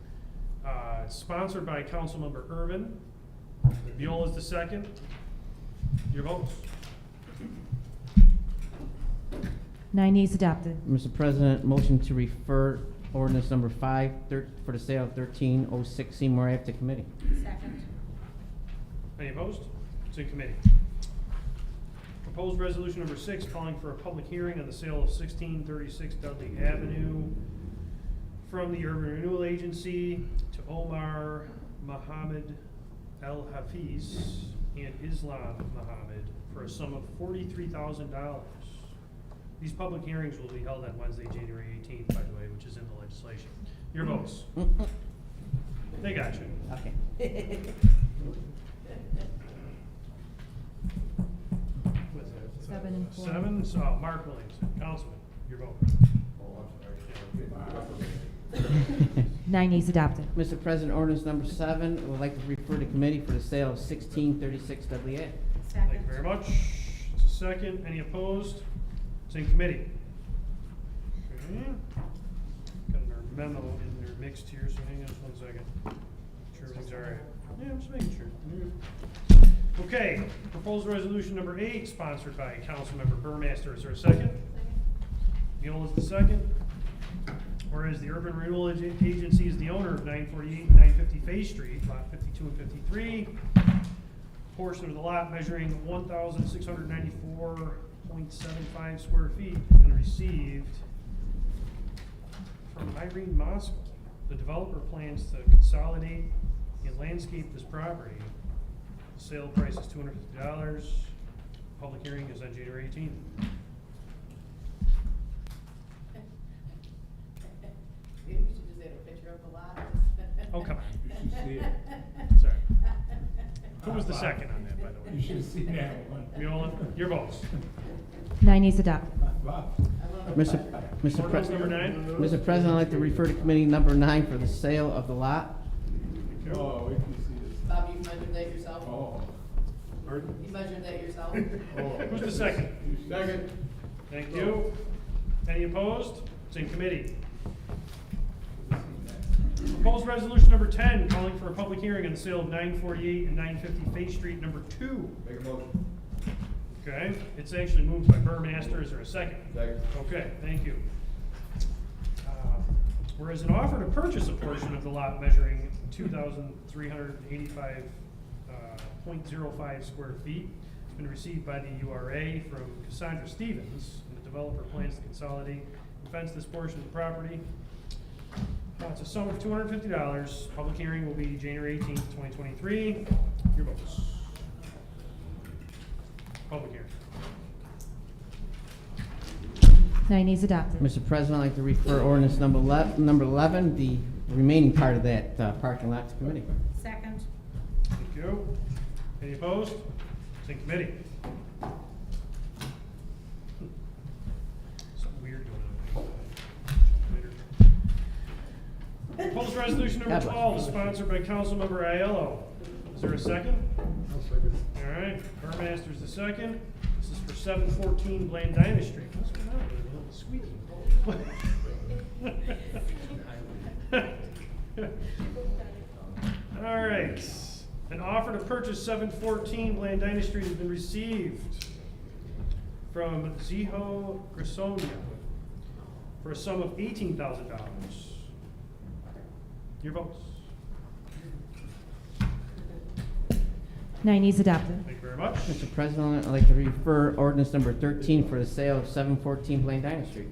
Sponsored by Councilmember Irvin. Viola is the second. Your votes. 9 yeas adopted. Mr. President, motion to refer ordinance number 5 for the sale of 1306 Seymour Ave to committee. Second. Any opposed? It's in committee. Proposed resolution number 6, calling for a public hearing on the sale of 1636 Dudley Avenue from the Urban Renewal Agency to Omar Mohammed El Hafiz and Islam Mohammed for a sum of $43,000. These public hearings will be held on Wednesday, January 18th, by the way, which is in the legislation. Your votes. They got you. Okay. 7 and 4. 7, so Mark Williamson, Councilman, your vote. Oh, I'm sorry. 9 yeas adopted. Mr. President, ordinance number 7, I would like to refer to committee for the sale of 1636 Dudley Ave. Thank you very much. second. Any opposed? It's in committee. Okay. Got our memo in there mixed here, so hang on just 1 second. Make sure everything's all right. Yeah, I'm just making sure. Okay, proposed resolution number 8, sponsored by Councilmember Burmaster. Is there a second? Miola's the second. Whereas the Urban Renewal Agency is the owner of 948 and 950 Bay Street, lot 52 and 53. Portion of the lot measuring 1,694.75 square feet has been received from Irene Moskal. The developer plans to consolidate and landscape this property. The sale price is $250. Public hearing is on January 18th. Maybe we should just add a picture of the lot. Oh, come on. You should see it. Sorry. Who was the second on that, by the way? You should have seen that one. Miola, your votes. 9 is adopted. Mr. Ordinance number 9. Mr. President, I'd like to refer to committee number 9 for the sale of the lot. Oh, wait till you see this. Bob, you measured that yourself? Oh. Pardon? You measured that yourself? Who's the second? Second. Thank you. Any opposed? It's in committee. Proposed resolution number 10, calling for a public hearing on the sale of 948 and 950 Bay Street number 2. Make a motion. Okay, it's actually moved by Burmaster. Is there a second? Second. Okay, thank you. Whereas an offer to purchase a portion of the lot measuring 2,385.05 square feet has been received by the URA from Cassandra Stevens, and the developer plans to consolidate and fence this portion of the property. It's a sum of $250. Public hearing will be January 18th, 2023. Your votes. Public hearing. 9 is adopted. Mr. President, I'd like to refer ordinance number 11, the remaining part of that parking lot to committee. Second. Thank you. Any opposed? It's in committee. Something weird going on. Proposed resolution number 12 is sponsored by Councilmember Aiello. Is there a second? I'll second. All right, Burmaster's the second. This is for 714 Blandina Street. What's going on with it? Squeaky. All right. An offer to purchase 714 Blandina Street has been received from Ziho Grisonia for a sum of $18,000. Your votes. 9 is adopted. Thank you very much. Mr. President, I'd like to refer ordinance number 13 for the sale of 714 Blandina Street.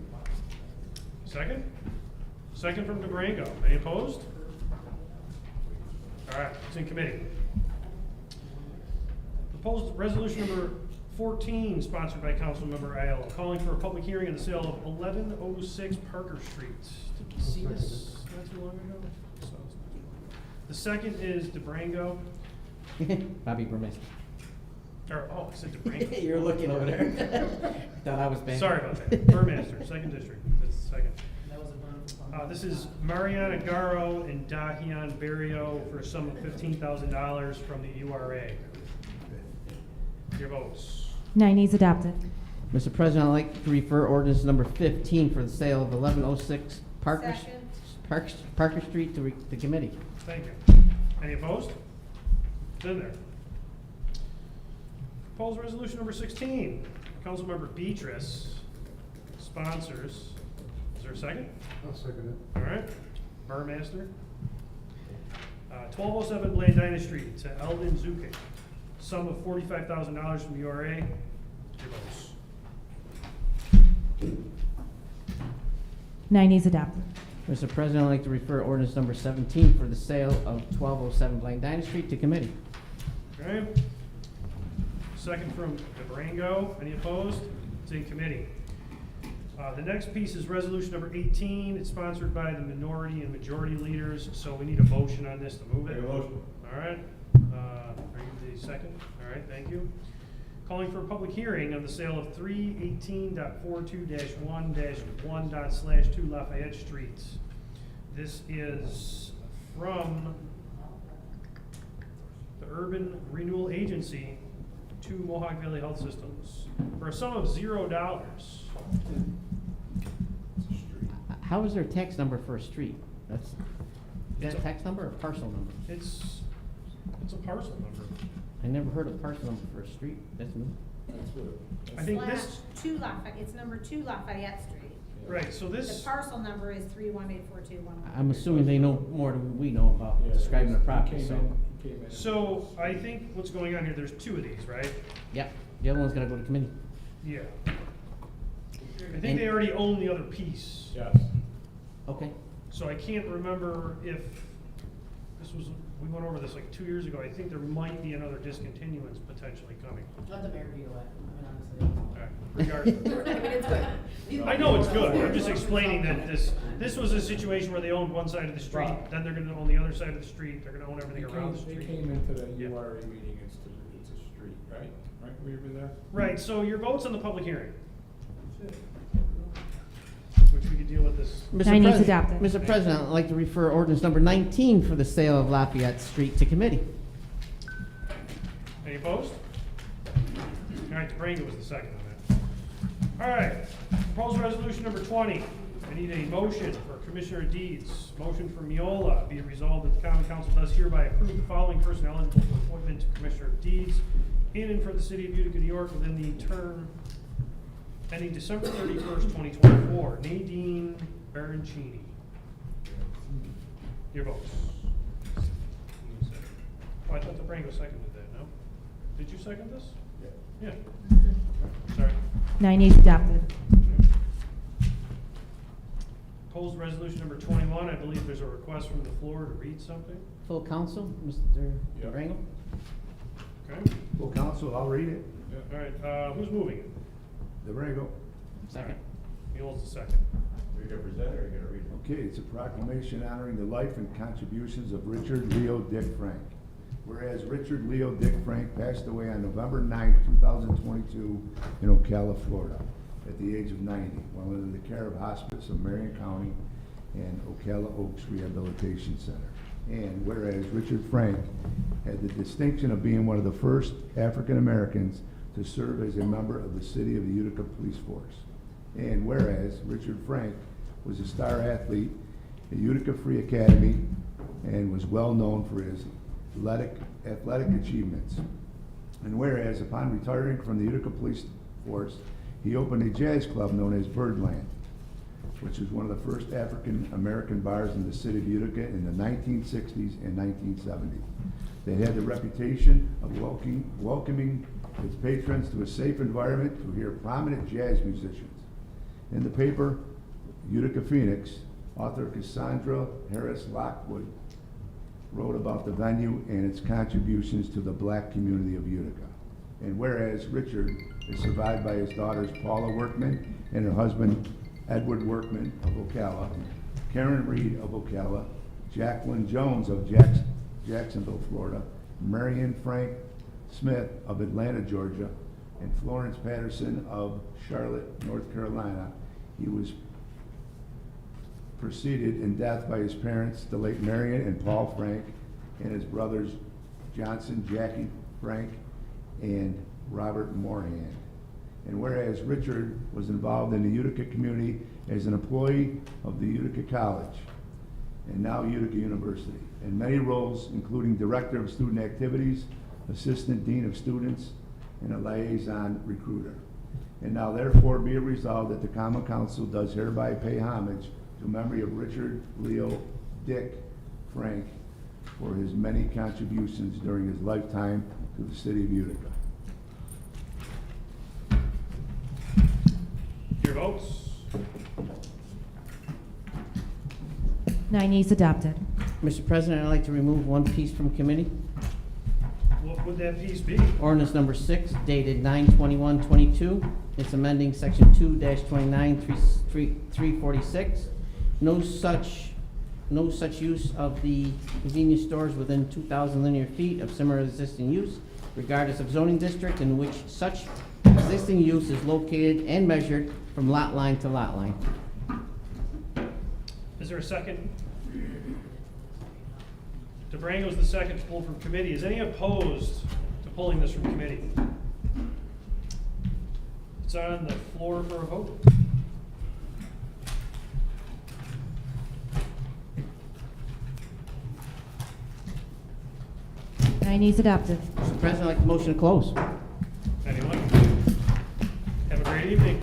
Second? Second from DeBrango. Any opposed? All right, it's in committee. Proposed resolution number 14, sponsored by Councilmember Aiello, calling for a public hearing on the sale of 1106 Parker Street. Did we see this not too long ago? The second is DeBrango. Bobby Burmaster. Or, oh, I said DeBrango. You're looking over there. Thought I was bad. Sorry about that. Burmaster, second district. That's the second. This is Mariana Garo and Dahian Barrio for a sum of $15,000 from the URA. Your votes. 9 is adopted. Mr. President, I'd like to refer ordinance number 15 for the sale of 1106 Parker Street to committee. Thank you. Any opposed? It's in there. Proposed resolution number 16, Councilmember Beatrice sponsors. Is there a second? I'll second it. All right. Burmaster. 1207 Blandina Street to Eldon Zuke. Sum of $45,000 from the URA. Your votes. 9 is adopted. Mr. President, I'd like to refer ordinance number 17 for the sale of 1207 Blandina Street to committee. Okay. Second from DeBrango. Any opposed? It's in committee. The next piece is resolution number 18. It's sponsored by the minority and majority leaders, so we need a motion on this to move it. Make a motion. All right. Are you the second? All right, thank you. Calling for a public hearing on the sale of 318.42-1-1./2 Lafayette Street. This is from the Urban Renewal Agency to Mohawk Valley Health Systems for a sum of $0. How is there a tax number for a street? Is that a tax number or a parcel number? It's a parcel number. I never heard of parcel number for a street. That's new. I think this, Two Lafayette, it's number 2 Lafayette Street. right, so The this, parcel number is 3184211. I'm assuming they know more than we know about describing the property, so. so I think what's going on here, there's 2 of these, right? Yeah, the other one's gotta go to committee. Yeah. I think they already own the other piece. Yes. Okay. So I can't remember if this was, we went over this like 2 years ago. I think there might be another discontinuance potentially coming. Let the mayor veto it, I mean, honestly. Alright, regardless. I mean, it's good. I know it's good, I'm just explaining that this was a situation where they owned one side of the street, then they're gonna own the other side of the street, they're gonna own everything around the They street. came into the URA meeting, it's a street, right? Right, were you there? Right, so your vote's on the public hearing. Which we could deal with this. Nine is adopted. Mr. President, I'd like to refer ordinance number 19 for the sale of Lafayette Street to committee. Any opposed? Alright, DeBrango was the second on that. Alright, proposed resolution number 20. I need a motion for Commissioner of Deeds. Motion for Miola. Be it resolved that the Common Council does hereby approve the following person eligible for appointment to Commissioner of Deeds in and for the City of Utica, New York within the term ending December 31st, 2024. Nadine Baroncini. Your votes. Oh, I thought DeBrango seconded that, no? Did you second this? Yeah. Sorry. 9 is adopted. Proposed resolution number 21, I believe there's a request from the floor to read something. Full council, Mr. DeBrango? Okay. Full council, I'll read it. All right, who's moving it? DeBrango. Second. Neil's the second. Are you gonna present it or are you gonna read it? Okay, it's a proclamation honoring the life and contributions of Richard Leo Dick Frank. Whereas Richard Leo Dick Frank passed away on November 9th, 2022 in Ocala, Florida, at the age of 90, while under the care of hospice of Marion County and Ocala Oaks Rehabilitation Center. And whereas Richard Frank had the distinction of being one of the first African Americans to serve as a member of the City of Utica Police Force. And whereas Richard Frank was a star athlete at Utica Free Academy and was well known for his athletic achievements. And whereas upon retiring from the Utica Police Force, he opened a jazz club known as Birdland, which was one of the first African American bars in the city of Utica in the 1960s and 1970s. They had the reputation of welcoming its patrons to a safe environment to hear prominent jazz musicians. In the paper, Utica Phoenix, author Cassandra Harris Lockwood wrote about the venue and its contributions to the black community of Utica. And whereas Richard is survived by his daughters Paula Workman and her husband Edward Workman of Ocala, Karen Reed of Ocala, Jacqueline Jones of Jacksonville, Florida, Marion Frank Smith of Atlanta, Georgia, and Florence Patterson of Charlotte, North Carolina. He was preceded in death by his parents, the late Marion and Paul Frank, and his brothers Johnson, Jackie Frank, and Robert Morhan. And whereas Richard was involved in the Utica community as an employee of the Utica College, and now Utica University, in many roles including Director of Student Activities, Assistant Dean of Students, and a liaison recruiter. And now therefore be it resolved that the Common Council does hereby pay homage to memory of Richard Leo Dick Frank for his many contributions during his lifetime to the city of Utica. Your votes? 9 is adopted. Mr. President, I'd like to remove one piece from committee. What would that piece be? Ordinance number 6 dated 9/21/22. It's amending section 2-29-346. No such use of the convenience stores within 2,000 linear feet of similar existing use, regardless of zoning district in which such existing use is located and measured from lot line to lot line. Is there a second? DeBrango's the second to pull from committee. Is any opposed to pulling this from committee? It's on the floor for a vote. He's adopted. Mr. President, I'd like to motion to close. Anyone? Have a great evening.